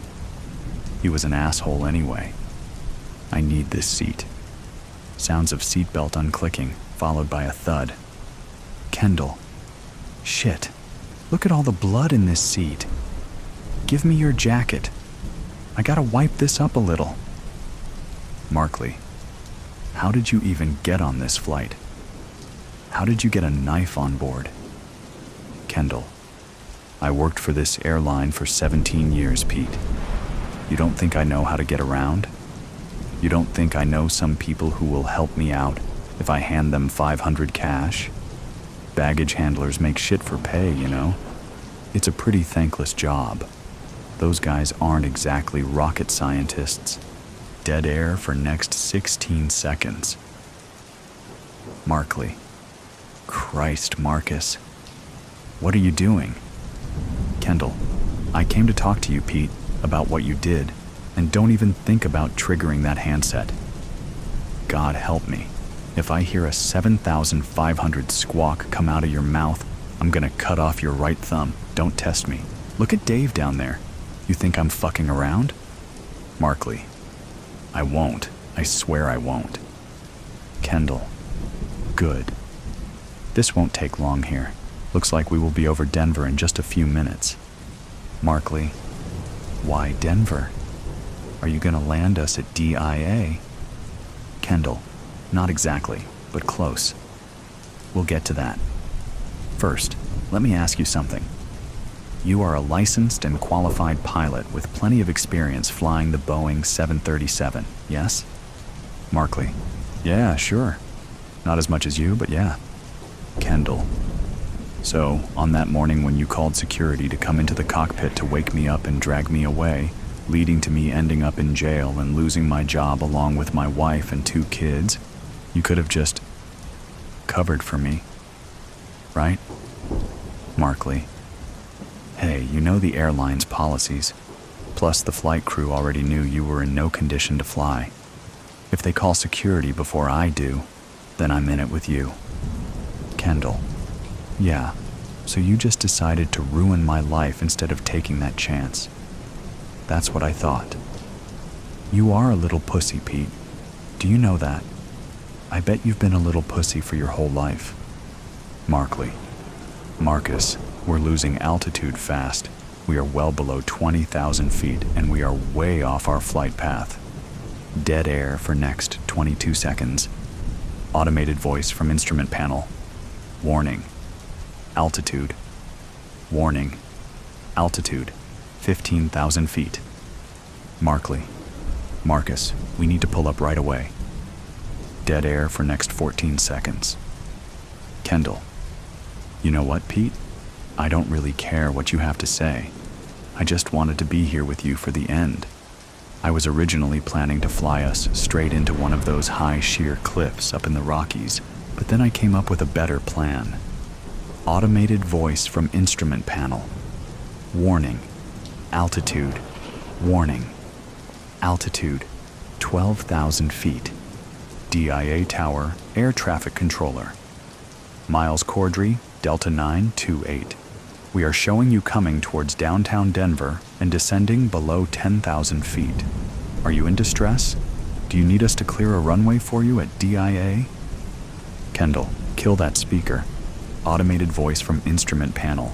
He was an asshole anyway. I need this seat. Sounds of seatbelt unclicking, followed by a thud. Kendall. Shit. Look at all the blood in this seat. Give me your jacket. I gotta wipe this up a little. Markley. How did you even get on this flight? How did you get a knife on board? Kendall. I worked for this airline for 17 years, Pete. You don't think I know how to get around? You don't think I know some people who will help me out if I hand them 500 cash? Baggage handlers make shit for pay, you know? It's a pretty thankless job. Those guys aren't exactly rocket scientists. Dead air for next 16 seconds. Markley. Christ, Marcus. What are you doing? Kendall. I came to talk to you, Pete, about what you did. And don't even think about triggering that handset. God help me. If I hear a 7,500 squawk come out of your mouth, I'm gonna cut off your right thumb. Don't test me. Look at Dave down there. You think I'm fucking around? Markley. I won't. I swear I won't. Kendall. Good. This won't take long here. Looks like we will be over Denver in just a few minutes. Markley. Why Denver? Are you gonna land us at DIA? Kendall. Not exactly, but close. We'll get to that. First, let me ask you something. You are a licensed and qualified pilot with plenty of experience flying the Boeing 737, yes? Markley. Yeah, sure. Not as much as you, but yeah. Kendall. So, on that morning when you called security to come into the cockpit to wake me up and drag me away, leading to me ending up in jail and losing my job along with my wife and 2 kids, you could have just covered for me, right? Markley. Hey, you know the airline's policies. Plus, the flight crew already knew you were in no condition to fly. If they call security before I do, then I'm in it with you. Kendall. Yeah, so you just decided to ruin my life instead of taking that chance. That's what I thought. You are a little pussy, Pete. Do you know that? I bet you've been a little pussy for your whole life. Markley. Marcus, we're losing altitude fast. We are well below 20,000 feet and we are way off our flight path. Dead air for next 22 seconds. Automated voice from instrument panel. Warning. Altitude. Warning. Altitude. 15,000 feet. Markley. Marcus, we need to pull up right away. Dead air for next 14 seconds. Kendall. You know what, Pete? I don't really care what you have to say. I just wanted to be here with you for the end. I was originally planning to fly us straight into one of those high sheer cliffs up in the Rockies, but then I came up with a better plan. Automated voice from instrument panel. Warning. Altitude. Warning. Altitude. 12,000 feet. DIA Tower, Air Traffic Controller. Miles Cordry, Delta 928. We are showing you coming towards downtown Denver and descending below 10,000 feet. Are you in distress? Do you need us to clear a runway for you at DIA? Kendall, kill that speaker. Automated voice from instrument panel.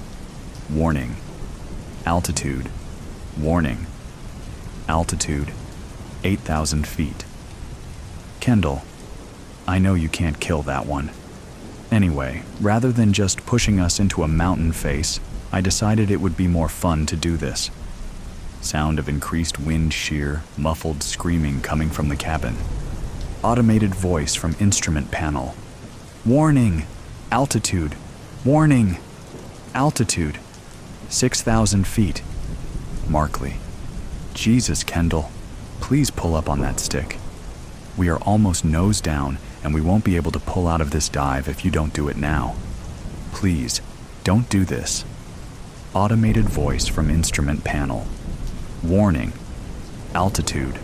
Warning. Altitude. Warning. Altitude. 8,000 feet. Kendall, I know you can't kill that one. Anyway, rather than just pushing us into a mountain face, I decided it would be more fun to do this. Sound of increased wind shear, muffled screaming coming from the cabin. Automated voice from instrument panel. Warning! Altitude! Warning! Altitude! 6,000 feet. Markley. Jesus, Kendall. Please pull up on that stick. We are almost nose down, and we won't be able to pull out of this dive if you don't do it now. Please, don't do this. Automated voice from instrument panel. Warning. Altitude.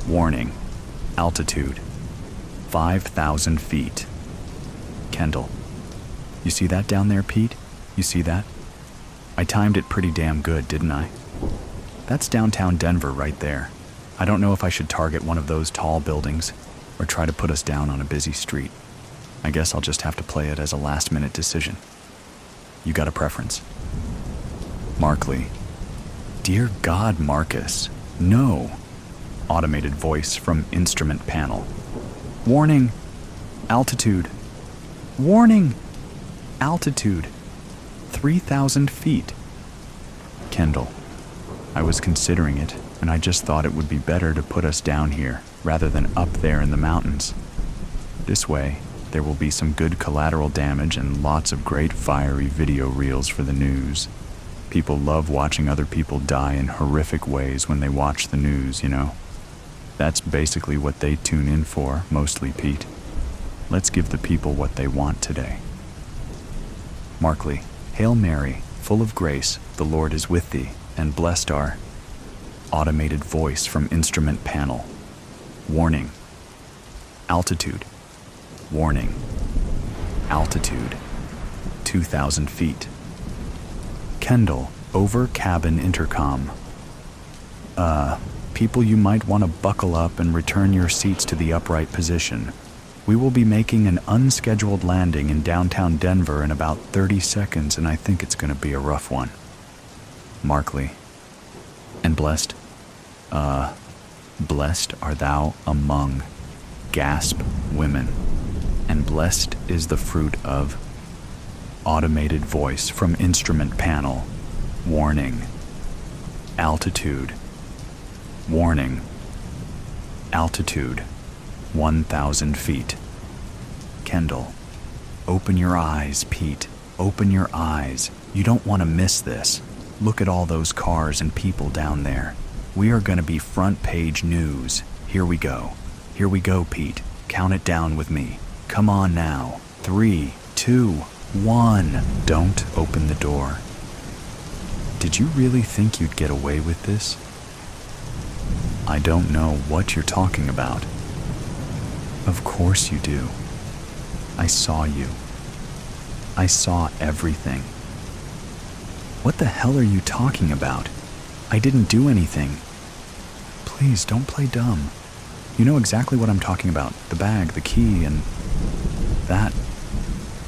Warning. Altitude. 5,000 feet. Kendall. You see that down there, Pete? You see that? I timed it pretty damn good, didn't I? That's downtown Denver right there. I don't know if I should target one of those tall buildings or try to put us down on a busy street. I guess I'll just have to play it as a last-minute decision. You got a preference? Markley. Dear God, Marcus. No. Automated voice from instrument panel. Warning. Altitude. Warning. Altitude. 3,000 feet. Kendall. I was considering it, and I just thought it would be better to put us down here rather than up there in the mountains. This way, there will be some good collateral damage and lots of great fiery video reels for the news. People love watching other people die in horrific ways when they watch the news, you know. That's basically what they tune in for, mostly, Pete. Let's give the people what they want today. Markley. Hail Mary, full of grace, the Lord is with thee, and blessed are. Automated voice from instrument panel. Warning. Altitude. Warning. Altitude. 2,000 feet. Kendall, over cabin intercom. People, you might want to buckle up and return your seats to the upright position. We will be making an unscheduled landing in downtown Denver in about 30 seconds, and I think it's going to be a rough one. Markley. And blessed? Blessed are thou among, gasp, women, and blessed is the fruit of. Automated voice from instrument panel. Warning. Altitude. Warning. Altitude. 1,000 feet. Kendall. Open your eyes, Pete. Open your eyes. You don't want to miss this. Look at all those cars and people down there. We are going to be front page news. Here we go. Here we go, Pete. Count it down with me. Come on now. 3, 2, 1. Don't open the door. Did you really think you'd get away with this? I don't know what you're talking about. Of course you do. I saw you. I saw everything. What the hell are you talking about? I didn't do anything. Please don't play dumb. You know exactly what I'm talking about. The bag, the key, and that.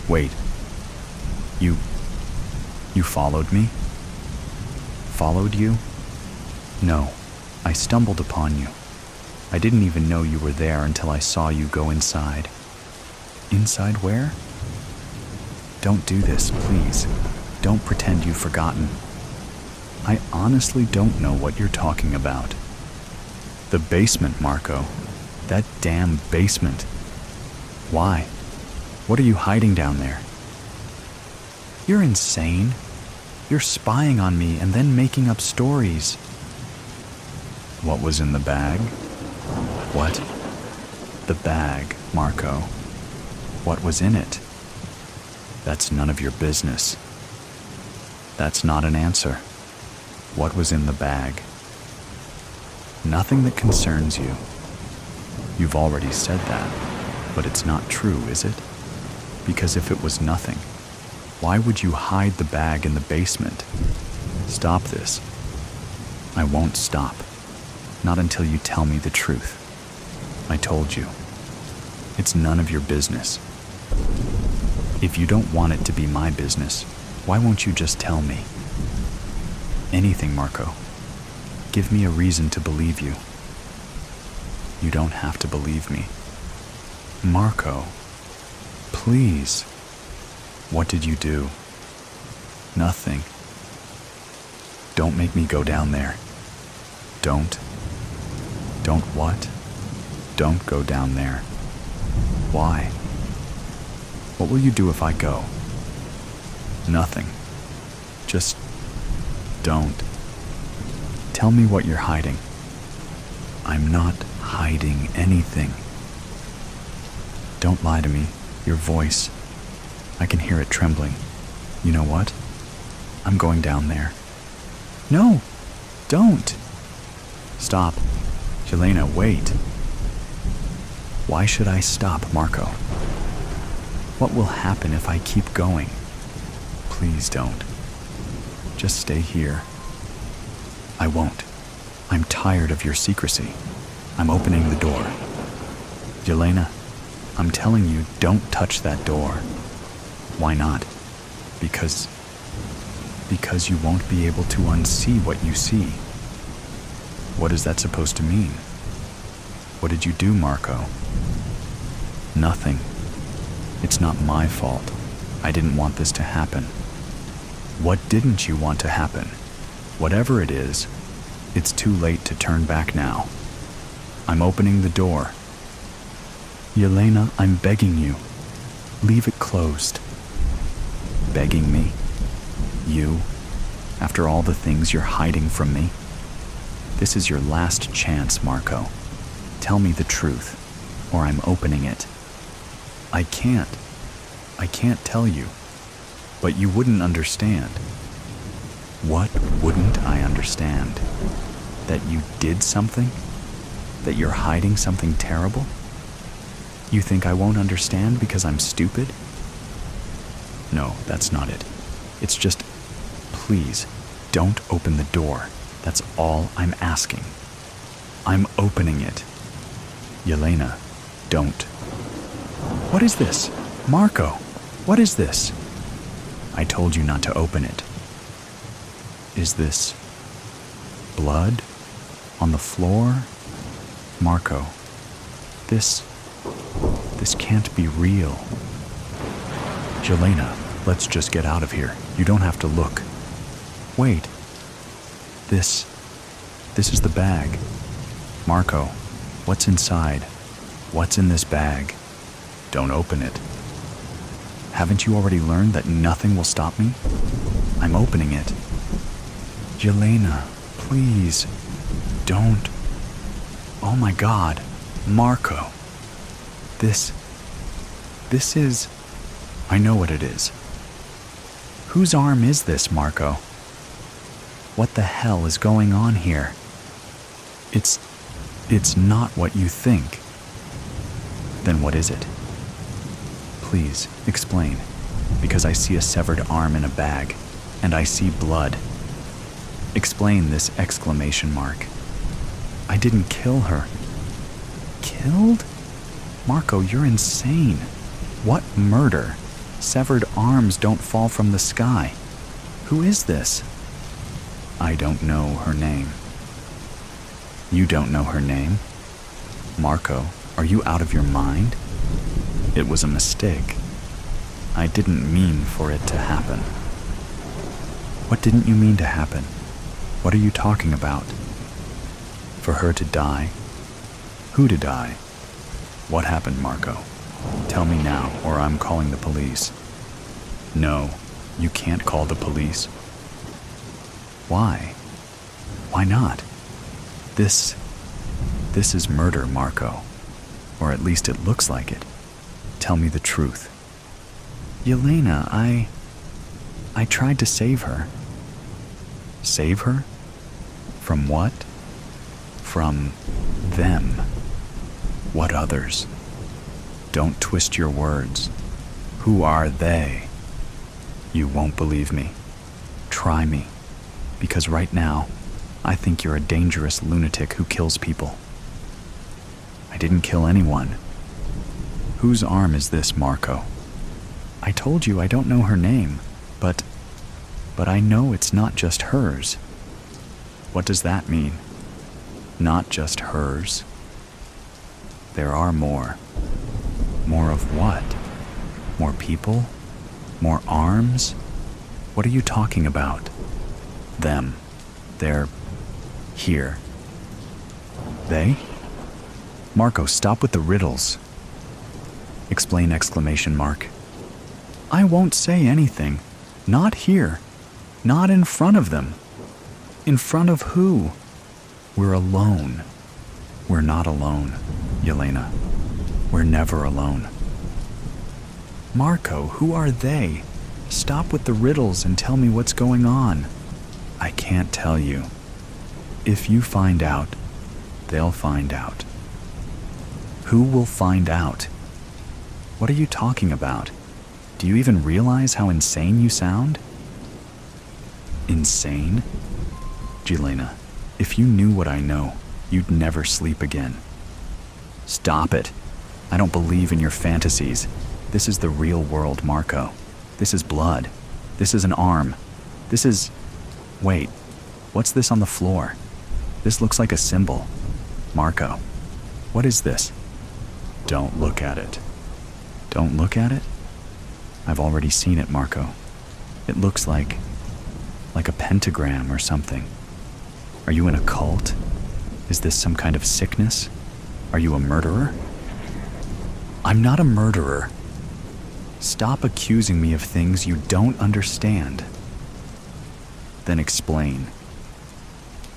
Wait. You followed me? Followed you? No, I stumbled upon you. I didn't even know you were there until I saw you go inside. Inside where? Don't do this, please. Don't pretend you've forgotten. I honestly don't know what you're talking about. The basement, Marco. That damn basement. Why? What are you hiding down there? You're insane. You're spying on me and then making up stories. What was in the bag? What? The bag, Marco. What was in it? That's none of your business. That's not an answer. What was in the bag? Nothing that concerns you. You've already said that, but it's not true, is it? Because if it was nothing, why would you hide the bag in the basement? Stop this. I won't stop. Not until you tell me the truth. I told you. It's none of your business. If you don't want it to be my business, why won't you just tell me? Anything, Marco. Give me a reason to believe you. You don't have to believe me. Marco, please. What did you do? Nothing. Don't make me go down there. Don't. Don't what? Don't go down there. Why? What will you do if I go? Nothing. Just don't. Tell me what you're hiding. I'm not hiding anything. Don't lie to me. Your voice. I can hear it trembling. You know what? I'm going down there. No! Don't! Stop. Yelena, wait. Why should I stop, Marco? What will happen if I keep going? Please don't. Just stay here. I won't. I'm tired of your secrecy. I'm opening the door. Yelena, I'm telling you, don't touch that door. Why not? Because you won't be able to unsee what you see. What is that supposed to mean? What did you do, Marco? Nothing. It's not my fault. I didn't want this to happen. What didn't you want to happen? Whatever it is, it's too late to turn back now. I'm opening the door. Yelena, I'm begging you. Leave it closed. Begging me? You? After all the things you're hiding from me? This is your last chance, Marco. Tell me the truth, or I'm opening it. I can't tell you, but you wouldn't understand. What wouldn't I understand? That you did something? That you're hiding something terrible? You think I won't understand because I'm stupid? No, that's not it. It's just, please, don't open the door. That's all I'm asking. I'm opening it. Yelena, don't. What is this? Marco, what is this? I told you not to open it. Is this blood on the floor? Marco, this can't be real. Yelena, let's just get out of here. You don't have to look. Wait. This is the bag. Marco, what's inside? What's in this bag? Don't open it. Haven't you already learned that nothing will stop me? I'm opening it. Yelena, please, don't. Oh my God, Marco. This is... I know what it is. Whose arm is this, Marco? What the hell is going on here? It's not what you think. Then what is it? Please, explain, because I see a severed arm in a bag, and I see blood. Explain this exclamation mark. I didn't kill her. Killed? Marco, you're insane. What murder? Severed arms don't fall from the sky. Who is this? I don't know her name. You don't know her name? Marco, are you out of your mind? It was a mistake. I didn't mean for it to happen. What didn't you mean to happen? What are you talking about? For her to die? Who to die? What happened, Marco? Tell me now, or I'm calling the police. No, You can't call the police. Why? Why not? This is murder, Marco. Or at least it looks like it. Tell me the truth. Yelena, I tried to save her. Save her? From what? From them. What others? Don't twist your words. Who are they? You won't believe me. Try me. Because right now, I think you're a dangerous lunatic who kills people. I didn't kill anyone. Whose arm is this, Marco? I told you I don't know her name, but I know it's not just hers. What does that mean? Not just hers. There are more. More of what? More people? More arms? What are you talking about? Them. They're here. They? Marco, stop with the riddles. Explain, exclamation mark. I won't say anything. Not here. Not in front of them. In front of who? We're alone. We're not alone, Yelena. We're never alone. Marco, who are they? Stop with the riddles and tell me what's going on. I can't tell you. If you find out, they'll find out. Who will find out? What are you talking about? Do you even realize how insane you sound? Insane? Yelena, if you knew what I know, you'd never sleep again. Stop it. I don't believe in your fantasies. This is the real world, Marco. This is blood. This is an arm. This is... Wait, what's this on the floor? This looks like a symbol. Marco, what is this? Don't look at it. Don't look at it? I've already seen it, Marco. It looks like a pentagram or something. Are you in a cult? Is this some kind of sickness? Are you a murderer? I'm not a murderer. Stop accusing me of things you don't understand. Then explain.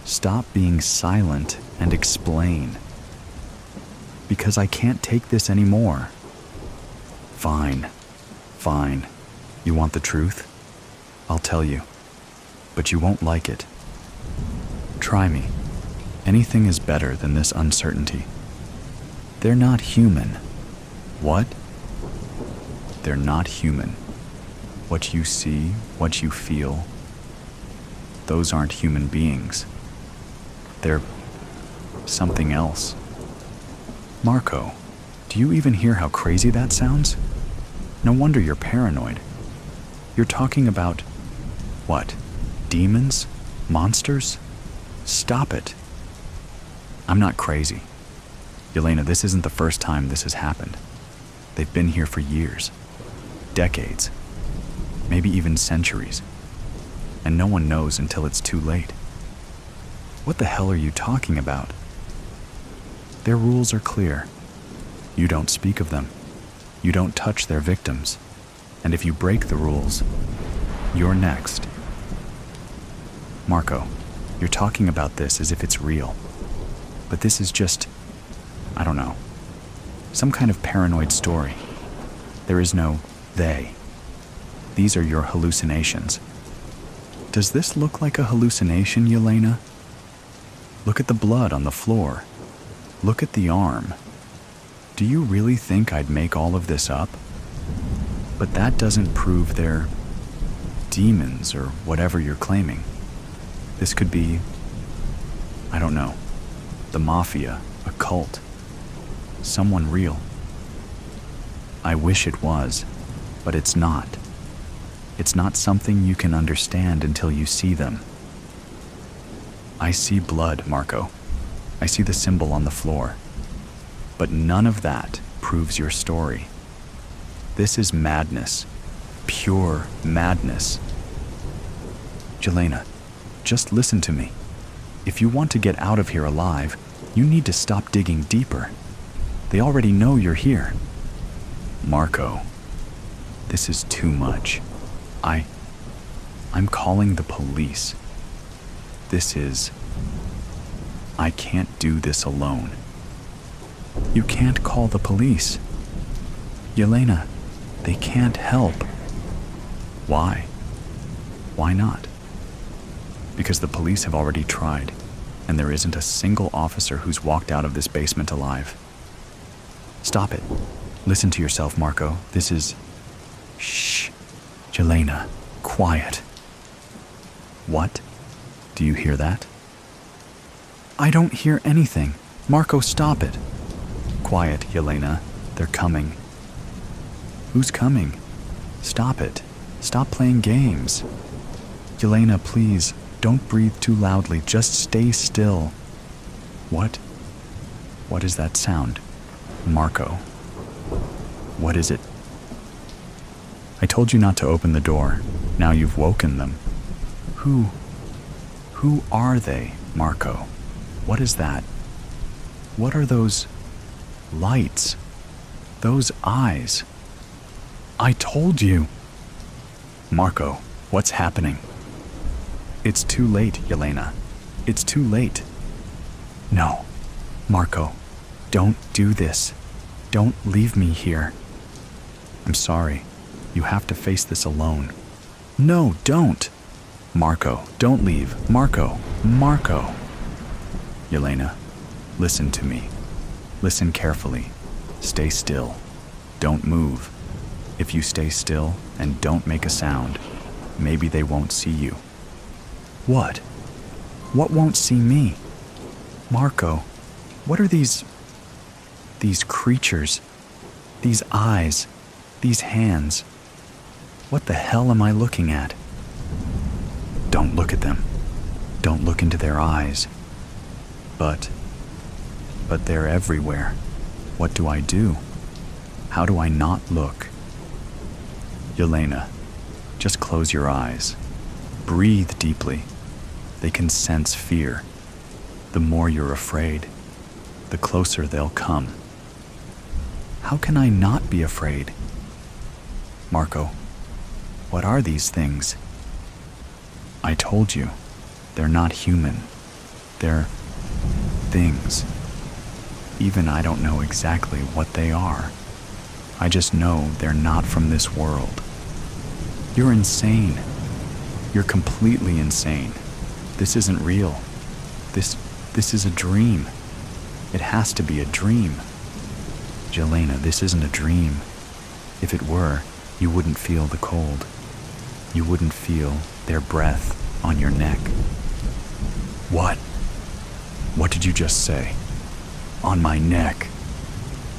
Stop being silent and explain. Because I can't take this anymore. Fine. Fine. You want the truth? I'll tell you. But you won't like it. Try me. Anything is better than this uncertainty. They're not human. What? They're not human. What you see, what you feel, those aren't human beings. They're something else. Marco, do you even hear how crazy that sounds? No wonder you're paranoid. You're talking about, what, demons? Monsters? Stop it. I'm not crazy. Yelena, this isn't the first time this has happened. They've been here for years, decades, maybe even centuries, and no one knows until it's too late. What the hell are you talking about? Their rules are clear. You don't speak of them. You don't touch their victims. And if you break the rules, you're next. Marco, you're talking about this as if it's real. But this is just, I don't know, some kind of paranoid story. There is no they. These are your hallucinations. Does this look like a hallucination, Yelena? Look at the blood on the floor. Look at the arm. Do you really think I'd make all of this up? But that doesn't prove they're demons or whatever you're claiming. This could be, I don't know, the mafia, a cult, someone real. I wish it was, but it's not. It's not something you can understand until you see them. I see blood, Marco. I see the symbol on the floor. But none of that proves your story. This is madness. Pure madness. Yelena, just listen to me. If you want to get out of here alive, you need to stop digging deeper. They already know you're here. Marco, this is too much. I'm calling the police. I can't do this alone. You can't call the police. Yelena, they can't help. Why? Why not? Because the police have already tried, and there isn't a single officer who's walked out of this basement alive. Stop it. Listen to yourself, Marco. Shh. Yelena, quiet. What? Do you hear that? I don't hear anything. Marco, stop it. Quiet, Yelena. They're coming. Who's coming? Stop it. Stop playing games. Yelena, please, don't breathe too loudly. Just stay still. What? What is that sound? Marco. What is it? I told you not to open the door. Now you've woken them. Who are they, Marco? What is that? What are those lights? Those eyes? I told you. Marco, what's happening? It's too late, Yelena. It's too late. No, Marco, don't do this. Don't leave me here. I'm sorry. You have to face this alone. No, don't. Marco, don't leave. Marco. Yelena, listen to me. Listen carefully. Stay still. Don't move. If you stay still and don't make a sound, maybe they won't see you. What? What won't see me? Marco, what are these creatures? These eyes? These hands? What the hell am I looking at? Don't look at them. Don't look into their eyes. But they're everywhere. What do I do? How do I not look? Yelena, just close your eyes. Breathe deeply. They can sense fear. The more you're afraid, the closer they'll come. How can I not be afraid? Marco, what are these things? I told you, they're not human. They're things. Even I don't know exactly what they are. I just know they're not from this world. You're insane. You're completely insane. This isn't real. This is a dream. It has to be a dream. Yelena, this isn't a dream. If it were, you wouldn't feel the cold. You wouldn't feel their breath on your neck. What? What did you just say? On my neck.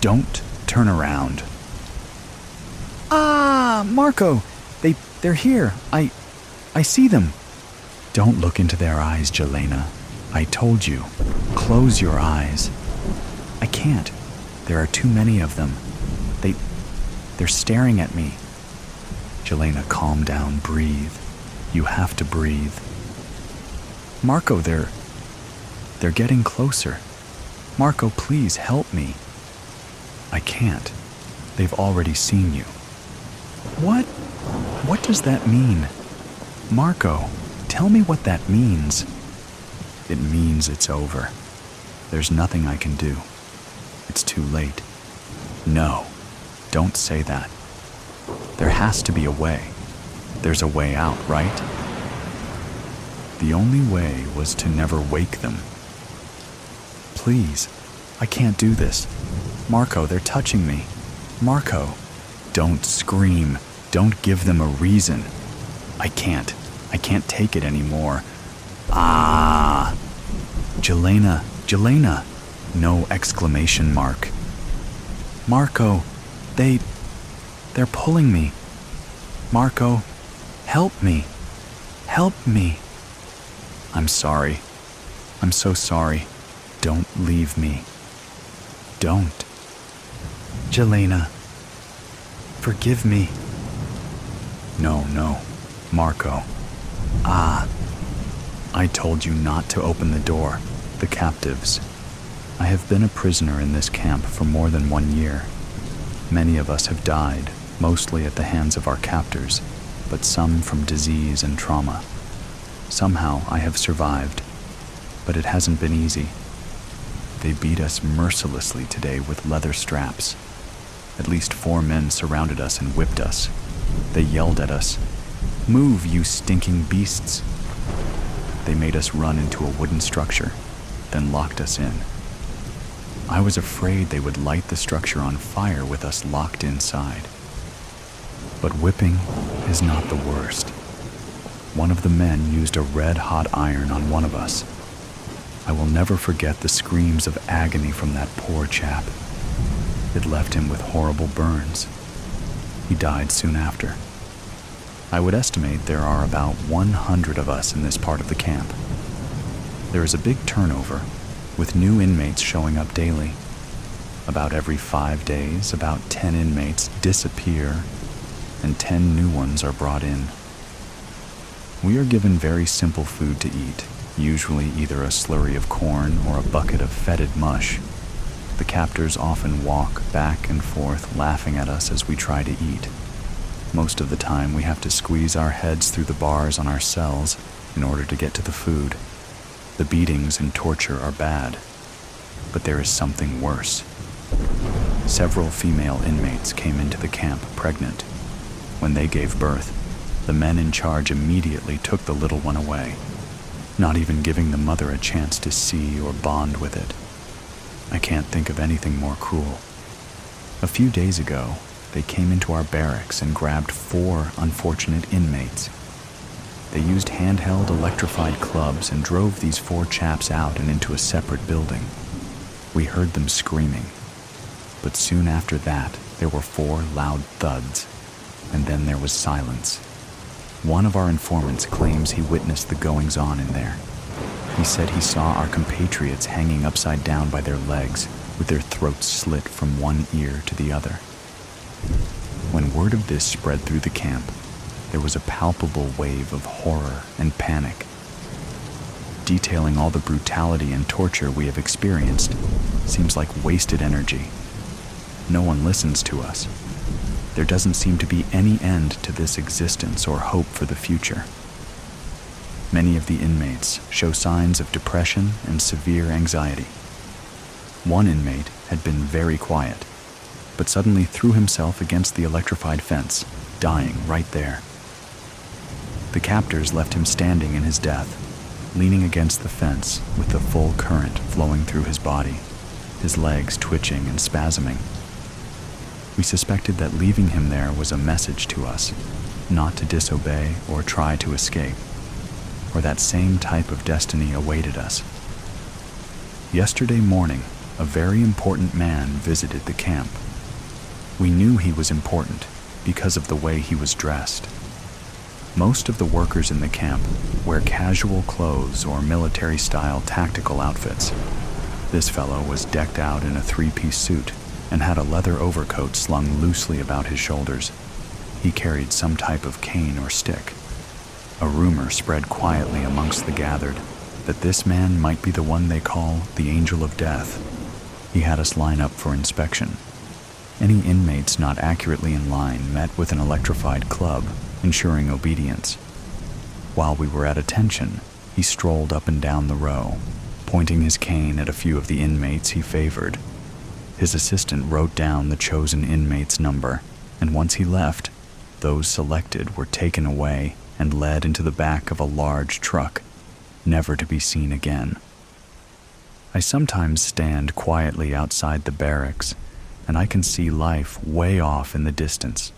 Don't turn around. Ah, Marco! They're here. I see them. Don't look into their eyes, Yelena. I told you. Close your eyes. I can't. There are too many of them. They're staring at me. Yelena, calm down. Breathe. You have to breathe. Marco, they're getting closer. Marco, please help me. I can't. They've already seen you. What? What does that mean? Marco, tell me what that means. It means it's over. There's nothing I can do. It's too late. No, don't say that. There has to be a way. There's a way out, right? The only way was to never wake them. Please, I can't do this. Marco, they're touching me. Marco, don't scream. Don't give them a reason. I can't take it anymore. Ah! Yelena. No exclamation mark. Marco, they're pulling me. Marco, help me. Help me. I'm sorry. I'm so sorry. Don't leave me. Don't. Yelena, forgive me. No, Marco. Ah, I told you not to open the door. The captives. I have been a prisoner in this camp for more than 1 year. 1 year. Many of us have died, mostly at the hands of our captors. They but some from disease and trauma. Somehow I have survived, but it hasn't been easy. They beat us mercilessly today with leather straps. At least 4 men surrounded us and whipped us. They yelled at us, "Move, you stinking beasts!" They made us run into a wooden structure, then locked us in. I was afraid they would light the structure on fire with us locked inside. But whipping is not the worst. One of the men used a red-hot iron on one of us. I will never forget the screams of agony from that poor chap. It left him with horrible burns. He died soon after. I would estimate there are about 100 of us in this part of the camp. There is a big turnover, with new inmates showing up daily. About every 5 days, about 10 inmates disappear, and 10 new ones are brought in. We are given very simple food to eat, usually either a slurry of corn or a bucket of fetid mush. The captors often walk back and forth, laughing at us as we try to eat. Most of the time, we have to squeeze our heads through the bars on our cells in order to get to the food. The beatings and torture are bad, but there is something worse. Several female inmates came into the camp pregnant. When they gave birth, the men in charge immediately took the little one away, not even giving the mother a chance to see or bond with it. I can't think of anything more cruel. A few days ago, they came into our barracks and grabbed 4 unfortunate inmates. They used handheld electrified clubs and drove these 4 chaps out and into a separate building. We heard them screaming. But soon after that, there were 4 loud thuds, and then there was silence. One of our informants claims he witnessed the goings-on in there. He said he saw our compatriots hanging upside down by their legs, with their throats slit from one ear to the other. When word of this spread through the camp, there was a palpable wave of horror and panic. Detailing all the brutality and torture we have experienced seems like wasted energy. No one listens to us. There doesn't seem to be any end to this existence or hope for the future. Many of the inmates show signs of depression and severe anxiety. One inmate had been very quiet, but suddenly threw himself against the electrified fence, dying right there. The captors left him standing in his death, leaning against the fence with the full current flowing through his body, his legs twitching and spasming. We suspected that leaving him there was a message to us, not to disobey or try to escape, or that same type of destiny awaited us. Yesterday morning, a very important man visited the camp. We knew he was important because of the way he was dressed. Most of the workers in the camp wear casual clothes or military-style tactical outfits. This fellow was decked out in a 3-piece suit and had a leather overcoat slung loosely about his shoulders. He carried some type of cane or stick. A rumor spread quietly amongst the gathered that this man might be the one they call the Angel of Death. He had us line up for inspection. Any inmates not accurately in line met with an electrified club, ensuring obedience. While we were at attention, he strolled up and down the row, pointing his cane at a few of the inmates he favored. His assistant wrote down the chosen inmate's number, and once he left, those selected were taken away and led into the back of a large truck, never to be seen again. I sometimes stand quietly outside the barracks, and I can see life way off in the distance.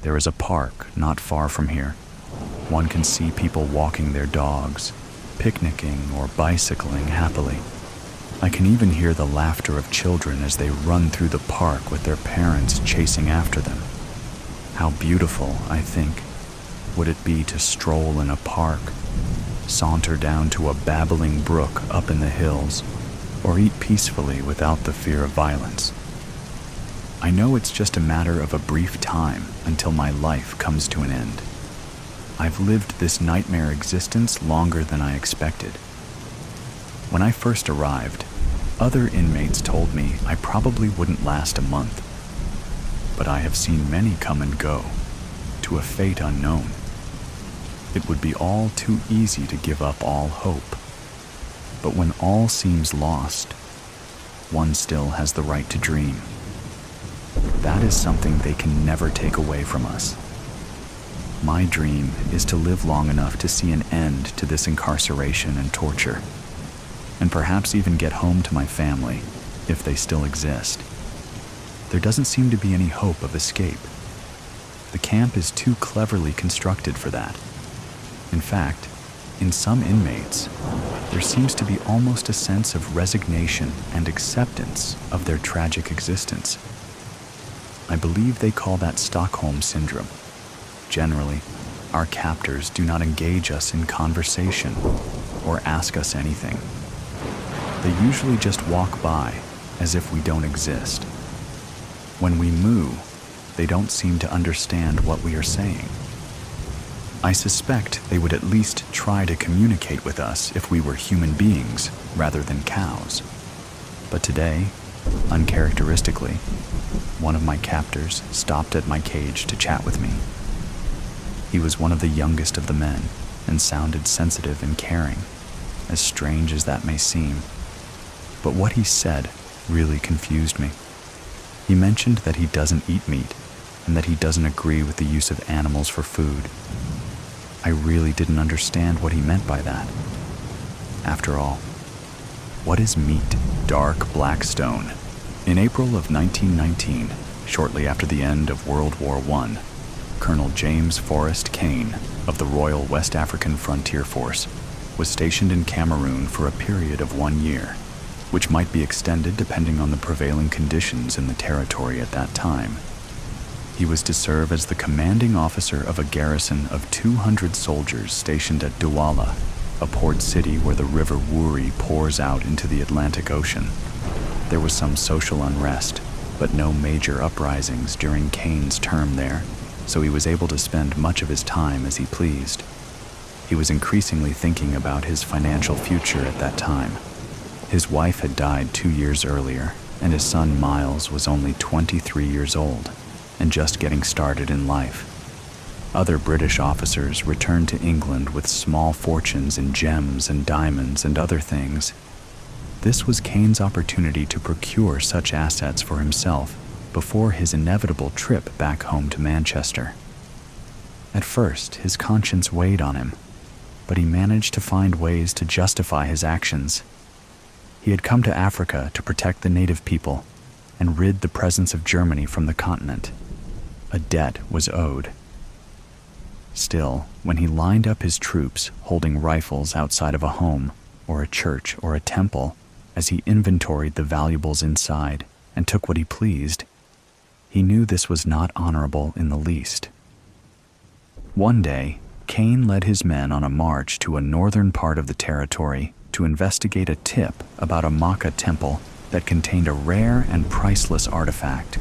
There is a park not far from here. One can see people walking their dogs, picnicking or bicycling happily. I can even hear the laughter of children as they run through the park with their parents chasing after them. How beautiful, I think, would it be to stroll in a park, saunter down to a babbling brook up in the hills, or eat peacefully without the fear of violence. I know it's just a matter of a brief time until my life comes to an end. I've lived this nightmare existence longer than I expected. When I first arrived, other inmates told me I probably wouldn't last a month. But I have seen many come and go, to a fate unknown. It would be all too easy to give up all hope. But when all seems lost, one still has the right to dream. That is something they can never take away from us. My dream is to live long enough to see an end to this incarceration and torture, and perhaps even get home to my family, if they still exist. There doesn't seem to be any hope of escape. The camp is too cleverly constructed for that. In fact, in some inmates, there seems to be almost a sense of resignation and acceptance of their tragic existence. I believe they call that Stockholm Syndrome. Generally, our captors do not engage us in conversation or ask us anything. They usually just walk by as if we don't exist. When we moo, they don't seem to understand what we are saying. I suspect they would at least try to communicate with us if we were human beings rather than cows. But today, uncharacteristically, one of my captors stopped at my cage to chat with me. He was one of the youngest of the men and sounded sensitive and caring, as strange as that may seem. But what he said really confused me. He mentioned that he doesn't eat meat and that he doesn't agree with the use of animals for food. I really didn't understand what he meant by that. After all, what is meat? Dark black stone. In April of 1919, shortly after the end of World War I, Colonel James Forrest Kane of the Royal West African Frontier Force was stationed in Cameroon for a period of 1 year, which might be extended depending on the prevailing conditions in the territory at that time. He was to serve as the commanding officer of a garrison of 200 soldiers stationed at Douala, a port city where the river Wouri pours out into the Atlantic Ocean. There was some social unrest, but no major uprisings during Kane's term there, so he was able to spend much of his time as he pleased. He was increasingly thinking about his financial future at that time. His wife had died 2 years earlier, and his son Miles was only 23 years old and just getting started in life. Other British officers returned to England with small fortunes in gems and diamonds and other things. This was Kane's opportunity to procure such assets for himself before his inevitable trip back home to Manchester. At first, his conscience weighed on him, but he managed to find ways to justify his actions. He had come to Africa to protect the native people and rid the presence of Germany from the continent. A debt was owed. Still, when he lined up his troops holding rifles outside of a home or a church or a temple, as he inventoried the valuables inside and took what he pleased, he knew this was not honorable in the least. One day, Kane led his men on a march to a northern part of the territory to investigate a tip about a Maka temple that contained a rare and priceless artifact.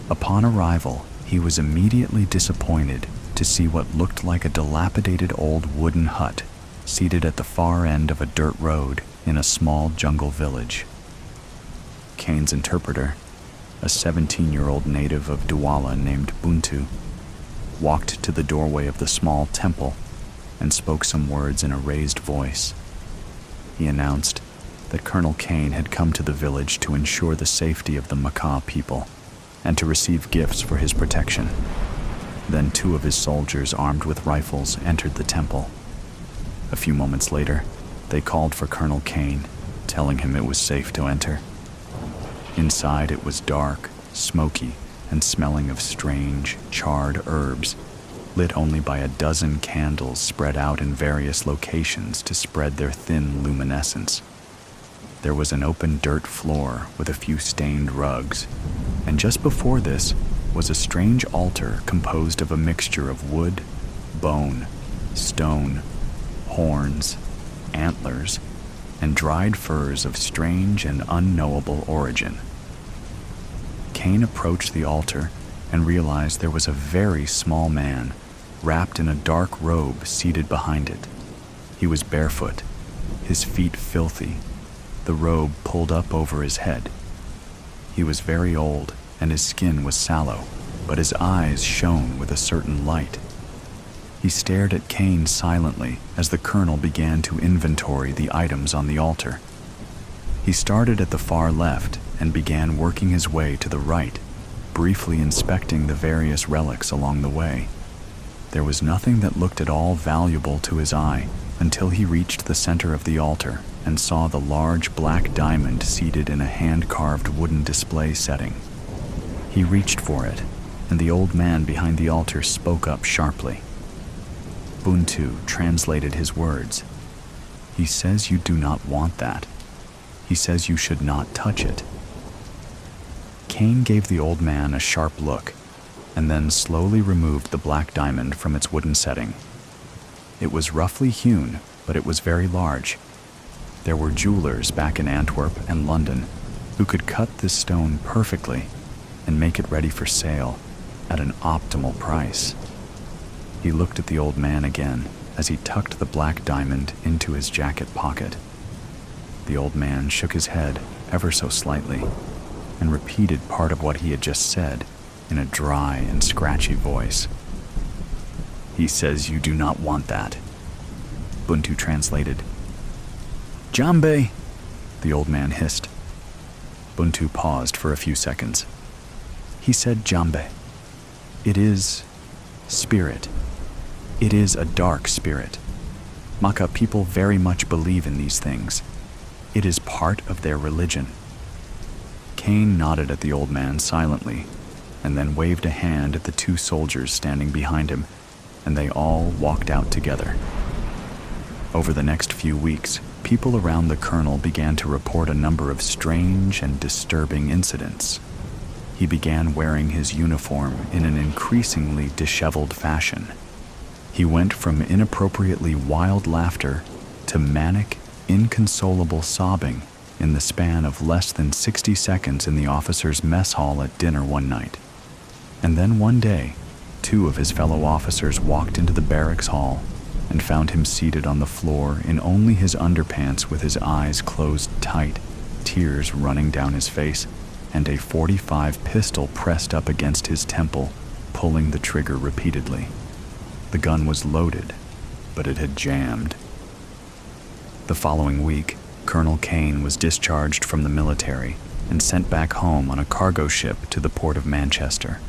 Upon arrival, he was immediately disappointed to see what looked like a dilapidated old wooden hut seated at the far end of a dirt road in a small jungle village. Kane's interpreter, a 17-year-old native of Douala named Buntu, walked to the doorway of the small temple and spoke some words in a raised voice. He announced that Colonel Kane had come to the village to ensure the safety of the Maka people and to receive gifts for his protection. Then 2 of his soldiers armed with rifles entered the temple. A few moments later, they called for Colonel Kane, telling him it was safe to enter. Inside it was dark, smoky, and smelling of strange, charred herbs, lit only by a dozen candles spread out in various locations to spread their thin luminescence. There was an open dirt floor with a few stained rugs, and just before this was a strange altar composed of a mixture of wood, bone, stone, horns, antlers, and dried furs of strange and unknowable origin. Kane approached the altar and realized there was a very small man, wrapped in a dark robe, seated behind it. He was barefoot, his feet filthy, the robe pulled up over his head. He was very old, and his skin was sallow, but his eyes shone with a certain light. He stared at Cain silently as the colonel began to inventory the items on the altar. He started at the far left and began working his way to the right, briefly inspecting the various relics along the way. There was nothing that looked at all valuable to his eye until he reached the center of the altar and saw the large black diamond seated in a hand-carved wooden display setting. He reached for it, and the old man behind the altar spoke up sharply. Buntu translated his words. "He says you do not want that. He says you should not touch it." Cain gave the old man a sharp look, and then slowly removed the black diamond from its wooden setting. It was roughly hewn, but it was very large. There were jewelers back in Antwerp and London who could cut this stone perfectly and make it ready for sale at an optimal price. He looked at the old man again as he tucked the black diamond into his jacket pocket. The old man shook his head ever so slightly and repeated part of what he had just said in a dry and scratchy voice. "He says you do not want that," Buntu translated. "Jambe," the old man hissed. Buntu paused for a few seconds. He said Jambe. It is spirit. It is a dark spirit. Maka people very much believe in these things. It is part of their religion. Cain nodded at the old man silently, and then waved a hand at the two soldiers standing behind him, and they all walked out together. Over the next few weeks, people around the colonel began to report a number of strange and disturbing incidents. He began wearing his uniform in an increasingly disheveled fashion. He went from inappropriately wild laughter to manic, inconsolable sobbing in the span of less than 60 seconds in the officers' mess hall at dinner one night. And then one day, two of his fellow officers walked into the barracks hall and found him seated on the floor in only his underpants with his eyes closed tight, tears running down his face, and a .45 pistol pressed up against his temple, pulling the trigger repeatedly. The gun was loaded, but it had jammed. The following week, Colonel Cain was discharged from the military and sent back home on a cargo ship to the port of Manchester.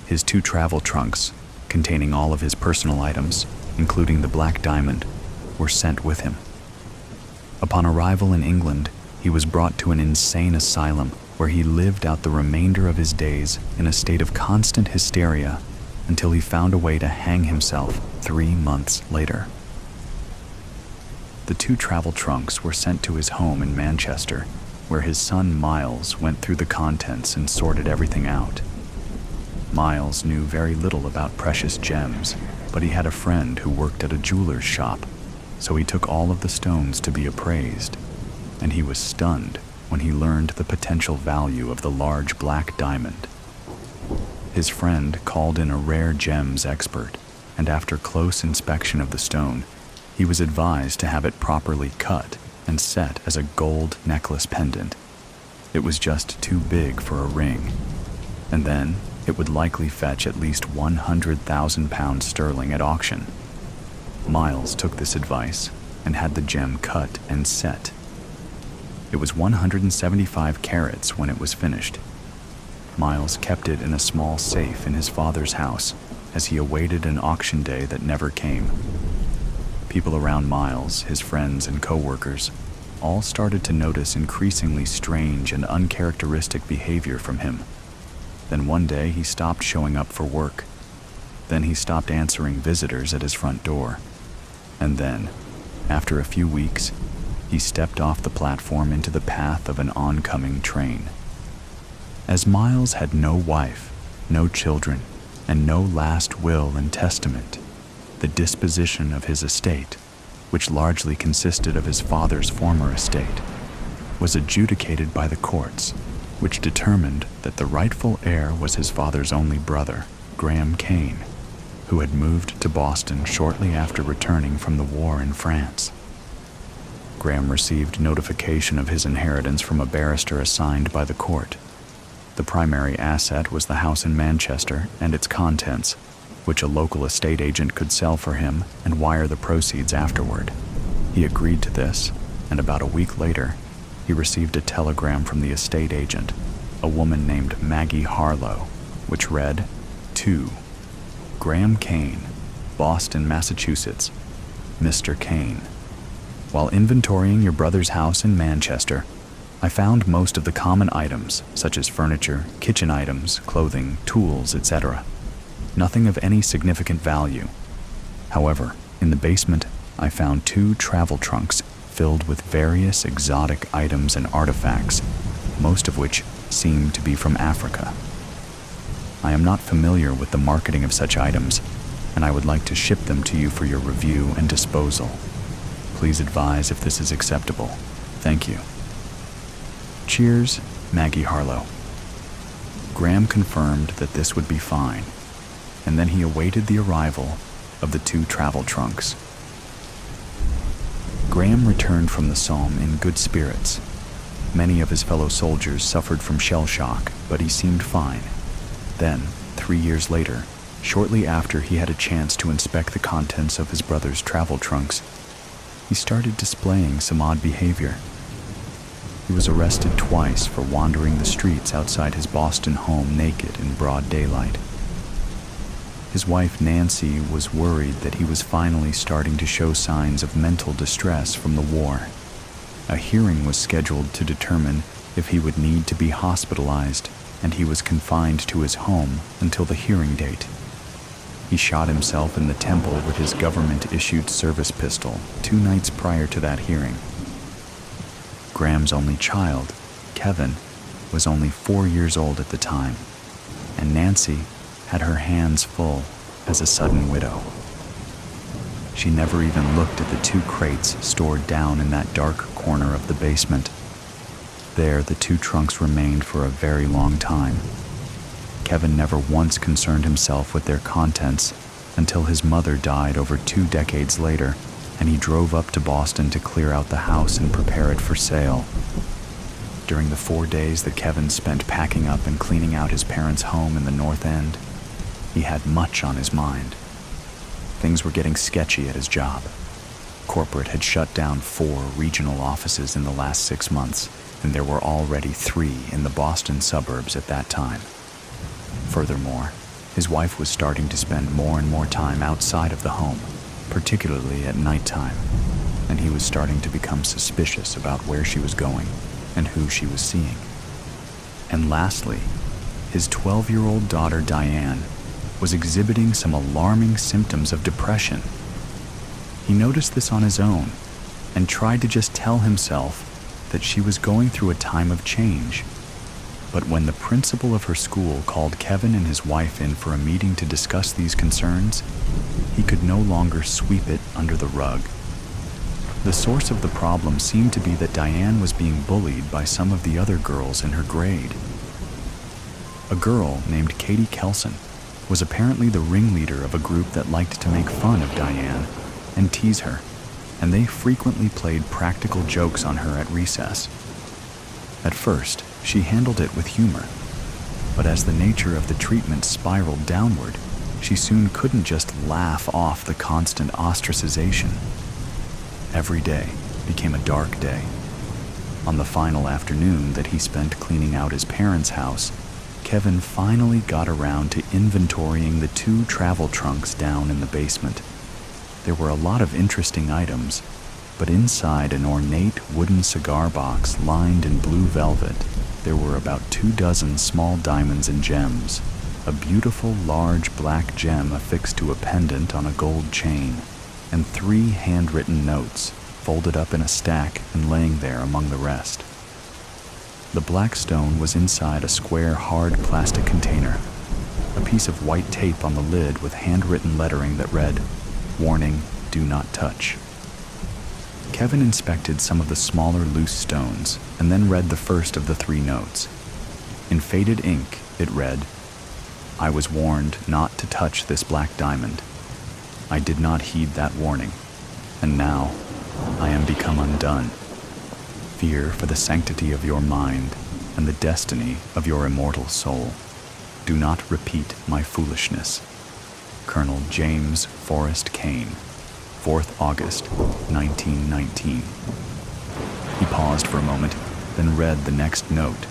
His 2 travel trunks, containing all of his personal items, including the black diamond, were sent with him. Upon arrival in England, he was brought to an insane asylum where he lived out the remainder of his days in a state of constant hysteria until he found a way to hang himself 3 months later. The 2 travel trunks were sent to his home in Manchester, where his son Miles went through the contents and sorted everything out. Miles knew very little about precious gems, but he had a friend who worked at a jeweler's shop, so he took all of the stones to be appraised, and he was stunned when he learned the potential value of the large black diamond. His friend called in a rare gems expert, and after close inspection of the stone, he was advised to have it properly cut and set as a gold necklace pendant. It was just too big for a ring, and then it would likely fetch at least £100,000 sterling at auction. Miles took this advice and had the gem cut and set. It was 175 carats when it was finished. Miles kept it in a small safe in his father's house as he awaited an auction day that never came. People around Miles, his friends and co-workers, all started to notice increasingly strange and uncharacteristic behavior from him. Then one day he stopped showing up for work. Then he stopped answering visitors at his front door. And then, after a few weeks, he stepped off the platform into the path of an oncoming train. As Miles had no wife, no children, and no last will and testament, the disposition of his estate, which largely consisted of his father's former estate, was adjudicated by the courts, which determined that the rightful heir was his father's only brother, Graham Cain, who had moved to Boston shortly after returning from the war in France. Graham received notification of his inheritance from a barrister assigned by the court. The primary asset was the house in Manchester and its contents, which a local estate agent could sell for him and wire the proceeds afterward. He agreed to this, and about a week later, he received a telegram from the estate agent, a woman named Maggie Harlow, which read, "To Graham Kane, Boston, Massachusetts, Mr. Kane. While inventorying your brother's house in Manchester, I found most of the common items, such as furniture, kitchen items, clothing, tools, etc. Nothing of any significant value. However, in the basement, I found 2 travel trunks filled with various exotic items and artifacts, most of which seem to be from Africa. I am not familiar with the marketing of such items, and I would like to ship them to you for your review and disposal. Please advise if this is acceptable. Thank you. Cheers, Maggie Harlow." Graham confirmed that this would be fine, and then he awaited the arrival of the 2 travel trunks. Graham returned from the Somme in good spirits. Many of his fellow soldiers suffered from shell shock, but he seemed fine. Then, 3 years later, shortly after he had a chance to inspect the contents of his brother's travel trunks, he started displaying some odd behavior. He was arrested twice for wandering the streets outside his Boston home naked in broad daylight. His wife Nancy was worried that he was finally starting to show signs of mental distress from the war. A hearing was scheduled to determine if he would need to be hospitalized, and he was confined to his home until the hearing date. He shot himself in the temple with his government-issued service pistol 2 nights prior to that hearing. Graham's only child, Kevin, was only 4 years old at the time, and Nancy had her hands full as a sudden widow. She never even looked at the 2 crates stored down in that dark corner of the basement. There, the 2 trunks remained for a very long time. Kevin never once concerned himself with their contents until his mother died over 2 decades later, and he drove up to Boston to clear out the house and prepare it for sale. During the 4 days that Kevin spent packing up and cleaning out his parents' home in the North End, he had much on his mind. Things were getting sketchy at his job. Corporate had shut down 4 regional offices in the last 6 months, and there were already 3 in the Boston suburbs at that time. Furthermore, his wife was starting to spend more and more time outside of the home, particularly at nighttime, and he was starting to become suspicious about where she was going and who she was seeing. And lastly, his 12-year-old daughter Diane was exhibiting some alarming symptoms of depression. He noticed this on his own and tried to just tell himself that she was going through a time of change. But when the principal of her school called Kevin and his wife in for a meeting to discuss these concerns, he could no longer sweep it under the rug. The source of the problem seemed to be that Diane was being bullied by some of the other girls in her grade. A girl named Katie Kelson was apparently the ringleader of a group that liked to make fun of Diane and tease her, and they frequently played practical jokes on her at recess. At first, she handled it with humor, but as the nature of the treatment spiraled downward, she soon couldn't just laugh off the constant ostracization. Every day became a dark day. On the final afternoon that he spent cleaning out his parents' house, Kevin finally got around to inventorying the 2 travel trunks down in the basement. There were a lot of interesting items, but inside an ornate wooden cigar box lined in blue velvet, there were about 24 small diamonds and gems, a beautiful large black gem affixed to a pendant on a gold chain, and 3 handwritten notes folded up in a stack and laying there among the rest. The black stone was inside a square hard plastic container, a piece of white tape on the lid with handwritten lettering that read, "Warning, do not touch." Kevin inspected some of the smaller loose stones and then read the first of the 3 notes. In faded ink, it read, "I was warned not to touch this black diamond. I did not heed that warning, and now I am become undone. Fear for the sanctity of your mind and the destiny of your immortal soul. Do not repeat my foolishness. Colonel James Forrest Kane, 4th August, 1919. He paused for a moment, then read the next note.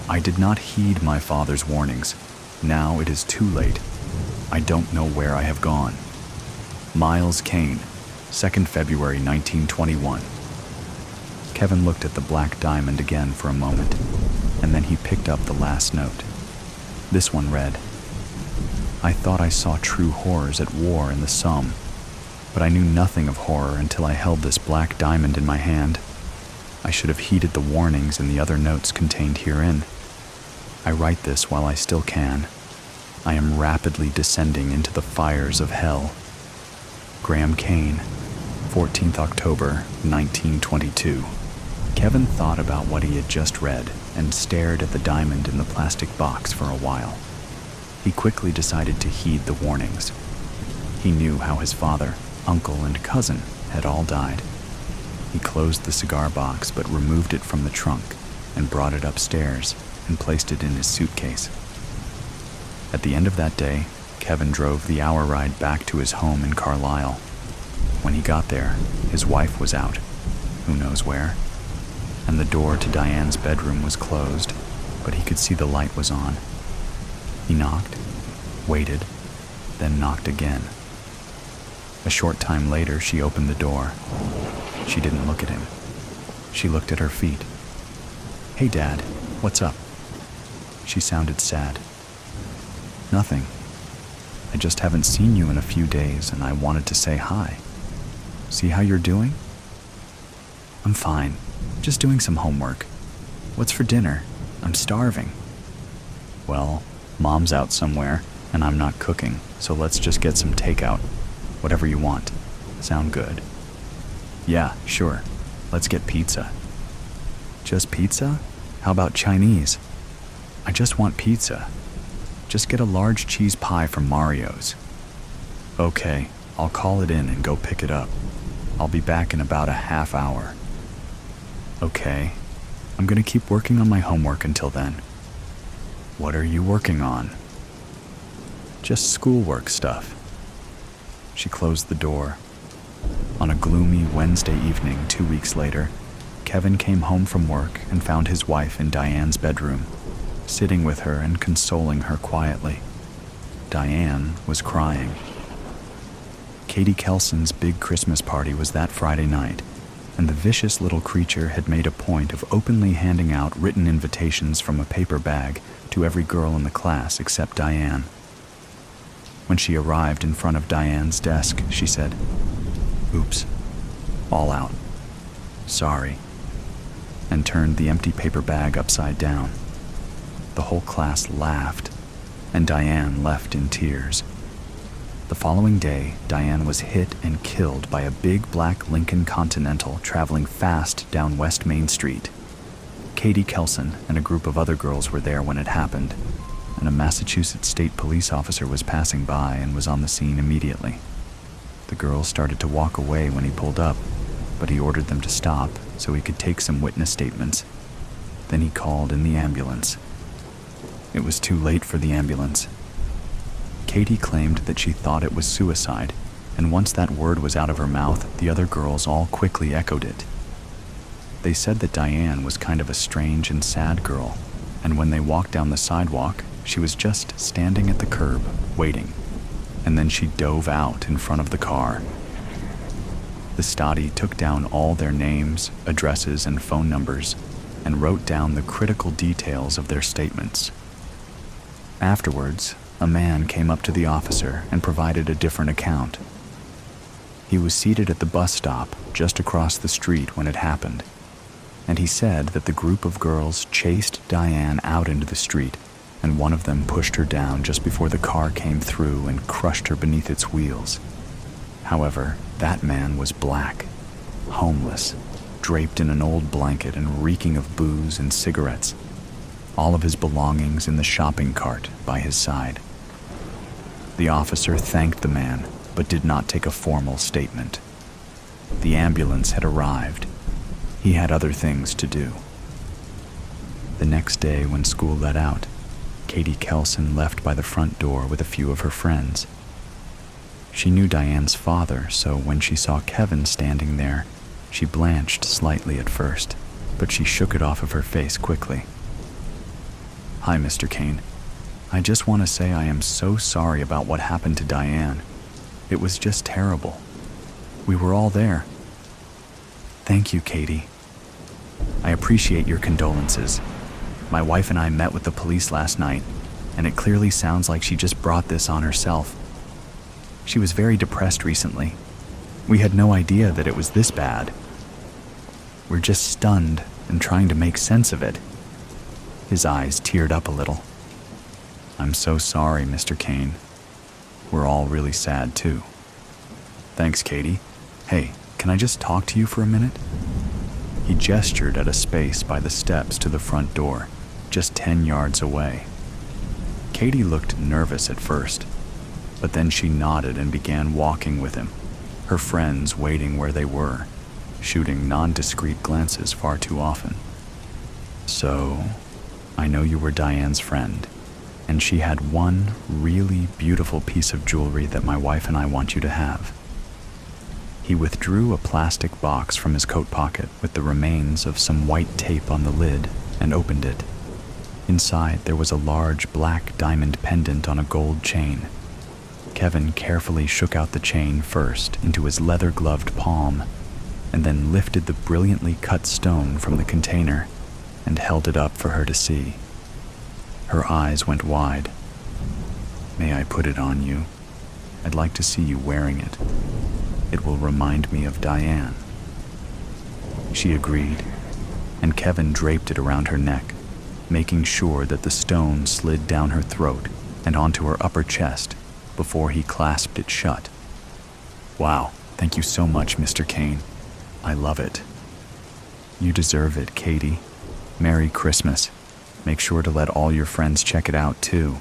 I did not heed my father's warnings. Now it is too late. I don't know where I have gone. Miles Kane, 2nd February 1921. Kevin looked at the black diamond again for a moment, and then he picked up the last note. This one read, I thought I saw true horrors at war in the Somme, but I knew nothing of horror until I held this black diamond in my hand. I should have heeded the warnings in the other notes contained herein. I write this while I still can. I am rapidly descending into the fires of hell. Graham Kane, 14th October, 1922. Kevin thought about what he had just read and stared at the diamond in the plastic box for a while. He quickly decided to heed the warnings. He knew how his father, uncle, and cousin had all died. He closed the cigar box but removed it from the trunk and brought it upstairs and placed it in his suitcase. At the end of that day, Kevin drove the hour ride back to his home in Carlisle. When he got there, his wife was out, who knows where, and the door to Diane's bedroom was closed, but he could see the light was on. He knocked, waited, then knocked again. A short time later, she opened the door. She didn't look at him. She looked at her feet. Hey, Dad, what's up? She sounded sad. Nothing. I just haven't seen you in a few days and I wanted to say hi. See how you're doing? I'm fine. Just doing some homework. What's for dinner? I'm starving. Well, Mom's out somewhere and I'm not cooking, so let's just get some takeout. Whatever you want. Sound good? Yeah, sure. Let's get pizza. Just pizza? How about Chinese? I just want pizza. Just get a large cheese pie from Mario's. Okay, I'll call it in and go pick it up. I'll be back in about a half hour. Okay, I'm gonna keep working on my homework until then. What are you working on? Just schoolwork stuff. She closed the door. On a gloomy Wednesday evening 2 weeks later, Kevin came home from work and found his wife in Diane's bedroom, sitting with her and consoling her quietly. Diane was crying. Katie Kelson's big Christmas party was that Friday night, and the vicious little creature had made a point of openly handing out written invitations from a paper bag to every girl in the class except Diane. When she arrived in front of Diane's desk, she said, "Oops, all out. Sorry," and turned the empty paper bag upside down. The whole class laughed, and Diane left in tears. The following day, Diane was hit and killed by a big black Lincoln Continental traveling fast down West Main Street. Katie Kelson and a group of other girls were there when it happened, and a Massachusetts state police officer was passing by and was on the scene immediately. The girls started to walk away when he pulled up, but he ordered them to stop so he could take some witness statements. Then he called in the ambulance. It was too late for the ambulance. Katie claimed that she thought it was suicide, and once that word was out of her mouth, the other girls all quickly echoed it. They said that Diane was kind of a strange and sad girl, and when they walked down the sidewalk, she was just standing at the curb, waiting, and then she dove out in front of the car. The study took down all their names, addresses, and phone numbers, and wrote down the critical details of their statements. Afterwards, a man came up to the officer and provided a different account. He was seated at the bus stop just across the street when it happened, and he said that the group of girls chased Diane out into the street, and one of them pushed her down just before the car came through and crushed her beneath its wheels. However, that man was black, homeless, draped in an old blanket and reeking of booze and cigarettes, all of his belongings in the shopping cart by his side. The officer thanked the man, but did not take a formal statement. The ambulance had arrived. He had other things to do. The next day, when school let out, Katie Kelson left by the front door with a few of her friends. She knew Diane's father, so when she saw Kevin standing there, she blanched slightly at first, but she shook it off of her face quickly. "Hi, Mr. Kane. I just want to say I am so sorry about what happened to Diane. It was just terrible. We were all there." "Thank you, Katie. I appreciate your condolences. My wife and I met with the police last night, and it clearly sounds like she just brought this on herself. She was very depressed recently. We had no idea that it was this bad. We're just stunned and trying to make sense of it." His eyes teared up a little. "I'm so sorry, Mr. Kane. We're all really sad, too." "Thanks, Katie. Hey, can I just talk to you for a minute?" He gestured at a space by the steps to the front door, just 10 yards away. Katie looked nervous at first, but then she nodded and began walking with him, her friends waiting where they were, shooting non-discreet glances far too often. "So, I know you were Diane's friend, and she had one really beautiful piece of jewelry that my wife and I want you to have." He withdrew a plastic box from his coat pocket with the remains of some white tape on the lid and opened it. Inside, there was a large black diamond pendant on a gold chain. Kevin carefully shook out the chain first into his leather-gloved palm, and then lifted the brilliantly cut stone from the container and held it up for her to see. Her eyes went wide. "May I put it on you? I'd like to see you wearing it. It will remind me of Diane." She agreed, and Kevin draped it around her neck, making sure that the stone slid down her throat and onto her upper chest before he clasped it shut. "Wow, thank you so much, Mr. Kane. I love it." "You deserve it, Katie. Merry Christmas. Make sure to let all your friends check it out, too."